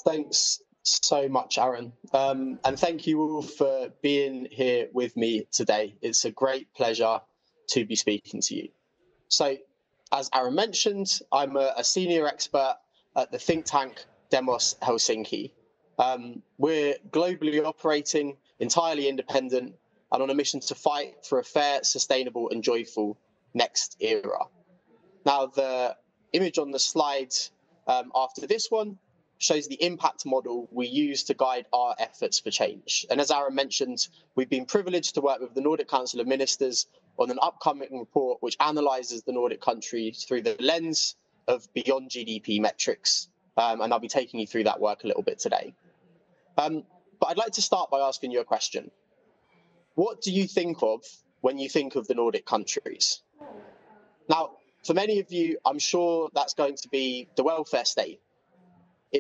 Thanks so much, Aaron. And thank you all for being here with me today. It's a great pleasure to be speaking to you. So, as Aaron mentioned, I'm a senior expert at the think tank Demos Helsinki. We're globally operating, entirely independent, and on a mission to fight for a fair, sustainable, and joyful next era. Now, the image on the slide after this one shows the impact model we use to guide our efforts for change. And as Aaron mentioned, we've been privileged to work with the Nordic Council of Ministers on an upcoming report which analyses the Nordic countries through the lens of beyond GDP metrics. And I'll be taking you through that work a little bit today. But I'd like to start by asking you a question. What do you think of when you think of the Nordic countries? Now, for many of you, I'm sure that's going to be the welfare state.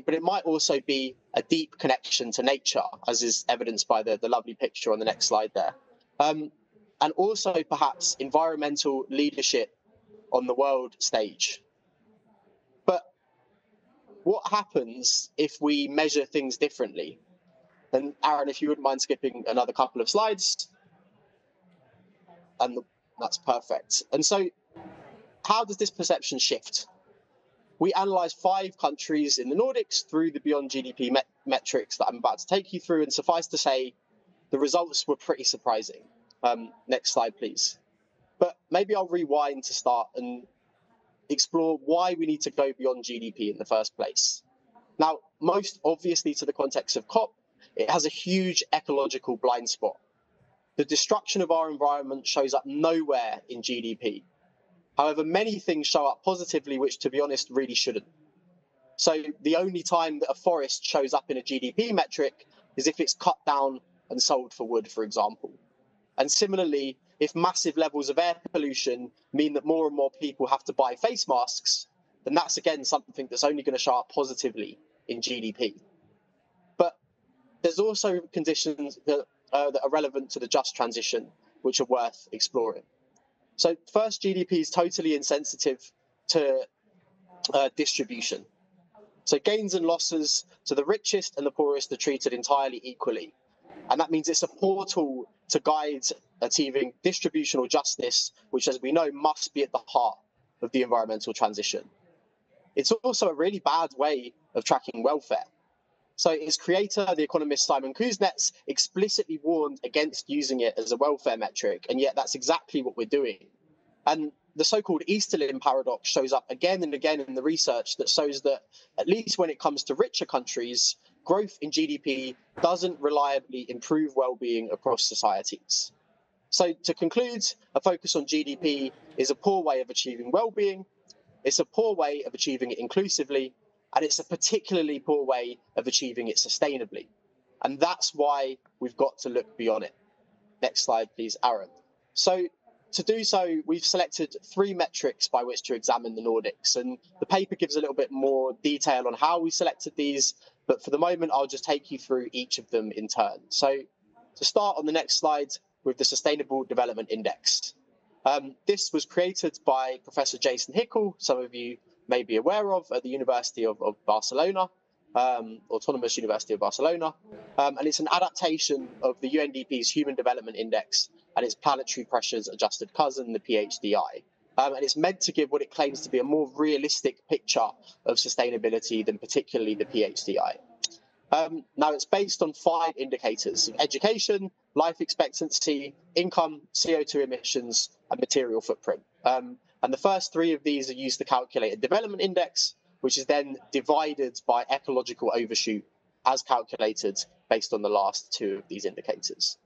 But it might also be a deep connection to nature, as is evidenced by the lovely picture on the next slide there. And also perhaps environmental leadership on the world stage. But what happens if we measure things differently? And Aaron, if you wouldn't mind skipping another couple of slides. And that's perfect. And so how does this perception shift? We analysed 5 countries in the Nordics through the Beyond GDP metrics that I'm about to take you through, and suffice to say, the results were pretty surprising. Next slide, please. But maybe I'll rewind to start and explore why we need to go beyond GDP in the first place. Now, most obviously to the context of COP, it has a huge ecological blind spot. The destruction of our environment shows up nowhere in GDP. However, many things show up positively, which, to be honest, really shouldn't. So the only time that a forest shows up in a GDP metric is if it's cut down and sold for wood, for example. And similarly, if massive levels of air pollution mean that more and more people have to buy face masks, then that's again something that's only going to show up positively in GDP. But there's also conditions that are relevant to the just transition, which are worth exploring. So first, GDP is totally insensitive to distribution. So gains and losses to the richest and the poorest are treated entirely equally. And that means it's a portal to guide achieving distributional justice, which, as we know, must be at the heart of the environmental transition. It's also a really bad way of tracking welfare. So its creator, the economist Simon Kuznets, explicitly warned against using it as a welfare metric, and yet that's exactly what we're doing. And the so-called Easterlin paradox shows up again and again in the research that shows that, at least when it comes to richer countries, growth in GDP doesn't reliably improve well-being across societies. So to conclude, a focus on GDP is a poor way of achieving well-being, it's a poor way of achieving it inclusively, and it's a particularly poor way of achieving it sustainably. And that's why we've got to look beyond it. Next slide, please, Aaron. So to do so, we've selected 3 metrics by which to examine the Nordics. And the paper gives a little bit more detail on how we selected these, but for the moment, I'll just take you through each of them in turn. So to start on the next slide with the Sustainable Development Index. This was created by Professor Jason Hickel, some of you may be aware of, at the University of Barcelona, Autonomous University of Barcelona. And it's an adaptation of the UNDP's Human Development Index and its planetary pressures adjusted cousin, the PHDI. And it's meant to give what it claims to be a more realistic picture of sustainability than particularly the PHDI. Now, it's based on 5 indicators: education, life expectancy, income, CO2 emissions, and material footprint. And the first 3 of these are used to calculate a development index, which is then divided by ecological overshoot as calculated based on the last 2 of these indicators.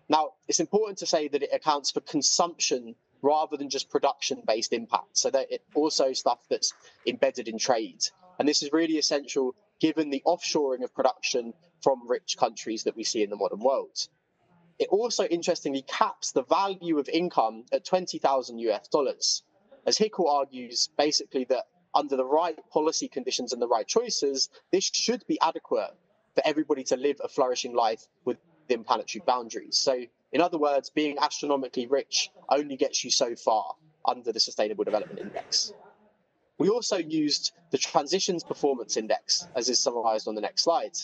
Now, it's important to say that it accounts for consumption rather than just production-based impact, so that it also stuff that's embedded in trade. And this is really essential given the offshoring of production from rich countries that we see in the modern world. It also interestingly caps the value of income at $20,000 US, as Hickel argues basically that under the right policy conditions and the right choices, this should be adequate for everybody to live a flourishing life within planetary boundaries. So in other words, being astronomically rich only gets you so far under the Sustainable Development Index. We also used the Transitions Performance Index, as is summarized on the next slide.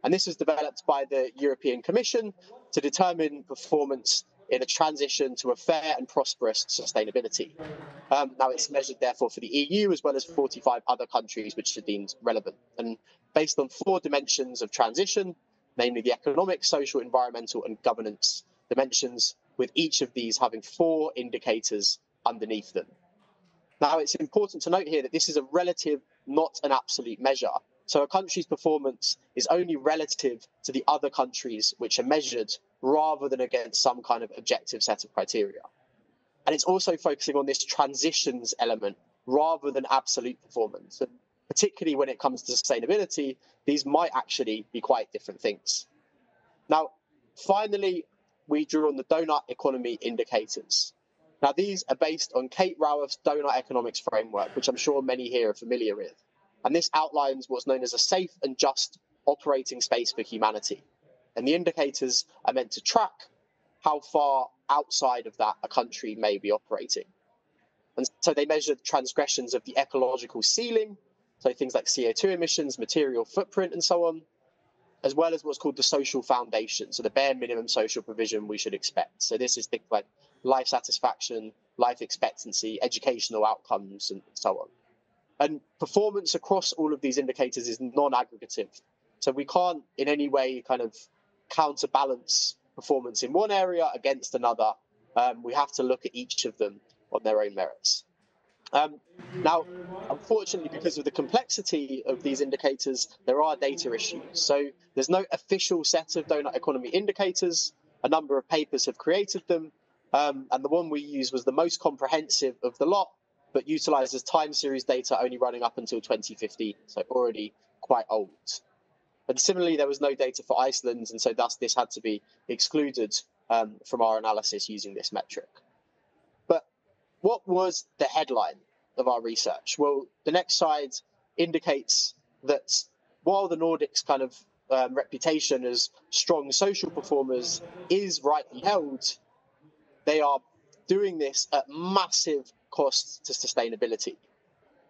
And this was developed by the European Commission to determine performance in a transition to a fair and prosperous sustainability. Now, it's measured, therefore, for the EU as well as 45 other countries which are deemed relevant. And based on 4 dimensions of transition, namely the economic, social, environmental, and governance dimensions, with each of these having 4 indicators underneath them. Now, it's important to note here that this is a relative, not an absolute measure. So a country's performance is only relative to the other countries which are measured, rather than against some kind of objective set of criteria. And it's also focusing on this transitions element rather than absolute performance. And particularly when it comes to sustainability, these might actually be quite different things. Now, finally, we drew on the donut economy indicators. Now, these are based on Kate Raworth's donut economics framework, which I'm sure many here are familiar with. And this outlines what's known as a safe and just operating space for humanity. And the indicators are meant to track how far outside of that a country may be operating. And so they measure transgressions of the ecological ceiling, so things like CO2 emissions, material footprint, and so on, as well as what's called the social foundation, so the bare minimum social provision we should expect. So this is things like life satisfaction, life expectancy, educational outcomes, and so on. And performance across all of these indicators is non-aggregative. So we can't in any way kind of counterbalance performance in one area against another. We have to look at each of them on their own merits. Now, unfortunately, because of the complexity of these indicators, there are data issues. So there's no official set of donut economy indicators. A number of papers have created them, and the one we use was the most comprehensive of the lot, but utilizes time series data only running up until 2015, so already quite old. And similarly, there was no data for Iceland, and so thus this had to be excluded from our analysis using this metric. But what was the headline of our research? Well, the next slide indicates that while the Nordics' kind of reputation as strong social performers is rightly held, they are doing this at massive costs to sustainability.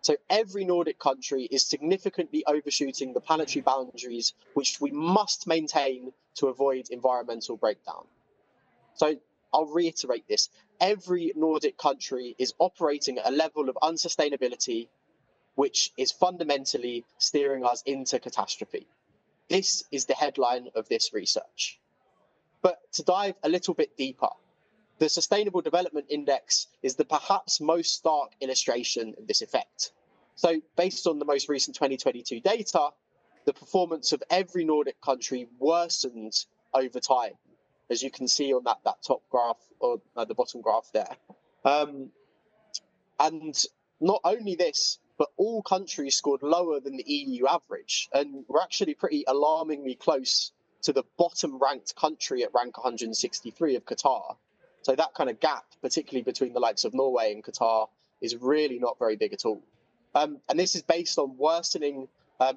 So every Nordic country is significantly overshooting the planetary boundaries which we must maintain to avoid environmental breakdown. So I'll reiterate this. Every Nordic country is operating at a level of unsustainability which is fundamentally steering us into catastrophe. This is the headline of this research. But to dive a little bit deeper, the Sustainable Development Index is the perhaps most stark illustration of this effect. So based on the most recent 2022 data, the performance of every Nordic country worsened over time, as you can see on that top graph, or the bottom graph there. And not only this, but all countries scored lower than the EU average. And we're actually pretty alarmingly close to the bottom ranked country at rank 163 of Qatar. So that kind of gap, particularly between the likes of Norway and Qatar, is really not very big at all. And this is based on worsening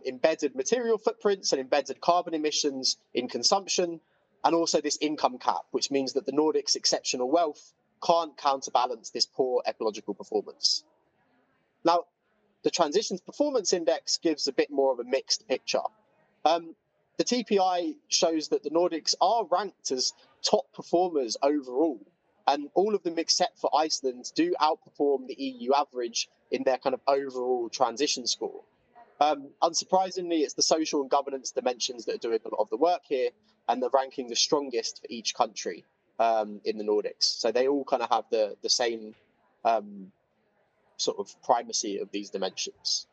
embedded material footprints and embedded carbon emissions in consumption, and also this income cap, which means that the Nordics' exceptional wealth can't counterbalance this poor ecological performance. Now, the Transitions Performance Index gives a bit more of a mixed picture. The TPI shows that the Nordics are ranked as top performers overall, and all of them except for Iceland do outperform the EU average in their kind of overall transition score. Unsurprisingly, it's the social and governance dimensions that are doing a lot of the work here, and they're ranking the strongest for each country in the Nordics. So they all kind of have the same sort of primacy of these dimensions.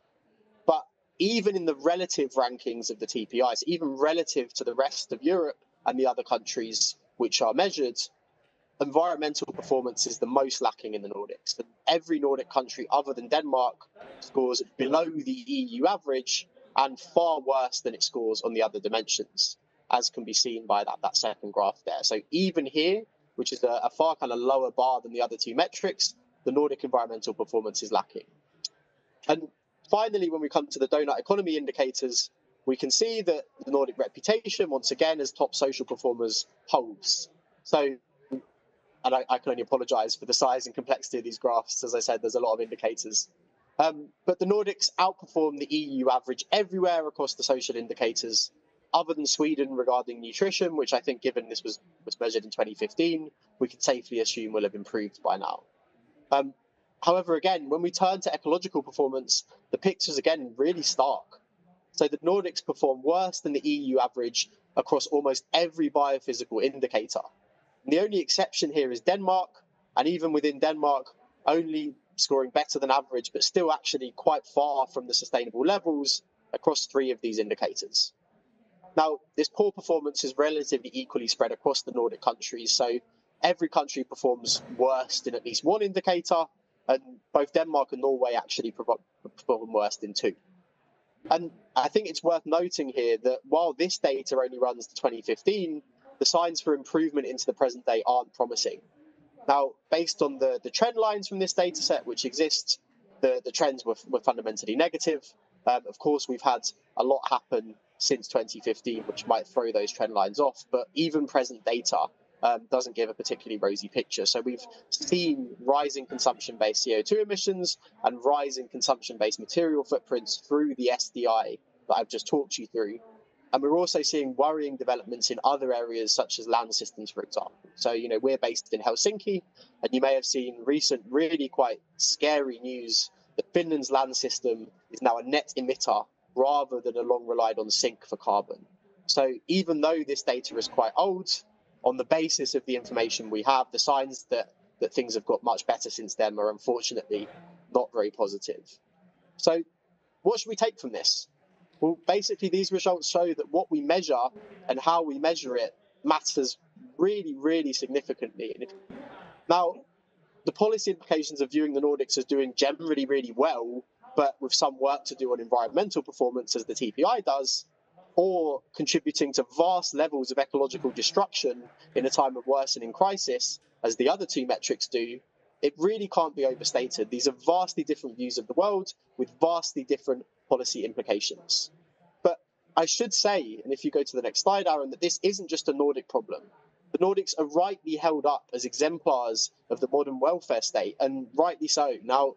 But even in the relative rankings of the TPIs, even relative to the rest of Europe and the other countries which are measured, environmental performance is the most lacking in the Nordics. And every Nordic country other than Denmark scores below the EU average and far worse than it scores on the other dimensions, as can be seen by that second graph there. So even here, which is a far kind of lower bar than the other two metrics, the Nordic environmental performance is lacking. And finally, when we come to the donut economy indicators, we can see that the Nordic reputation, once again, as top social performers holds. So, and I can only apologize for the size and complexity of these graphs. As I said, there's a lot of indicators. But the Nordics outperform the EU average everywhere across the social indicators, other than Sweden regarding nutrition, which I think, given this was measured in 2015, we can safely assume will have improved by now. However, again, when we turn to ecological performance, the picture's again really stark. So the Nordics perform worse than the EU average across almost every biophysical indicator. And the only exception here is Denmark, and even within Denmark, only scoring better than average, but still actually quite far from the sustainable levels across 3 of these indicators. Now, this poor performance is relatively equally spread across the Nordic countries, so every country performs worst in at least one indicator, and both Denmark and Norway actually perform worst in 2. And I think it's worth noting here that while this data only runs to 2015, the signs for improvement into the present day aren't promising. Now, based on the trend lines from this data set which exist, the trends were fundamentally negative. Of course, we've had a lot happen since 2015, which might throw those trend lines off, but even present data doesn't give a particularly rosy picture. So we've seen rising consumption-based CO2 emissions and rising consumption-based material footprints through the SDI that I've just talked you through. And we're also seeing worrying developments in other areas, such as land systems, for example. So, we're based in Helsinki, and you may have seen recent, really quite scary news that Finland's land system is now a net emitter rather than a long relied on sink for carbon. So even though this data is quite old, on the basis of the information we have, the signs that things have got much better since then are unfortunately not very positive. So what should we take from this? Well, basically, these results show that what we measure and how we measure it matters really, really significantly. Now, the policy implications of viewing the Nordics as doing generally really well, but with some work to do on environmental performance, as the TPI does, or contributing to vast levels of ecological destruction in a time of worsening crisis, as the other two metrics do, it really can't be overstated. These are vastly different views of the world with vastly different policy implications. But I should say, and if you go to the next slide, Aaron, that this isn't just a Nordic problem. The Nordics are rightly held up as exemplars of the modern welfare state, and rightly so. Now,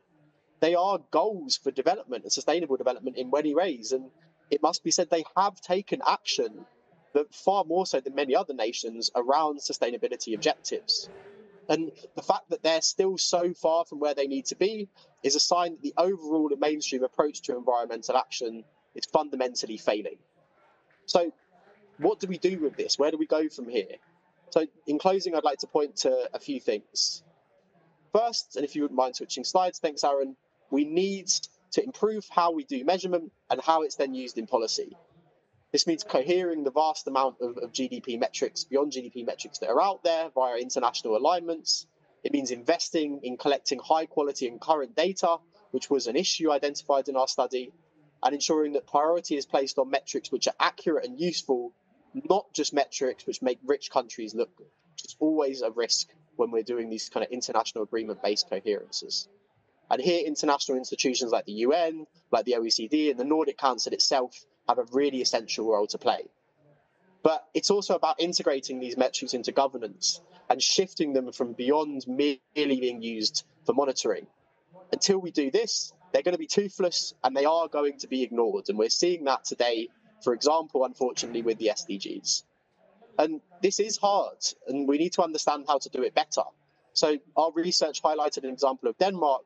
they are goals for development and sustainable development in many ways, and it must be said they have taken action, but far more so than many other nations, around sustainability objectives. And the fact that they're still so far from where they need to be is a sign that the overall and mainstream approach to environmental action is fundamentally failing. So what do we do with this? Where do we go from here? So in closing, I'd like to point to a few things. First, and if you wouldn't mind switching slides, thanks, Aaron, we need to improve how we do measurement and how it's then used in policy. This means cohering the vast amount of GDP metrics beyond GDP metrics that are out there via international alignments. It means investing in collecting high quality and current data, which was an issue identified in our study, and ensuring that priority is placed on metrics which are accurate and useful, not just metrics which make rich countries look good, which is always a risk when we're doing these kind of international agreement-based coherences. And here, international institutions like the UN, like the OECD, and the Nordic Council itself have a really essential role to play. But it's also about integrating these metrics into governance and shifting them from beyond merely being used for monitoring. Until we do this, they're going to be toothless and they are going to be ignored. And we're seeing that today, for example, unfortunately, with the SDGs. And this is hard, and we need to understand how to do it better. So our research highlighted an example of Denmark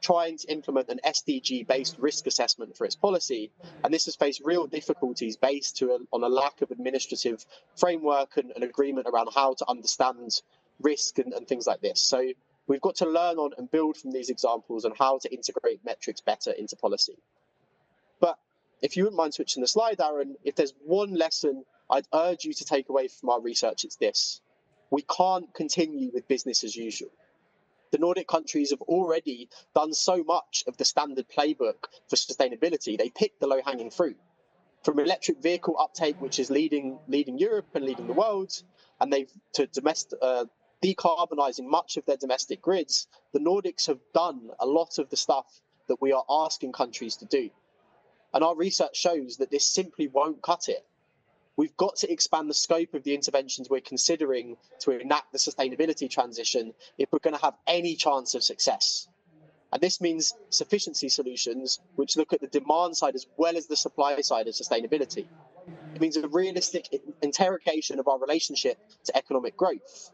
trying to implement an SDG-based risk assessment for its policy, and this has faced real difficulties based on a lack of administrative framework and an agreement around how to understand risk and things like this. So we've got to learn on and build from these examples on how to integrate metrics better into policy. But if you wouldn't mind switching the slide, Aaron, if there's one lesson I'd urge you to take away from our research, it's this. We can't continue with business as usual. The Nordic countries have already done so much of the standard playbook for sustainability. They picked the low-hanging fruit. From electric vehicle uptake, which is leading Europe and leading the world, and decarbonising much of their domestic grids, the Nordics have done a lot of the stuff that we are asking countries to do. And our research shows that this simply won't cut it. We've got to expand the scope of the interventions we're considering to enact the sustainability transition if we're going to have any chance of success. And this means sufficiency solutions, which look at the demand side as well as the supply side of sustainability. It means a realistic interrogation of our relationship to economic growth.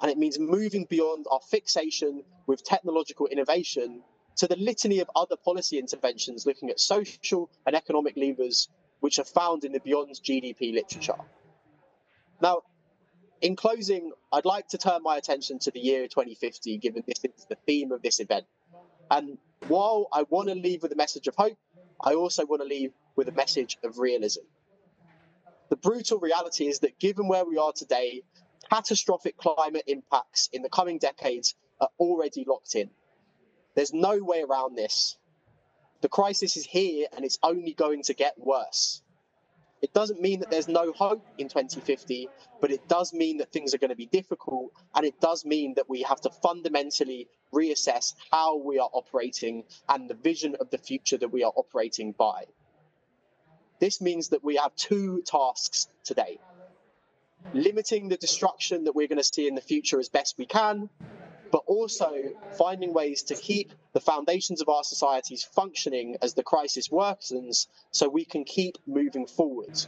And it means moving beyond our fixation with technological innovation to the litany of other policy interventions looking at social and economic levers which are found in the Beyond GDP literature. Now, in closing, I'd like to turn my attention to the year 2050, given this is the theme of this event. And while I want to leave with a message of hope, I also want to leave with a message of realism. The brutal reality is that given where we are today, catastrophic climate impacts in the coming decades are already locked in. There's no way around this. The crisis is here and it's only going to get worse. It doesn't mean that there's no hope in 2050, but it does mean that things are going to be difficult, and it does mean that we have to fundamentally reassess how we are operating and the vision of the future that we are operating by. This means that we have two tasks today. Limiting the destruction that we're going to see in the future as best we can, but also finding ways to keep the foundations of our societies functioning as the crisis worsens so we can keep moving forward.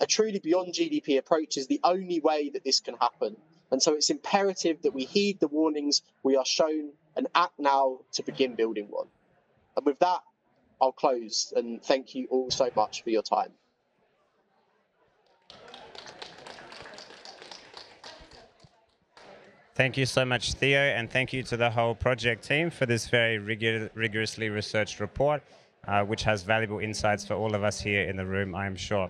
A truly beyond GDP approach is the only way that this can happen. And so it's imperative that we heed the warnings we are shown and act now to begin building one. And with that, I'll close and thank you all so much for your time. Thank you so much, Theo, and thank you to the whole project team for this very rigorously researched report, which has valuable insights for all of us here in the room, I am sure.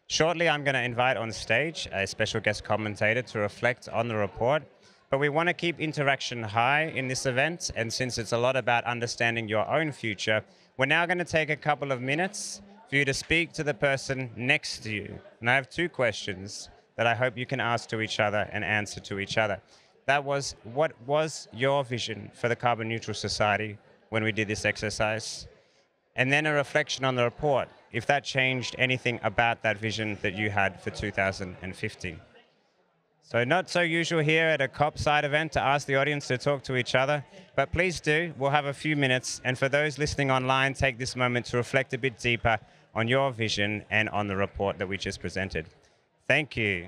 Shortly, I'm going to invite on stage a special guest commentator to reflect on the report, but we want to keep interaction high in this event, and since it's a lot about understanding your own future, we're now going to take a couple of minutes for you to speak to the person next to you. And I have two questions that I hope you can ask to each other and answer to each other. That was, what was your vision for the carbon neutral society when we did this exercise? And then a reflection on the report, if that changed anything about that vision that you had for 2050. So not so usual here at a COP side event to ask the audience to talk to each other, but please do, we'll have a few minutes. And for those listening online, take this moment to reflect a bit deeper on your vision and on the report that we just presented. Thank you.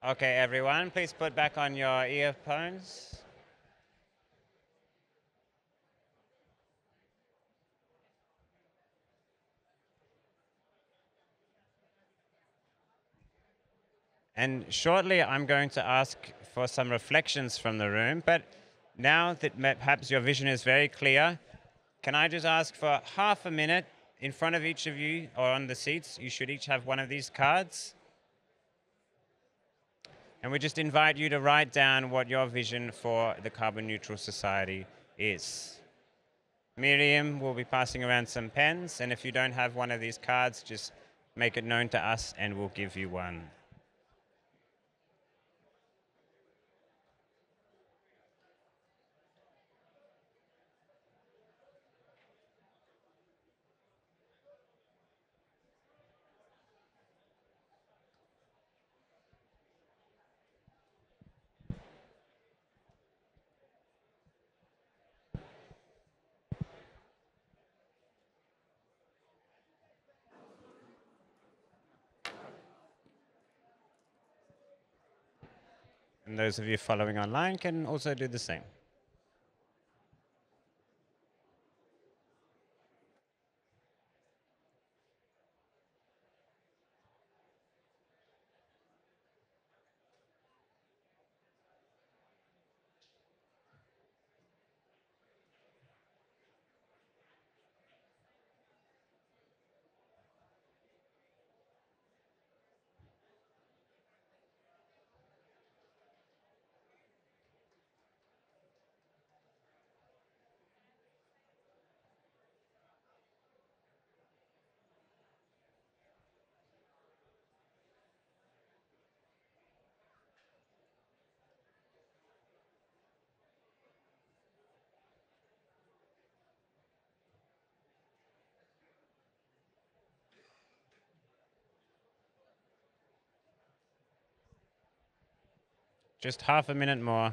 Okay, everyone, please put back on your earphones. And shortly, I'm going to ask for some reflections from the room. But now that perhaps your vision is very clear, can I just ask for half a minute in front of each of you or on the seats? You should each have one of these cards. And we just invite you to write down what your vision for the carbon neutral society is. Miriam will be passing around some pens, and if you don't have one of these cards, just make it known to us and we'll give you one. And those of you following online can also do the same. Just half a minute more.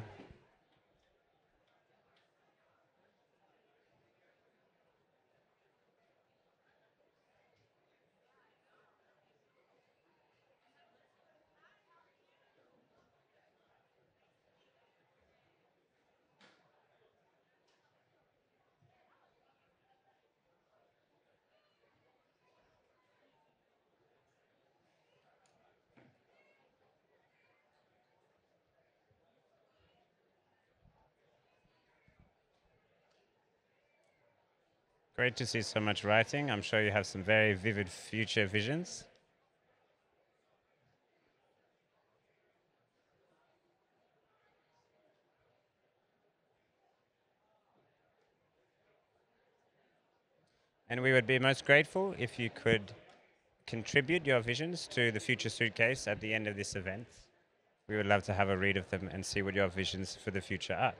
Great to see so much writing. I'm sure you have some very vivid future visions. And we would be most grateful if you could contribute your visions to the Future Suitcase at the end of this event. We would love to have a read of them and see what your visions for the future are.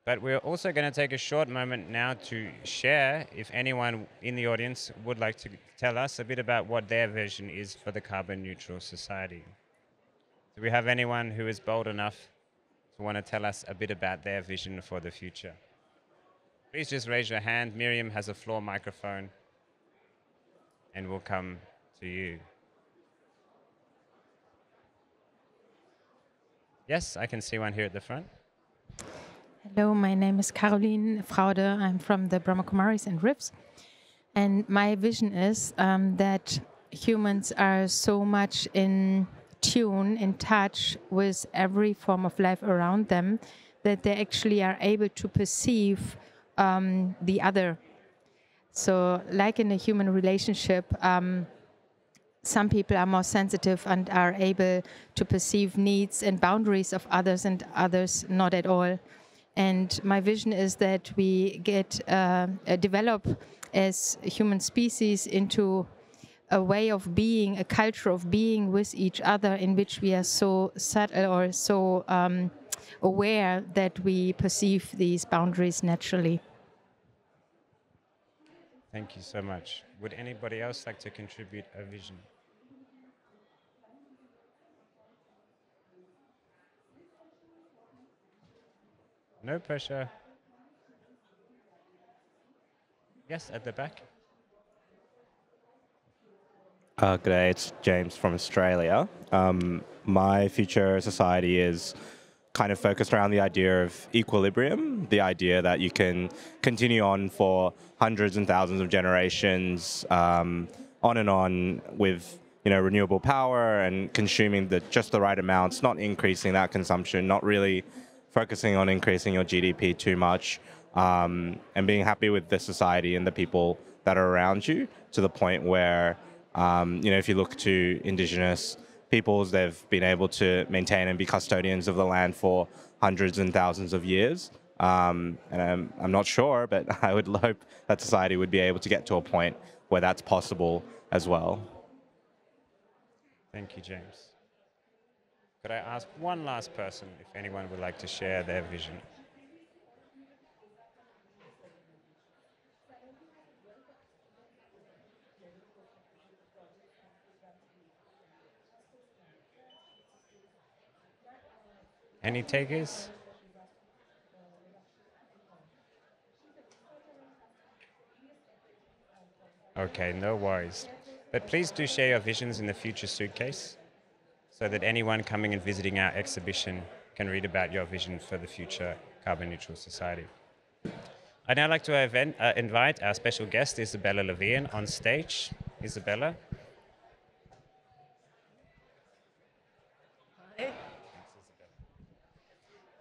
But we're also going to take a short moment now to share if anyone in the audience would like to tell us a bit about what their vision is for the carbon neutral society. Do we have anyone who is bold enough to want to tell us a bit about their vision for the future? Please just raise your hand. Miriam has a floor microphone and we'll come to you. Yes, I can see one here at the front. Hello, my name is Caroline Fraude. I'm from the Brahma Kumaris and Rifts. And my vision is that humans are so much in tune, in touch with every form of life around them, that they actually are able to perceive the other. So like in a human relationship, some people are more sensitive and are able to perceive needs and boundaries of others, and others not at all. And my vision is that we develop as human species into a way of being, a culture of being with each other, in which we are so subtle or so aware that we perceive these boundaries naturally. Thank you so much. Would anybody else like to contribute a vision? No pressure. Yes, at the back. Good day, it's James from Australia. My future society is kind of focused around the idea of equilibrium, the idea that you can continue on for hundreds and thousands of generations, on and on with renewable power and consuming just the right amounts, not increasing that consumption, not really focusing on increasing your GDP too much, and being happy with the society and the people that are around you, to the point where if you look to indigenous peoples, they've been able to maintain and be custodians of the land for hundreds and thousands of years. And I'm not sure, but I would hope that society would be able to get to a point where that's possible as well. Thank you, James. Could I ask one last person if anyone would like to share their vision? Any takers? Okay, no worries. But please do share your visions in the future suitcase so that anyone coming and visiting our exhibition can read about your vision for the future carbon neutral society. I'd now like to invite our special guest, Isabella Levine, on stage. Isabella.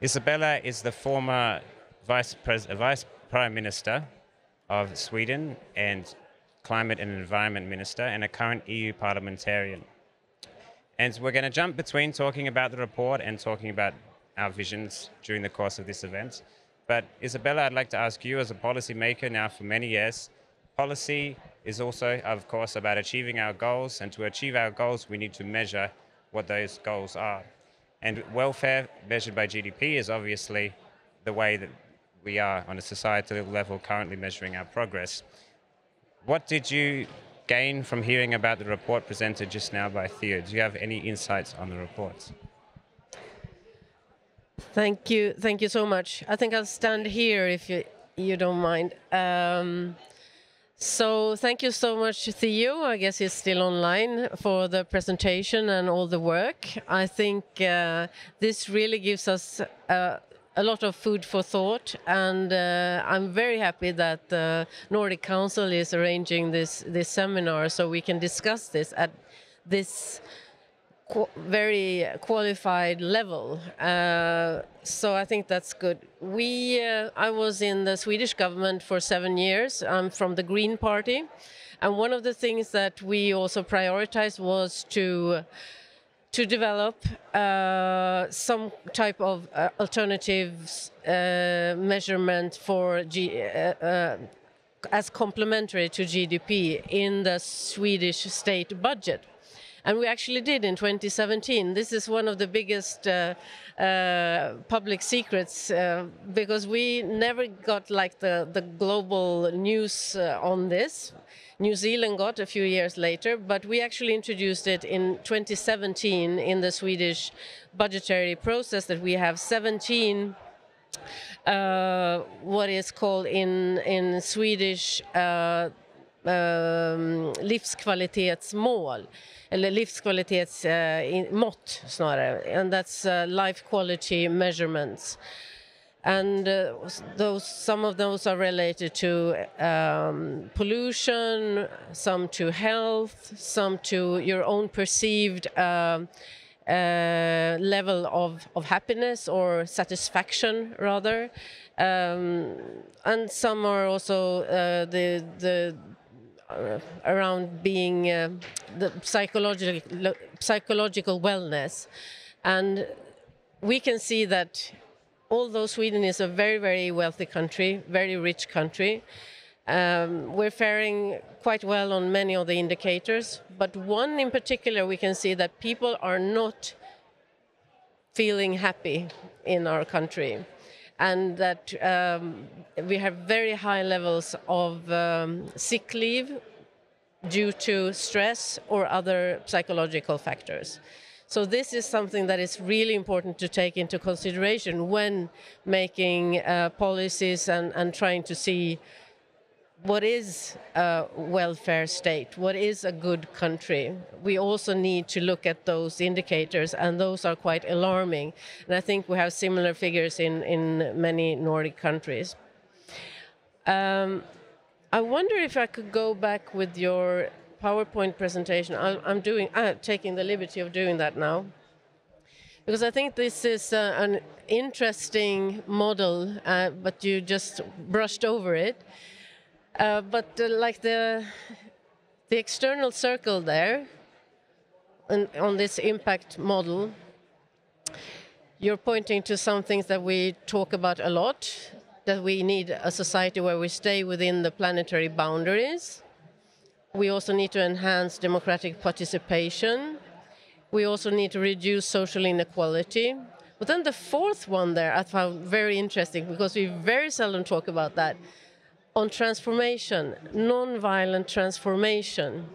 Isabella is the former Vice Prime Minister of Sweden and Climate and Environment Minister, and a current EU parliamentarian. And we're going to jump between talking about the report and talking about our visions during the course of this event. But Isabella, I'd like to ask you, as a policymaker now for many years, policy is also, of course, about achieving our goals, and to achieve our goals, we need to measure what those goals are. And welfare measured by GDP is obviously the way that we are on a societal level currently measuring our progress. What did you gain from hearing about the report presented just now by Theo? Do you have any insights on the report? Thank you so much. I think I'll stand here if you don't mind. So thank you so much, Theo. I guess he's still online, for the presentation and all the work. I think this really gives us a lot of food for thought, and I'm very happy that the Nordic Council is arranging this seminar so we can discuss this at this very qualified level. So I think that's good. I was in the Swedish government for 7 years. I'm from the Green Party. And one of the things that we also prioritized was to develop some type of alternatives measurement for as complementary to GDP in the Swedish state budget. And we actually did in 2017. This is one of the biggest public secrets because we never got like the global news on this. New Zealand got a few years later, but we actually introduced it in 2017 in the Swedish budgetary process, that we have 17 what is called in Swedish livskvalitetsmål, eller livskvalitetsmått snarare, and that's life quality measurements. And some of those are related to pollution, some to health, some to your own perceived level of happiness or satisfaction, rather. And some are also around being the psychological wellness. And we can see that although Sweden is a very, very wealthy country, very rich country, we're faring quite well on many of the indicators. But one in particular, we can see that people are not feeling happy in our country, and that we have very high levels of sick leave due to stress or other psychological factors. So this is something that is really important to take into consideration when making policies and trying to see what is a welfare state? What is a good country? We also need to look at those indicators, and those are quite alarming. And I think we have similar figures in many Nordic countries. I wonder if I could go back with your PowerPoint presentation. I'm taking the liberty of doing that now, because I think this is an interesting model, but you just brushed over it. Like the external circle there, on this impact model, you're pointing to some things that we talk about a lot, that we need a society where we stay within the planetary boundaries. We also need to enhance democratic participation. We also need to reduce social inequality. But then the fourth one there I found very interesting, because we very seldom talk about that, on transformation, non-violent transformation.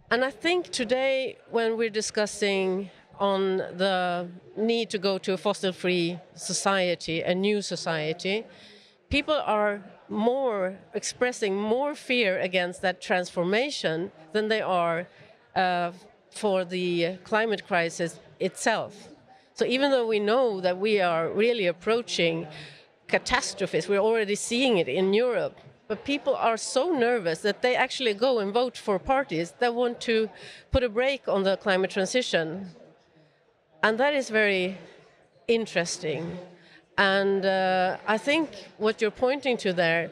And I think today, when we're discussing on the need to go to a fossil-free society, a new society, people are expressing more fear against that transformation than they are for the climate crisis itself. So even though we know that we are really approaching catastrophes, we're already seeing it in Europe, but people are so nervous that they actually go and vote for parties that want to put a brake on the climate transition. And that is very interesting. And I think what you're pointing to there,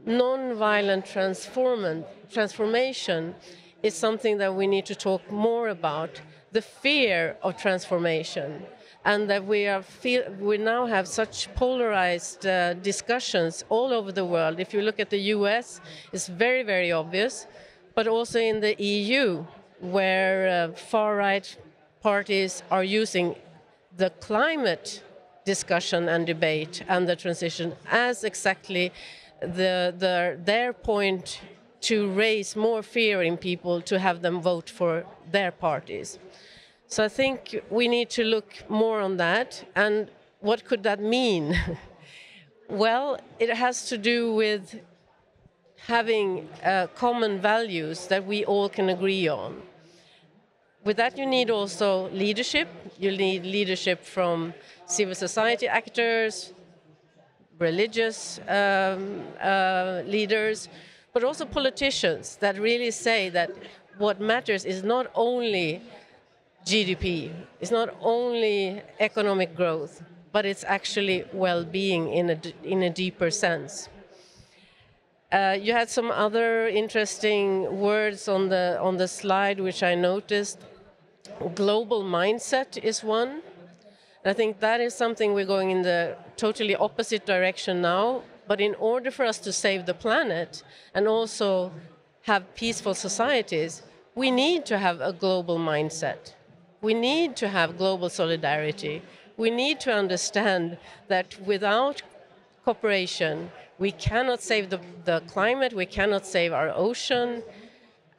non-violent transformation, is something that we need to talk more about, the fear of transformation. And that we now have such polarized discussions all over the world. If you look at the US, it's very, very obvious, but also in the EU, where far-right parties are using the climate discussion and debate and the transition as exactly their point to raise more fear in people, to have them vote for their parties. So I think we need to look more on that. And what could that mean? Well, it has to do with having common values that we all can agree on. With that, you need also leadership. You need leadership from civil society actors, religious leaders, but also politicians that really say that what matters is not only GDP, it's not only economic growth, but it's actually well-being in a deeper sense. You had some other interesting words on the slide, which I noticed. Global mindset is one. I think that is something we're going in the totally opposite direction now. But in order for us to save the planet and also have peaceful societies, we need to have a global mindset. We need to have global solidarity. We need to understand that without cooperation, we cannot save the climate, we cannot save our ocean,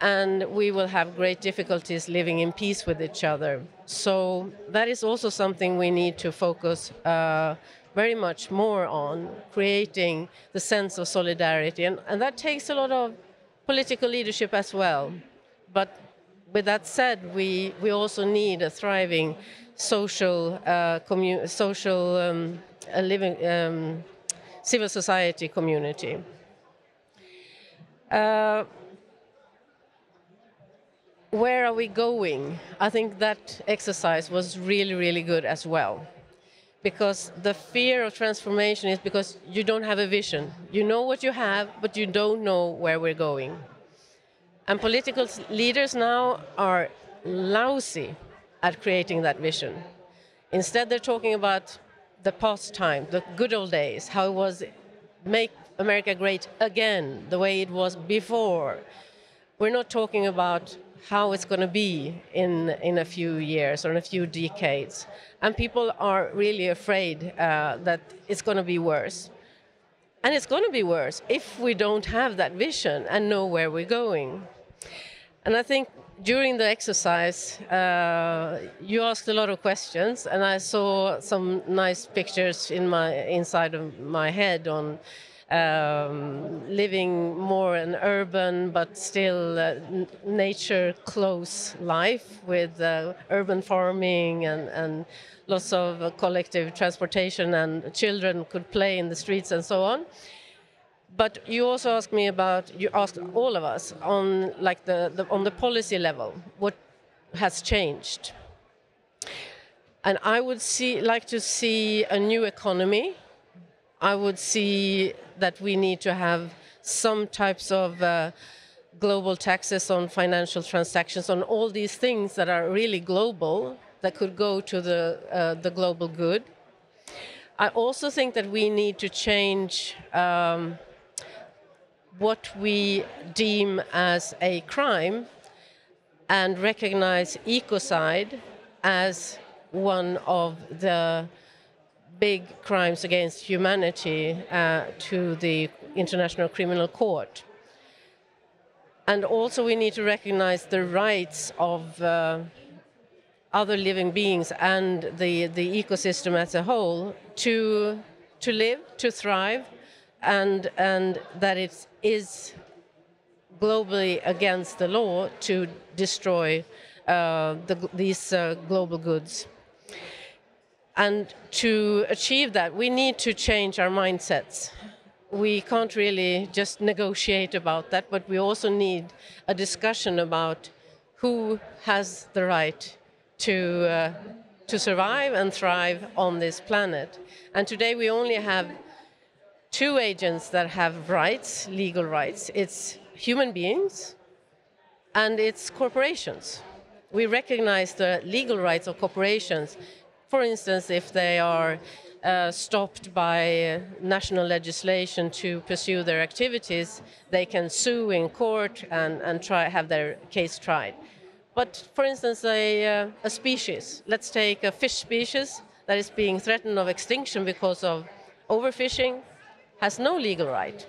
and we will have great difficulties living in peace with each other. So that is also something we need to focus very much more on, creating the sense of solidarity. And that takes a lot of political leadership as well. But with that said, we also need a thriving social living civil society community. Where are we going? I think that exercise was really, really good as well. Because the fear of transformation is because you don't have a vision. You know what you have, but you don't know where we're going. And political leaders now are lousy at creating that vision. Instead, they're talking about the past time, the good old days, how it was make America great again, the way it was before. We're not talking about how it's going to be in a few years or in a few decades. And people are really afraid that it's going to be worse. And it's going to be worse if we don't have that vision and know where we're going. And I think during the exercise, you asked a lot of questions, and I saw some nice pictures inside of my head on living more an urban but still nature close life with urban farming and lots of collective transportation, and children could play in the streets and so on. But you also asked me about, you asked all of us on like on the policy level, what has changed. And I would like to see a new economy. I would see that we need to have some types of global taxes on financial transactions, on all these things that are really global, that could go to the global good. I also think that we need to change what we deem as a crime and recognize ecocide as one of the big crimes against humanity to the International Criminal Court. And also we need to recognize the rights of other living beings and the ecosystem as a whole to live, to thrive, and that it is globally against the law to destroy these global goods. And to achieve that, we need to change our mindsets. We can't really just negotiate about that, but we also need a discussion about who has the right to survive and thrive on this planet. And today we only have two agents that have rights, legal rights. It's human beings and it's corporations. We recognize the legal rights of corporations. For instance, if they are stopped by national legislation to pursue their activities, they can sue in court and have their case tried. But for instance, a species, let's take a fish species that is being threatened of extinction because of overfishing, has no legal right.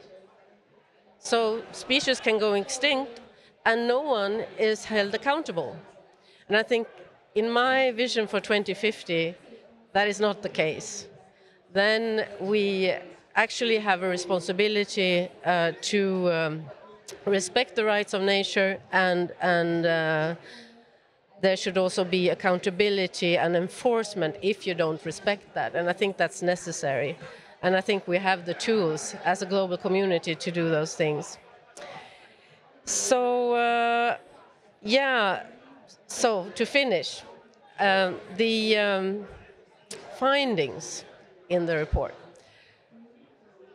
So species can go extinct and no one is held accountable. And I think in my vision for 2050, that is not the case. Then we actually have a responsibility to respect the rights of nature, and there should also be accountability and enforcement if you don't respect that. And I think that's necessary. And I think we have the tools as a global community to do those things. So, so to finish, the findings in the report.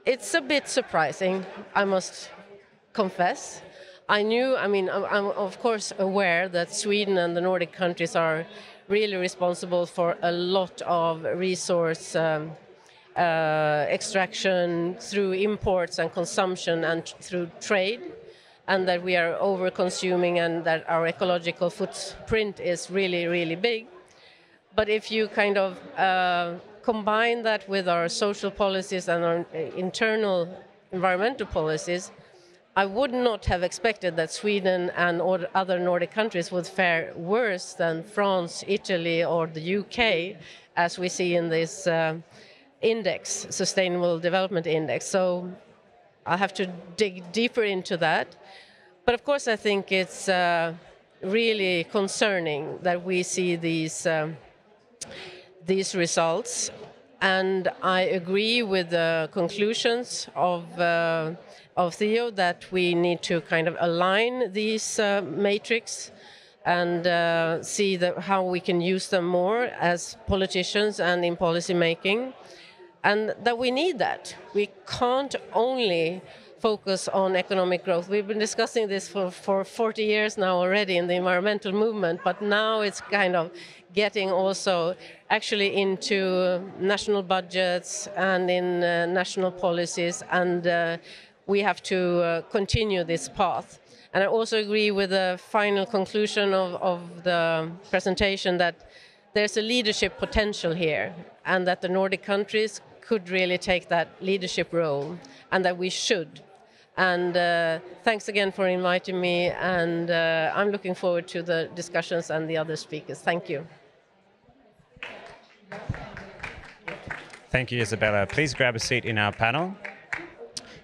It's a bit surprising, I must confess. I'm of course aware that Sweden and the Nordic countries are really responsible for a lot of resource extraction through imports and consumption and through trade, and that we are over-consuming and that our ecological footprint is really, really big. But if you kind of combine that with our social policies and our internal environmental policies, I would not have expected that Sweden and other Nordic countries would fare worse than France, Italy, or the UK, as we see in this index, Sustainable Development Index. So I'll have to dig deeper into that. But of course, I think it's really concerning that we see these results. And I agree with the conclusions of Theo that we need to kind of align these matrix and see how we can use them more as politicians and in policy making. And that we need that. We can't only focus on economic growth. We've been discussing this for 40 years now already in the environmental movement, but now it's kind of getting also actually into national budgets and in national policies, and we have to continue this path. And I also agree with the final conclusion of the presentation that there's a leadership potential here, and that the Nordic countries could really take that leadership role, and that we should. And thanks again for inviting me, and I'm looking forward to the discussions and the other speakers. Thank you. Thank you, Isabella. Please grab a seat in our panel.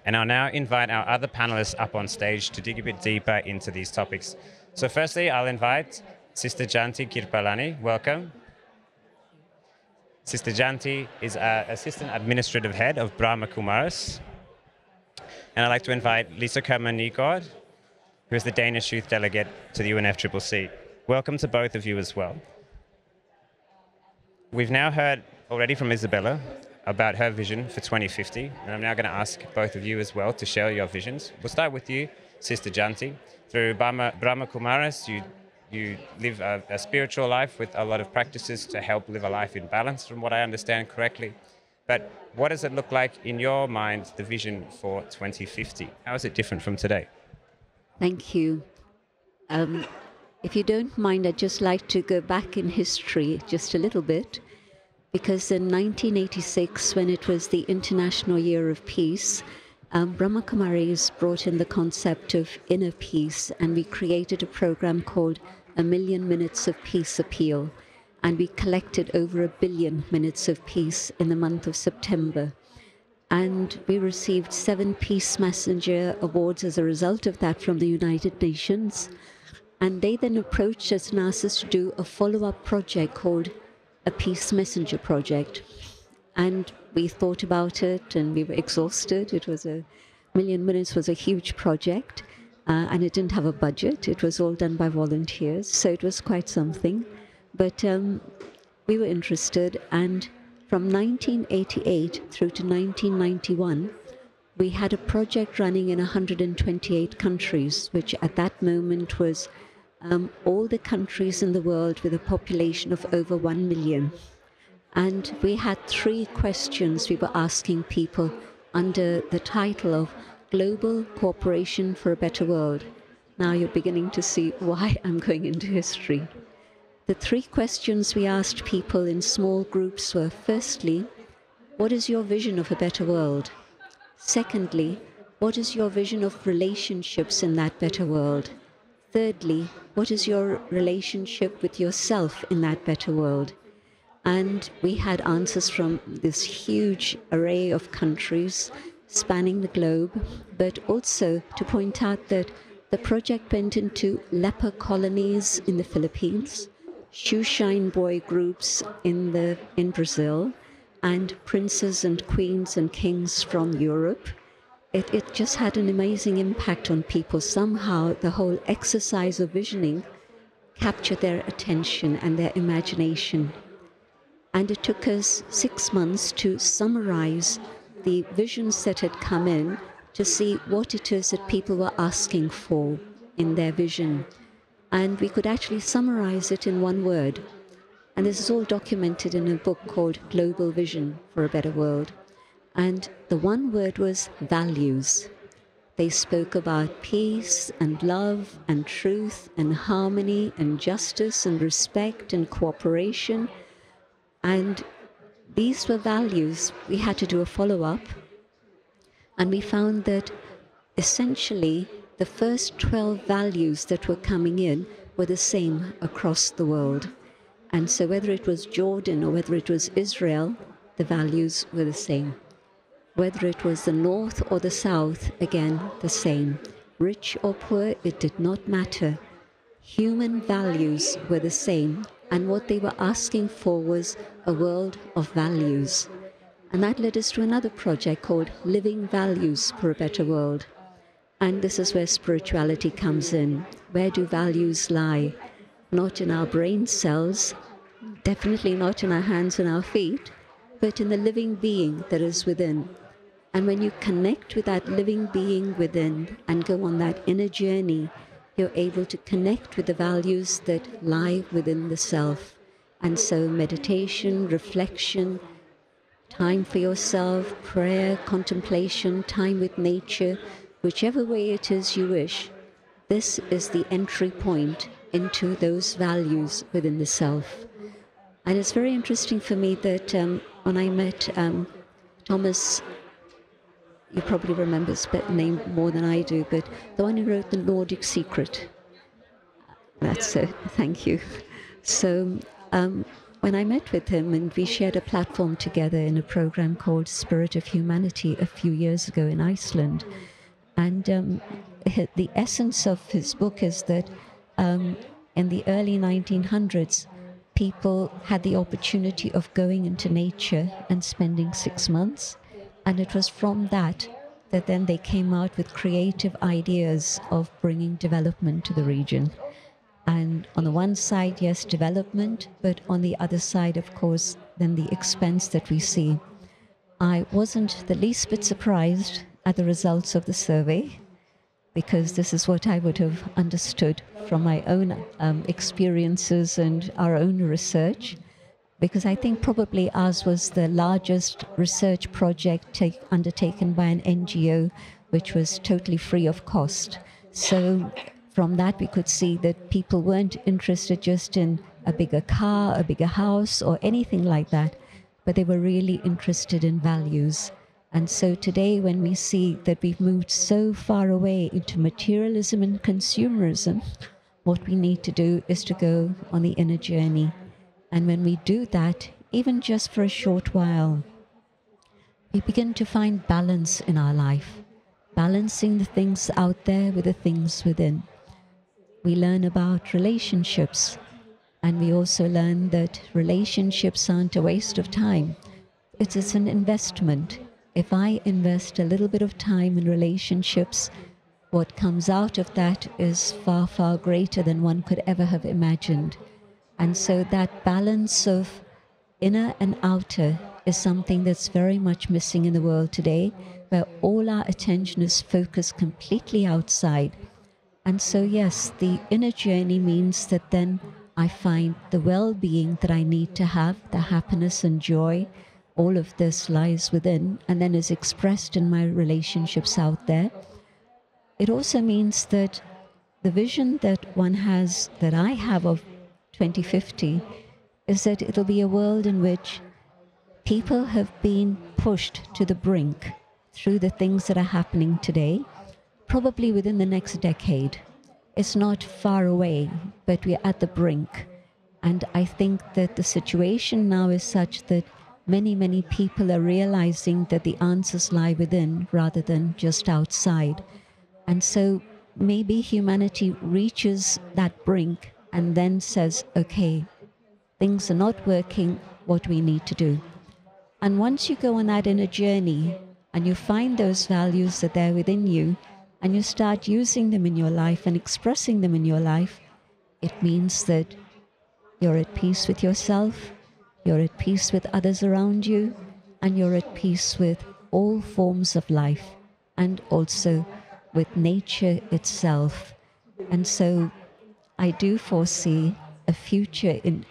And I'll now invite our other panelists up on stage to dig a bit deeper into these topics. So firstly, I'll invite Sister Janti Kirpalani. Welcome. Sister Janti is Assistant Administrative Head of Brahma Kumaris. And I'd like to invite Lisa Kerman-Nygaard, who is the Danish Youth Delegate to the UNFCCC. Welcome to both of you as well. We've now heard already from Isabella about her vision for 2050, and I'm now going to ask both of you as well to share your visions. We'll start with you, Sister Janti. Through Brahma Kumaris, you live a spiritual life with a lot of practices to help live a life in balance, from what I understand correctly. But what does it look like in your mind, the vision for 2050? How is it different from today? Thank you. If you don't mind, I'd just like to go back in history just a little bit, because in 1986, when it was the International Year of Peace, Brahma Kumaris brought in the concept of inner peace, and we created a program called A Million Minutes of Peace Appeal, and we collected over 1 billion minutes of peace in the month of September. And we received 7 Peace Messenger Awards as a result of that from the United Nations. And they then approached us and asked us to do a follow-up project called a Peace Messenger Project. And we thought about it and we were exhausted. It was 1 million minutes was a huge project, and it didn't have a budget. It was all done by volunteers, so it was quite something. But we were interested, and from 1988 through to 1991, we had a project running in 128 countries, which at that moment was all the countries in the world with a population of over 1 million. And we had 3 questions we were asking people under the title of Global Cooperation for a Better World. Now you're beginning to see why I'm going into history. The 3 questions we asked people in small groups were, firstly, what is your vision of a better world? Secondly, what is your vision of relationships in that better world? Thirdly, what is your relationship with yourself in that better world? And we had answers from this huge array of countries spanning the globe, but also to point out that the project went into leper colonies in the Philippines, shoeshine boy groups in Brazil, and princes and queens and kings from Europe. It just had an amazing impact on people. Somehow the whole exercise of visioning captured their attention and their imagination. And it took us 6 months to summarize the visions that had come in to see what it is that people were asking for in their vision. And we could actually summarize it in one word. And this is all documented in a book called Global Vision for a Better World. And the one word was values. They spoke about peace and love and truth and harmony and justice and respect and cooperation. And these were values. We had to do a follow-up. And we found that essentially the first 12 values that were coming in were the same across the world. And so whether it was Jordan or whether it was Israel, the values were the same. Whether it was the north or the south, again, the same. Rich or poor, it did not matter. Human values were the same, and what they were asking for was a world of values. And that led us to another project called Living Values for a Better World. And this is where spirituality comes in. Where do values lie? Not in our brain cells, definitely not in our hands and our feet, but in the living being that is within. And when you connect with that living being within and go on that inner journey, you're able to connect with the values that lie within the self. And so meditation, reflection, time for yourself, prayer, contemplation, time with nature, whichever way it is you wish, this is the entry point into those values within the self. And it's very interesting for me that when I met Thomas, you probably remember his name more than I do, but the one who wrote The Nordic Secret. That's it, thank you. So when I met with him and we shared a platform together in a program called Spirit of Humanity a few years ago in Iceland. And the essence of his book is that in the early 1900s, people had the opportunity of going into nature and spending 6 months. And it was from that then they came out with creative ideas of bringing development to the region. And on the one side, yes, development, but on the other side, of course, then the expense that we see. I wasn't the least bit surprised at the results of the survey, because this is what I would have understood from my own experiences and our own research, because I think probably ours was the largest research project undertaken by an NGO, which was totally free of cost. So from that, we could see that people weren't interested just in a bigger car, a bigger house, or anything like that, but they were really interested in values. And so today, when we see that we've moved so far away into materialism and consumerism, what we need to do is to go on the inner journey. And when we do that, even just for a short while, we begin to find balance in our life, balancing the things out there with the things within. We learn about relationships, and we also learn that relationships aren't a waste of time. It's an investment. If I invest a little bit of time in relationships, what comes out of that is far, far greater than one could ever have imagined. And so that balance of inner and outer is something that's very much missing in the world today, where all our attention is focused completely outside. And so, yes, the inner journey means that then I find the well-being that I need to have, the happiness and joy. All of this lies within and then is expressed in my relationships out there. It also means that the vision that one has, that I have of 2050, is that it'll be a world in which people have been pushed to the brink through the things that are happening today, probably within the next decade. It's not far away, but we're at the brink. And I think that the situation now is such that many, many people are realizing that the answers lie within rather than just outside. And so maybe humanity reaches that brink and then says, okay, things are not working, what we need to do. And once you go on that inner journey and you find those values that are within you and you start using them in your life and expressing them in your life, it means that you're at peace with yourself, you're at peace with others around you, and you're at peace with all forms of life and also with nature itself. And so I do foresee a future in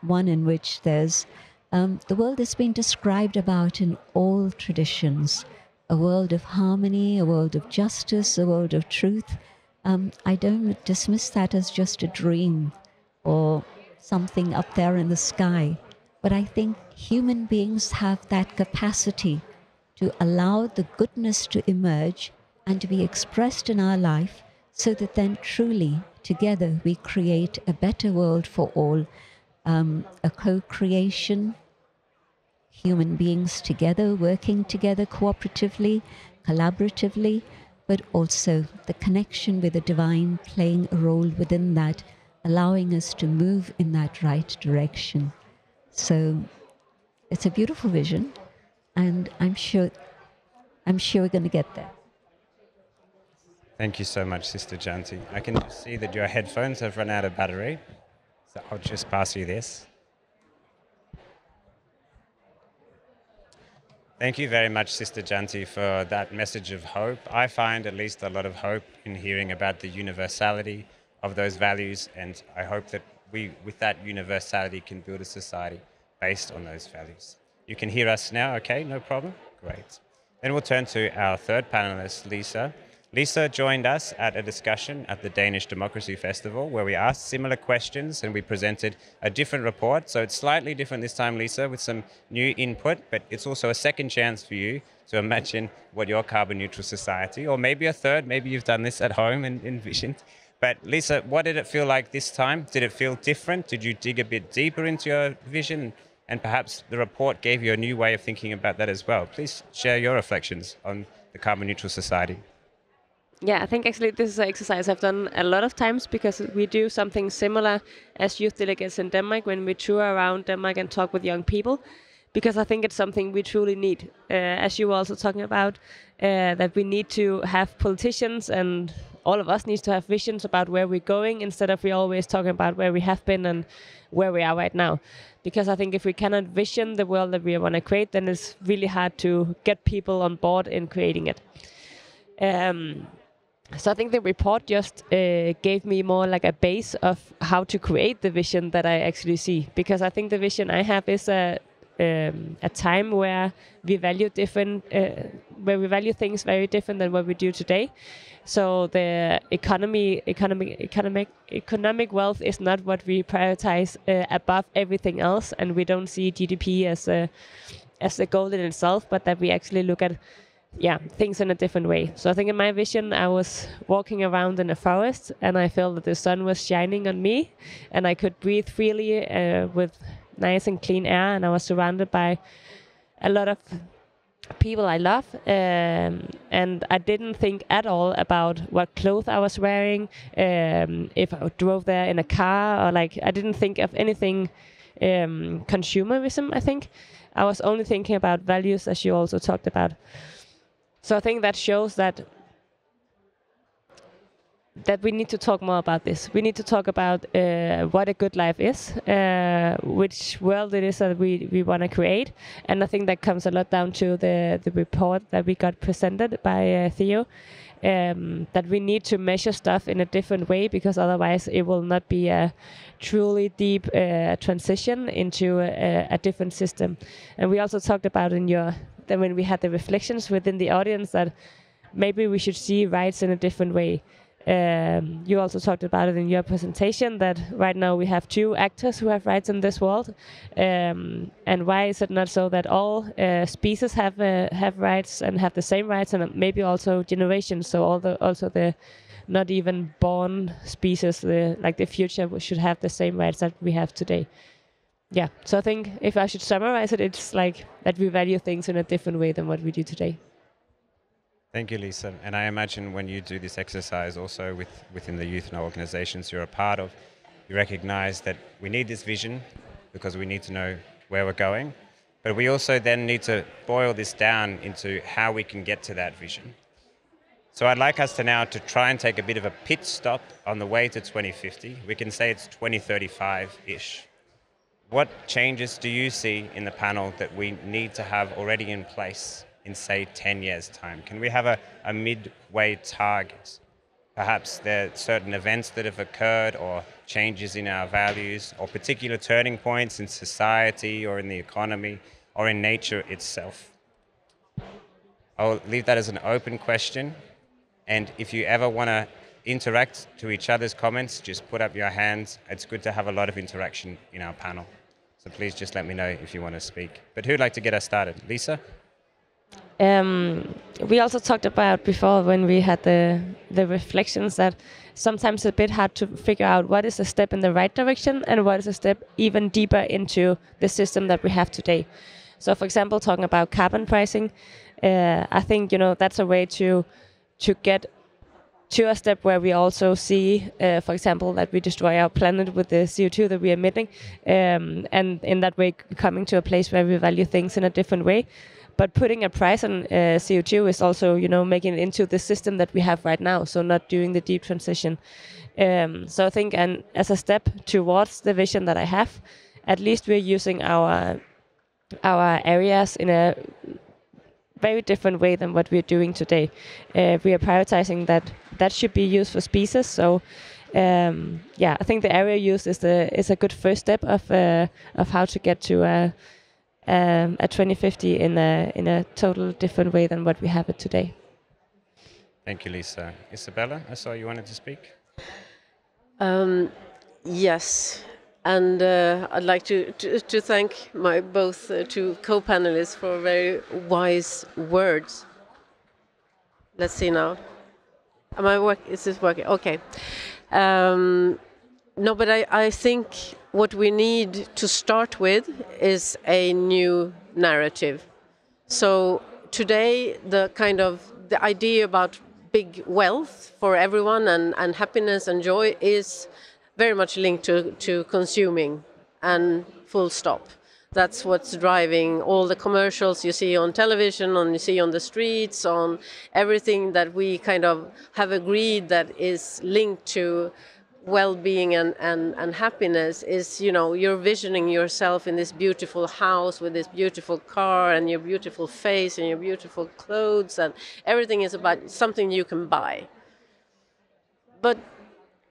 one in which there's the world has been described about in all traditions, a world of harmony, a world of justice, a world of truth. I don't dismiss that as just a dream or something up there in the sky, but I think human beings have that capacity to allow the goodness to emerge and to be expressed in our life, so that then truly together we create a better world for all, a co-creation, human beings together, working together cooperatively, collaboratively, but also the connection with the divine playing a role within that, allowing us to move in that right direction. So it's a beautiful vision, and I'm sure we're going to get there. Thank you so much, Sister Janti. I can just see that your headphones have run out of battery, so I'll just pass you this. Thank you very much, Sister Janti, for that message of hope. I find at least a lot of hope in hearing about the universality of those values, and I hope that we, with that universality, can build a society based on those values. You can hear us now, okay? No problem? Great. Then we'll turn to our third panelist, Lisa. Lisa joined us at a discussion at the Danish Democracy Festival where we asked similar questions and we presented a different report. So it's slightly different this time, Lisa, with some new input, but it's also a second chance for you to imagine what your carbon neutral society, or maybe a third, maybe you've done this at home and envisioned. But Lisa, what did it feel like this time? Did it feel different? Did you dig a bit deeper into your vision? And perhaps the report gave you a new way of thinking about that as well. Please share your reflections on the carbon neutral society. Yeah, I think actually this is an exercise I've done a lot of times because we do something similar as youth delegates in Denmark when we tour around Denmark and talk with young people, because I think it's something we truly need. As you were also talking about, that we need to have politicians and all of us needs to have visions about where we're going instead of we always talking about where we have been and where we are right now. Because I think if we cannot vision the world that we want to create, then it's really hard to get people on board in creating it. So I think the report just gave me more like a base of how to create the vision that I actually see. Because I think the vision I have is a time where we value things very different than what we do today. So the economic wealth is not what we prioritize above everything else, and we don't see GDP as the goal in itself, but that we actually look at things in a different way. So I think in my vision, I was walking around in a forest and I felt that the sun was shining on me and I could breathe freely with nice and clean air, and I was surrounded by a lot of people I love, and I didn't think at all about what clothes I was wearing, if I drove there in a car, or like I didn't think of anything consumerism. I think I was only thinking about values, as you also talked about. So I think that shows that we need to talk more about this. We need to talk about what a good life is, which world it is that we want to create. And I think that comes a lot down to the report that we got presented by Theo, that we need to measure stuff in a different way, because otherwise it will not be a truly deep transition into a different system. And we also talked about that when we had the reflections within the audience, that maybe we should see rights in a different way. You also talked about it in your presentation, that right now we have 2 actors who have rights in this world, and why is it not so that all species have rights and have the same rights, and maybe also generations, so also the not even born species, like the future, should have the same rights that we have today. Yeah, so I think if I should summarize it, it's like that we value things in a different way than what we do today. Thank you, Lisa. And I imagine when you do this exercise also within the youth and organizations you're a part of, you recognize that we need this vision because we need to know where we're going. But we also then need to boil this down into how we can get to that vision. So I'd like us to now to try and take a bit of a pit stop on the way to 2050. We can say it's 2035-ish. What changes do you see in the panel that we need to have already in place in, say, 10 years' time? Can we have a midway target? Perhaps there are certain events that have occurred, or changes in our values, or particular turning points in society or in the economy or in nature itself. I'll leave that as an open question. And if you ever want to interact to each other's comments, just put up your hands. It's good to have a lot of interaction in our panel. So please just let me know if you want to speak. But who'd like to get us started? Lisa? We also talked about before, when we had the reflections, that sometimes it's a bit hard to figure out what is a step in the right direction and what is a step even deeper into the system that we have today. So for example, talking about carbon pricing, I think that's a way to get to a step where we also see, for example, that we destroy our planet with the CO2 that we're emitting, and in that way coming to a place where we value things in a different way. But putting a price on CO2 is also, making it into the system that we have right now, so not doing the deep transition. So I think, and as a step towards the vision that I have, at least we're using our areas in a very different way than what we're doing today. We are prioritizing that should be used for species. So I think the area use is a good first step of how to get to a 2050 in a total different way than what we have it today. Thank you, Lisa. Isabella, I saw you wanted to speak. Yes, and I'd like to thank my both two co-panelists for very wise words. Let's see now. Is this working? Okay. No, but I think what we need to start with is a new narrative. So today, the idea about big wealth for everyone and happiness and joy is very much linked to consuming, and full stop. That's what's driving all the commercials you see on television, you see on the streets, on everything that we kind of have agreed that is linked to well-being and happiness is, you're visioning yourself in this beautiful house with this beautiful car and your beautiful face and your beautiful clothes, and everything is about something you can buy. But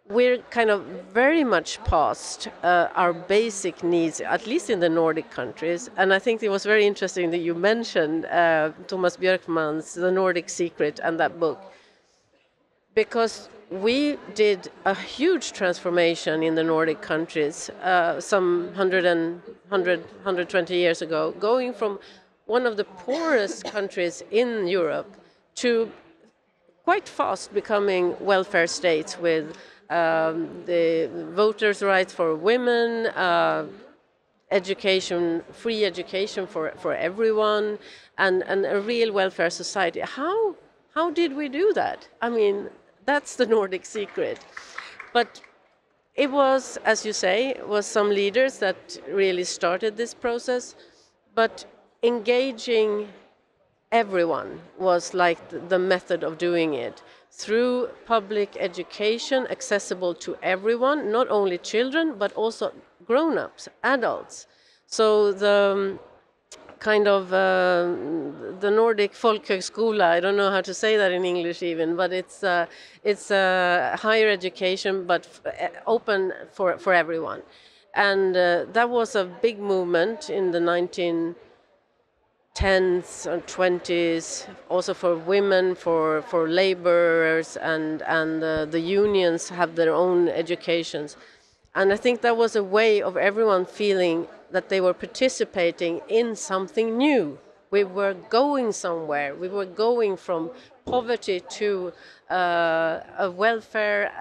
we're kind of very much past our basic needs, at least in the Nordic countries. And I think it was very interesting that you mentioned Thomas Björkman's The Nordic Secret and that book, because we did a huge transformation in the Nordic countries some 120 years ago, going from one of the poorest countries in Europe to quite fast becoming welfare states with the voters' rights for women, education, free education for everyone, and a real welfare society. How did we do that? I mean, that's the Nordic secret. But it was, as you say, was some leaders that really started this process, but engaging everyone was like the method of doing it. Through public education, accessible to everyone, not only children, but also grown-ups, adults. So the kind of the Nordic Folkhögskola, I don't know how to say that in English even, but it's higher education, but open for everyone. And that was a big movement in the 1910s and 20s, also for women, for laborers, and the unions have their own educations. And I think that was a way of everyone feeling that they were participating in something new. We were going somewhere. We were going from poverty to a welfare,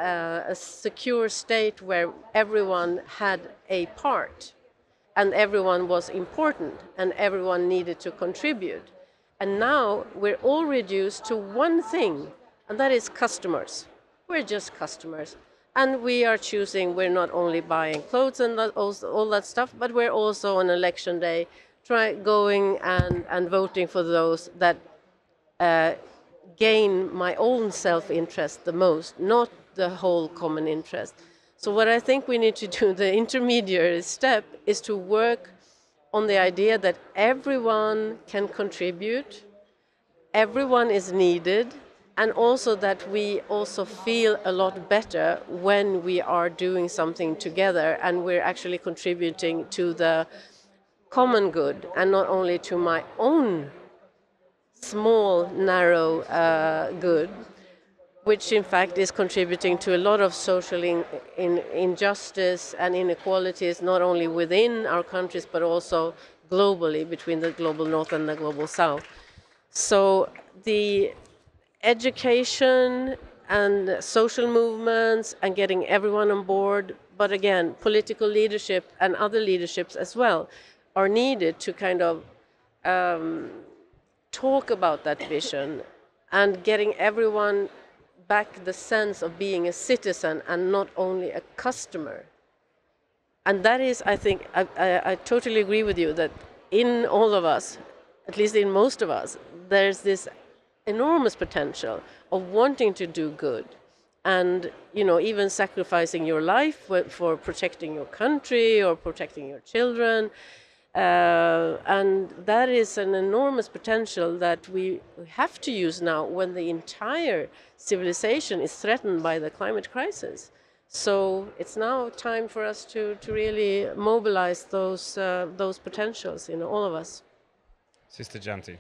a secure state where everyone had a part and everyone was important and everyone needed to contribute. And now we're all reduced to one thing, and that is customers. We're just customers. And we are choosing, we're not only buying clothes and all that stuff, but we're also on election day going and voting for those that gain my own self-interest the most, not the whole common interest. So what I think we need to do, the intermediate step, is to work on the idea that everyone can contribute, everyone is needed, and also that we also feel a lot better when we are doing something together and we're actually contributing to the common good and not only to my own small, narrow good, which in fact is contributing to a lot of social injustice and inequalities, not only within our countries but also globally, between the global north and the global south. So the education and social movements and getting everyone on board, but again, political leadership and other leaderships as well are needed to kind of talk about that vision and getting everyone back the sense of being a citizen and not only a customer. And that is, I think, I totally agree with you that in all of us, at least in most of us, there's this enormous potential of wanting to do good and, even sacrificing your life for protecting your country or protecting your children. And that is an enormous potential that we have to use now when the entire civilization is threatened by the climate crisis. So it's now time for us to really mobilize those potentials in all of us. Sister Janti.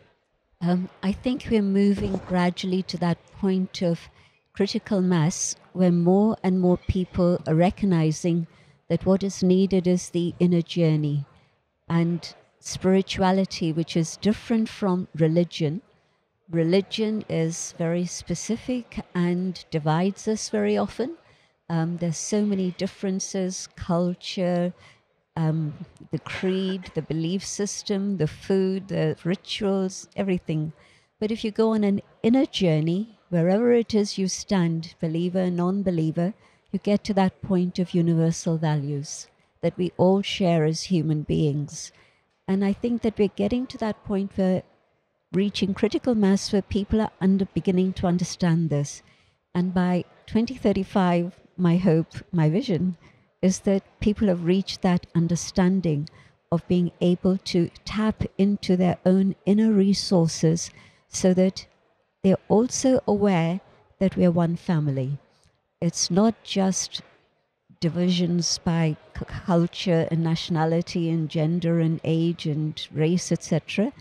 I think we're moving gradually to that point of critical mass where more and more people are recognizing that what is needed is the inner journey and spirituality, which is different from religion. Religion is very specific and divides us very often, There's so many differences, culture, the creed, the belief system, the food, the rituals, everything. But if you go on an inner journey, wherever it is you stand, believer, non-believer, you get to that point of universal values that we all share as human beings. And I think that we're getting to that point where reaching critical mass where people are beginning to understand this. And by 2035, my hope, my vision, is that people have reached that understanding of being able to tap into their own inner resources so that they're also aware that we're one family. It's not just divisions by culture and nationality and gender and age and race, etc.,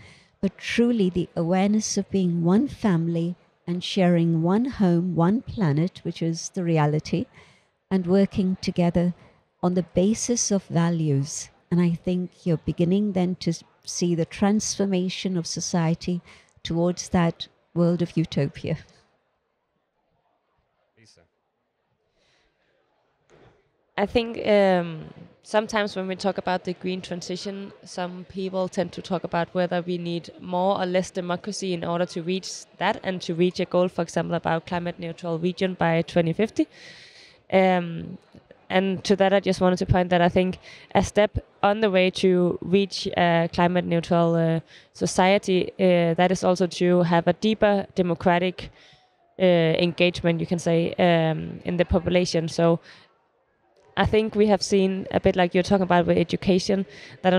but truly the awareness of being one family and sharing one home, one planet, which is the reality, and working together on the basis of values. And I think you're beginning then to see the transformation of society towards that world of utopia. Lisa. I think sometimes when we talk about the green transition, some people tend to talk about whether we need more or less democracy in order to reach that and to reach a goal, for example, about climate neutral region by 2050. And to that, I just wanted to point that I think a step on the way to reach a climate neutral society, that is also to have a deeper democratic engagement, you can say, in the population. So I think we have seen a bit like you're talking about with education, that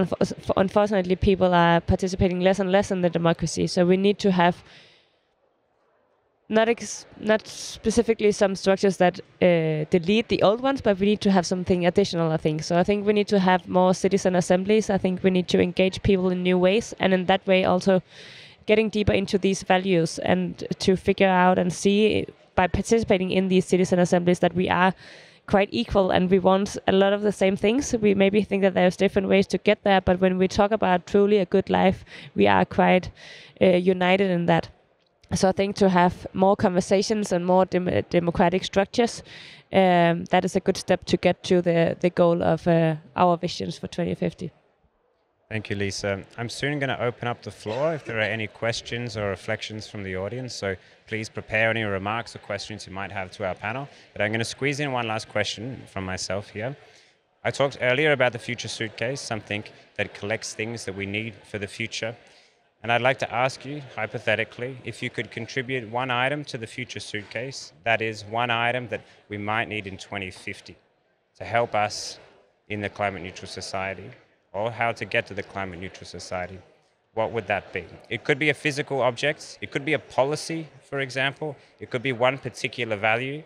unfortunately people are participating less and less in the democracy. So we need to have not specifically some structures that delete the old ones, but we need to have something additional, I think. So I think we need to have more citizen assemblies. I think we need to engage people in new ways, and in that way also getting deeper into these values and to figure out and see by participating in these citizen assemblies that we are quite equal and we want a lot of the same things. We maybe think that there's different ways to get there, but when we talk about truly a good life, we are quite united in that. So I think to have more conversations and more democratic structures, that is a good step to get to the goal of our visions for 2050. Thank you, Lisa. I'm soon going to open up the floor if there are any questions or reflections from the audience. So please prepare any remarks or questions you might have to our panel. But I'm going to squeeze in one last question from myself here. I talked earlier about the future suitcase, something that collects things that we need for the future. And I'd like to ask you, hypothetically, if you could contribute one item to the future suitcase, that is one item that we might need in 2050 to help us in the climate neutral society, or how to get to the climate neutral society, what would that be? It could be a physical object, it could be a policy, for example, it could be one particular value.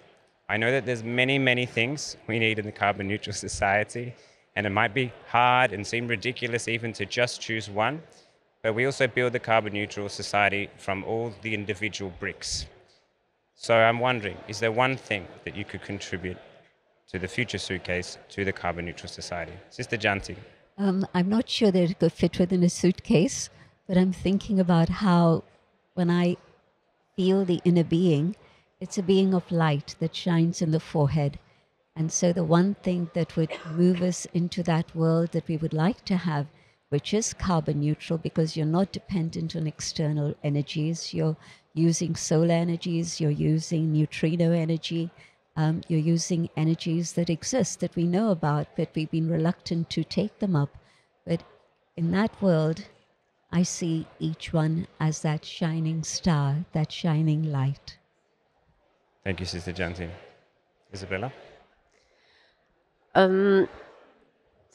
I know that there's many, many things we need in the carbon neutral society, and it might be hard and seem ridiculous even to just choose one. But we also build the carbon neutral society from all the individual bricks. So I'm wondering, is there one thing that you could contribute to the future suitcase to the carbon neutral society? Sister Janti. I'm not sure that it could fit within a suitcase, but I'm thinking about how when I feel the inner being, it's a being of light that shines in the forehead. And so the one thing that would move us into that world that we would like to have, which is carbon neutral, because you're not dependent on external energies. You're using solar energies, you're using neutrino energy, you're using energies that exist, that we know about, but we've been reluctant to take them up. But in that world, I see each one as that shining star, that shining light. Thank you, Sister Janti. Isabella?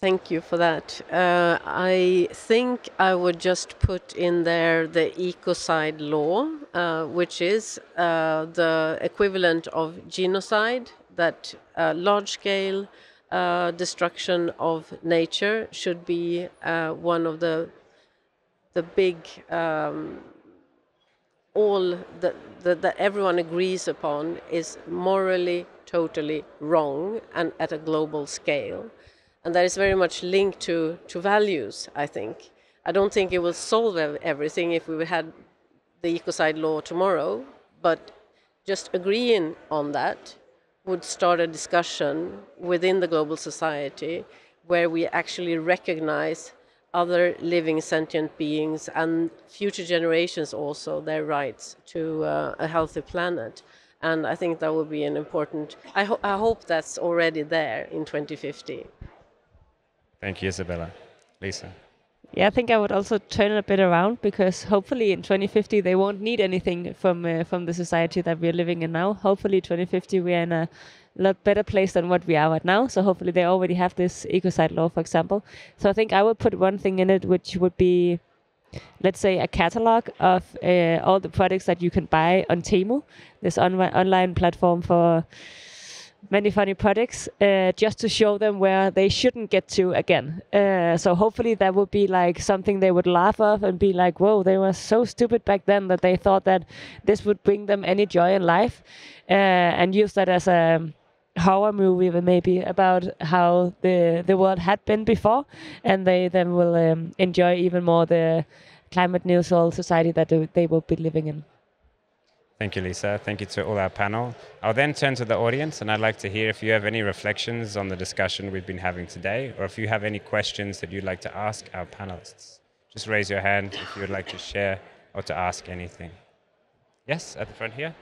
Thank you for that. I think I would just put in there the ecocide law, which is the equivalent of genocide, that large-scale destruction of nature should be one of the big, all that everyone agrees upon is morally totally wrong and at a global scale. And that is very much linked to values, I think. I don't think it will solve everything if we had the ecocide law tomorrow, but just agreeing on that would start a discussion within the global society where we actually recognize other living sentient beings and future generations also their rights to a healthy planet. And I think that would be an important, I hope that's already there in 2050. Thank you, Isabella. Lisa. Yeah, I think I would also turn it a bit around, because hopefully in 2050 they won't need anything from the society that we're living in now. Hopefully 2050 we're in a lot better place than what we are right now. So hopefully they already have this ecocide law, for example. So I think I would put one thing in it, which would be, let's say, a catalog of all the products that you can buy on Temu, this online platform for many funny products, just to show them where they shouldn't get to again. So hopefully that would be like something they would laugh off and be like, whoa, they were so stupid back then that they thought that this would bring them any joy in life, and use that as a horror movie maybe about how the world had been before, and they then will enjoy even more the climate neutral society that they will be living in. Thank you, Lisa. Thank you to all our panel. I'll then turn to the audience, and I'd like to hear if you have any reflections on the discussion we've been having today, or if you have any questions that you'd like to ask our panelists. Just raise your hand if you would like to share or to ask anything. Yes, at the front here.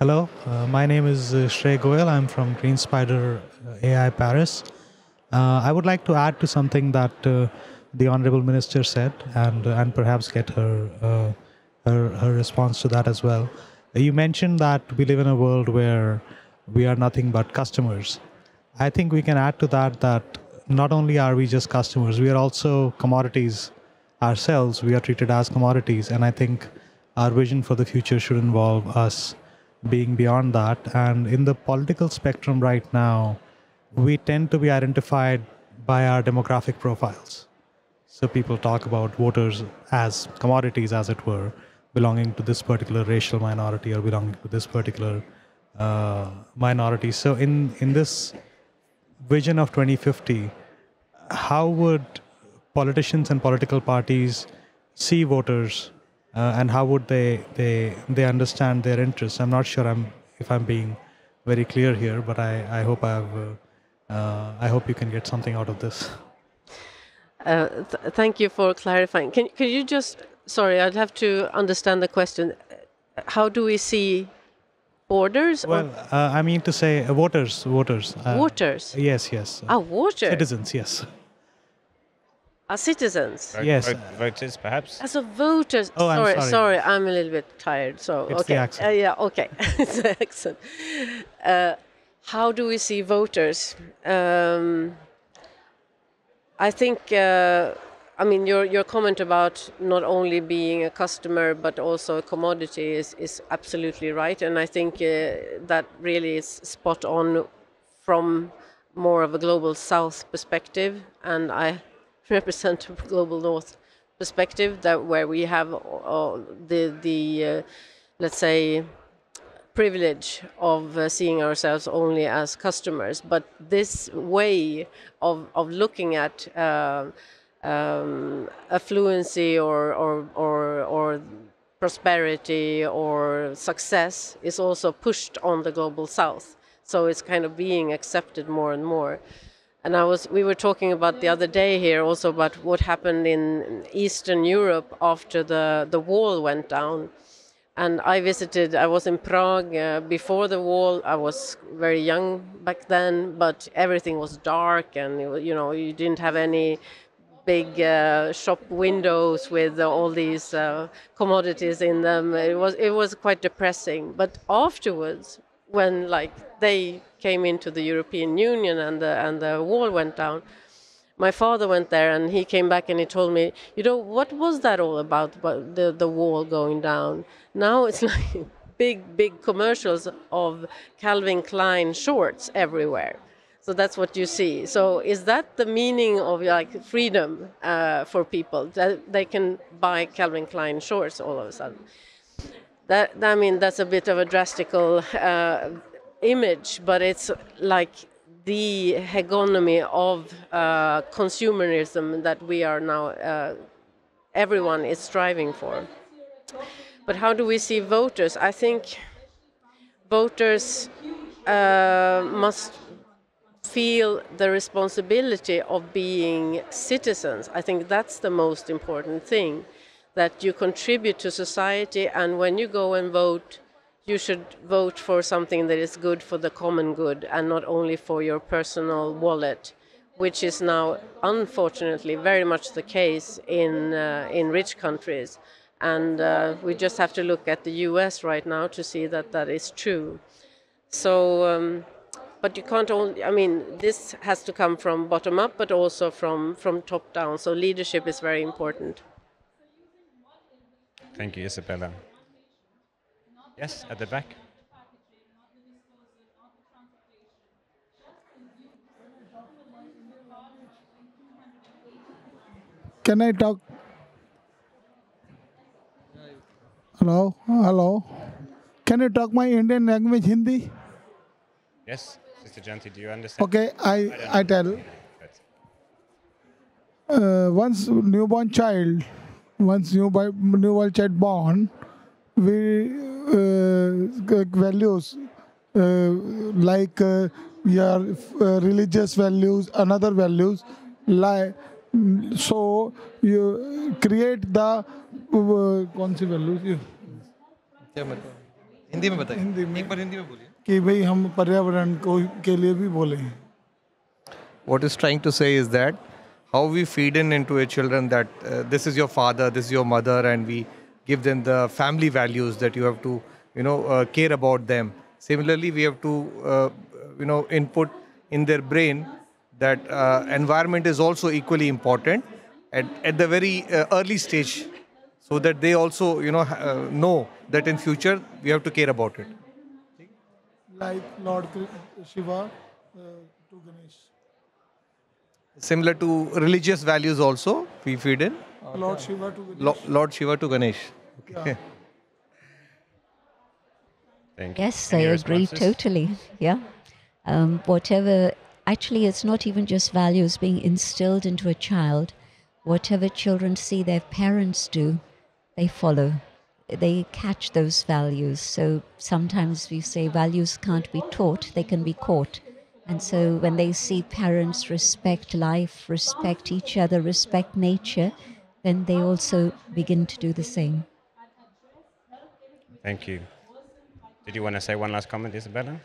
Hello, my name is Shrey Goyal. I'm from Green Spider AI Paris. I would like to add to something that the Honorable Minister said, and perhaps get her response to that as well. You mentioned that we live in a world where we are nothing but customers. I think we can add to that not only are we just customers, we are also commodities ourselves. We are treated as commodities, and I think our vision for the future should involve us being beyond that. And in the political spectrum right now, we tend to be identified by our demographic profiles. So people talk about voters as commodities, as it were, belonging to this particular racial minority or belonging to this particular minority. So in this vision of 2050, how would politicians and political parties see voters, and how would they understand their interests? I'm not sure if I'm being very clear here, but I hope I hope you can get something out of this. Thank you for clarifying. Can you just, sorry, I'd have to understand the question. How do we see borders? Well, I mean to say voters. Voters? Yes. Voters. Citizens, yes. Citizens? Yes. Voters, perhaps? As a voters. Oh, I'm sorry, I'm a little bit tired. So it's okay. The accent. Yeah, okay. It's the accent. How do we see voters? I think, I mean, your comment about not only being a customer but also a commodity is absolutely right, and I think that really is spot on from more of a global south perspective, and I represent a global north perspective, that where we have the let's say privilege of seeing ourselves only as customers. But this way of looking at affluency or prosperity or success is also pushed on the global south. So it's kind of being accepted more and more. And we were talking about the other day here also about what happened in Eastern Europe after the wall went down. And I was in Prague before the wall. I was very young back then, but everything was dark, and you didn't have any big shop windows with all these commodities in them. It was quite depressing. But afterwards, when they came into the European Union and the wall went down, my father went there and he came back and he told me, what was that all about the wall going down? Now it's like big commercials of Calvin Klein shorts everywhere. So that's what you see. So is that the meaning of freedom for people, that they can buy Calvin Klein shorts all of a sudden? That's a bit of a drastical image, but it's like the hegemony of consumerism that we are now everyone is striving for. But how do we see voters? I think voters must feel the responsibility of being citizens. I think that's the most important thing, that you contribute to society, and when you go and vote, you should vote for something that is good for the common good and not only for your personal wallet, which is now unfortunately very much the case in rich countries. And we just have to look at the US right now to see that that is true. So, but you can't only, I mean, this has to come from bottom up, but also from top down. So leadership is very important. Thank you, Isabella. Yes, at the back. Can I talk? Hello? Hello? Can you talk my Indian language, Hindi? Yes, Sister Janti, do you understand? Okay, I tell. Once newborn child born, we values like your religious values, another values, like so you create the कौन सी values you क्या मतलब हिंदी में बताइए एक बार हिंदी में बोलिए कि भाई हम पर्यावरण के लिए भी बोले हैं. What is trying to say is that how we feed into a children that this is your father, this is your mother, and we give them the family values that you have to, care about them. Similarly, we have to, input in their brain that environment is also equally important at the very early stage, so that they also, know that in future we have to care about it. Like Lord Shiva to Ganesh. Similar to religious values also, we feed in. Lord Shiva to Ganesh. Lord Shiva to Ganesh. Okay. Yeah. Thank you. Yes, I agree totally. Yeah. Whatever, actually, it's not even just values being instilled into a child. Whatever children see their parents do, they follow. They catch those values. So sometimes we say values can't be taught, they can be caught. And so when they see parents respect life, respect each other, respect nature, then they also begin to do the same. Thank you. Did you want to say one last comment, Isabella?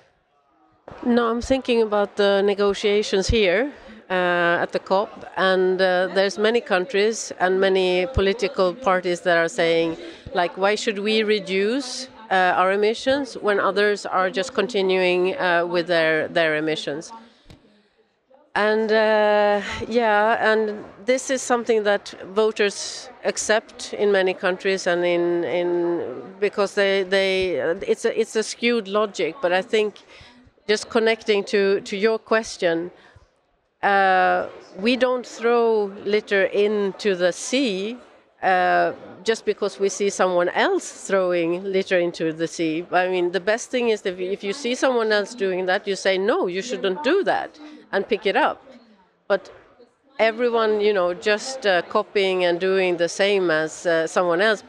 No, I'm thinking about the negotiations here at the COP, and there's many countries and many political parties that are saying, like, why should we reduce our emissions when others are just continuing with their emissions? And and this is something that voters accept in many countries, and because it's a skewed logic. But I think, just connecting to your question, we don't throw litter into the sea just because we see someone else throwing litter into the sea. I mean, the best thing is that if you see someone else doing that, you say, no, you shouldn't do that, and pick it up. But everyone, just copying and doing the same as someone else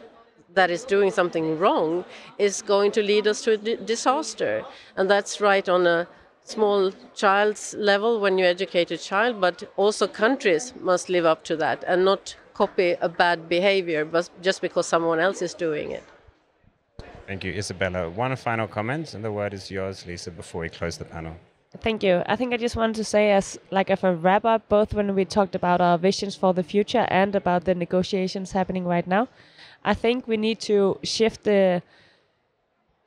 that is doing something wrong is going to lead us to a disaster. And that's right on a small child's level when you educate a child, but also countries must live up to that and not copy a bad behavior but just because someone else is doing it. Thank you, Isabella. One final comment, and the word is yours, Lisa, before we close the panel. Thank you. I think I just wanted to say, as a wrap up, both when we talked about our visions for the future and about the negotiations happening right now, I think we need to shift the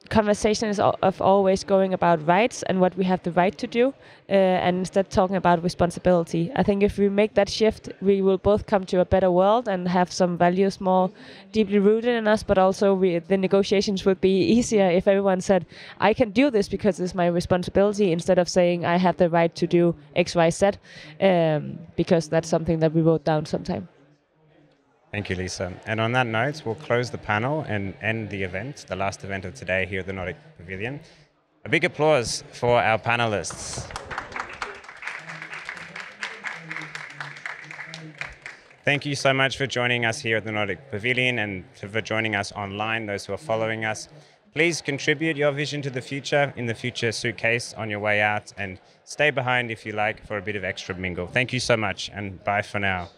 conversations of always going about rights and what we have the right to do, and instead talking about responsibility. I think if we make that shift, we will both come to a better world and have some values more deeply rooted in us, but also the negotiations would be easier if everyone said, I can do this because it's my responsibility, instead of saying I have the right to do X, Y, Z, because that's something that we wrote down sometime. Thank you, Lisa. And on that note, we'll close the panel and end the event, the last event of today here at the Nordic Pavilion. A big applause for our panelists. Thank you so much for joining us here at the Nordic Pavilion and for joining us online, those who are following us. Please contribute your vision to the future in the future suitcase on your way out, and stay behind if you like for a bit of extra mingle. Thank you so much, and bye for now.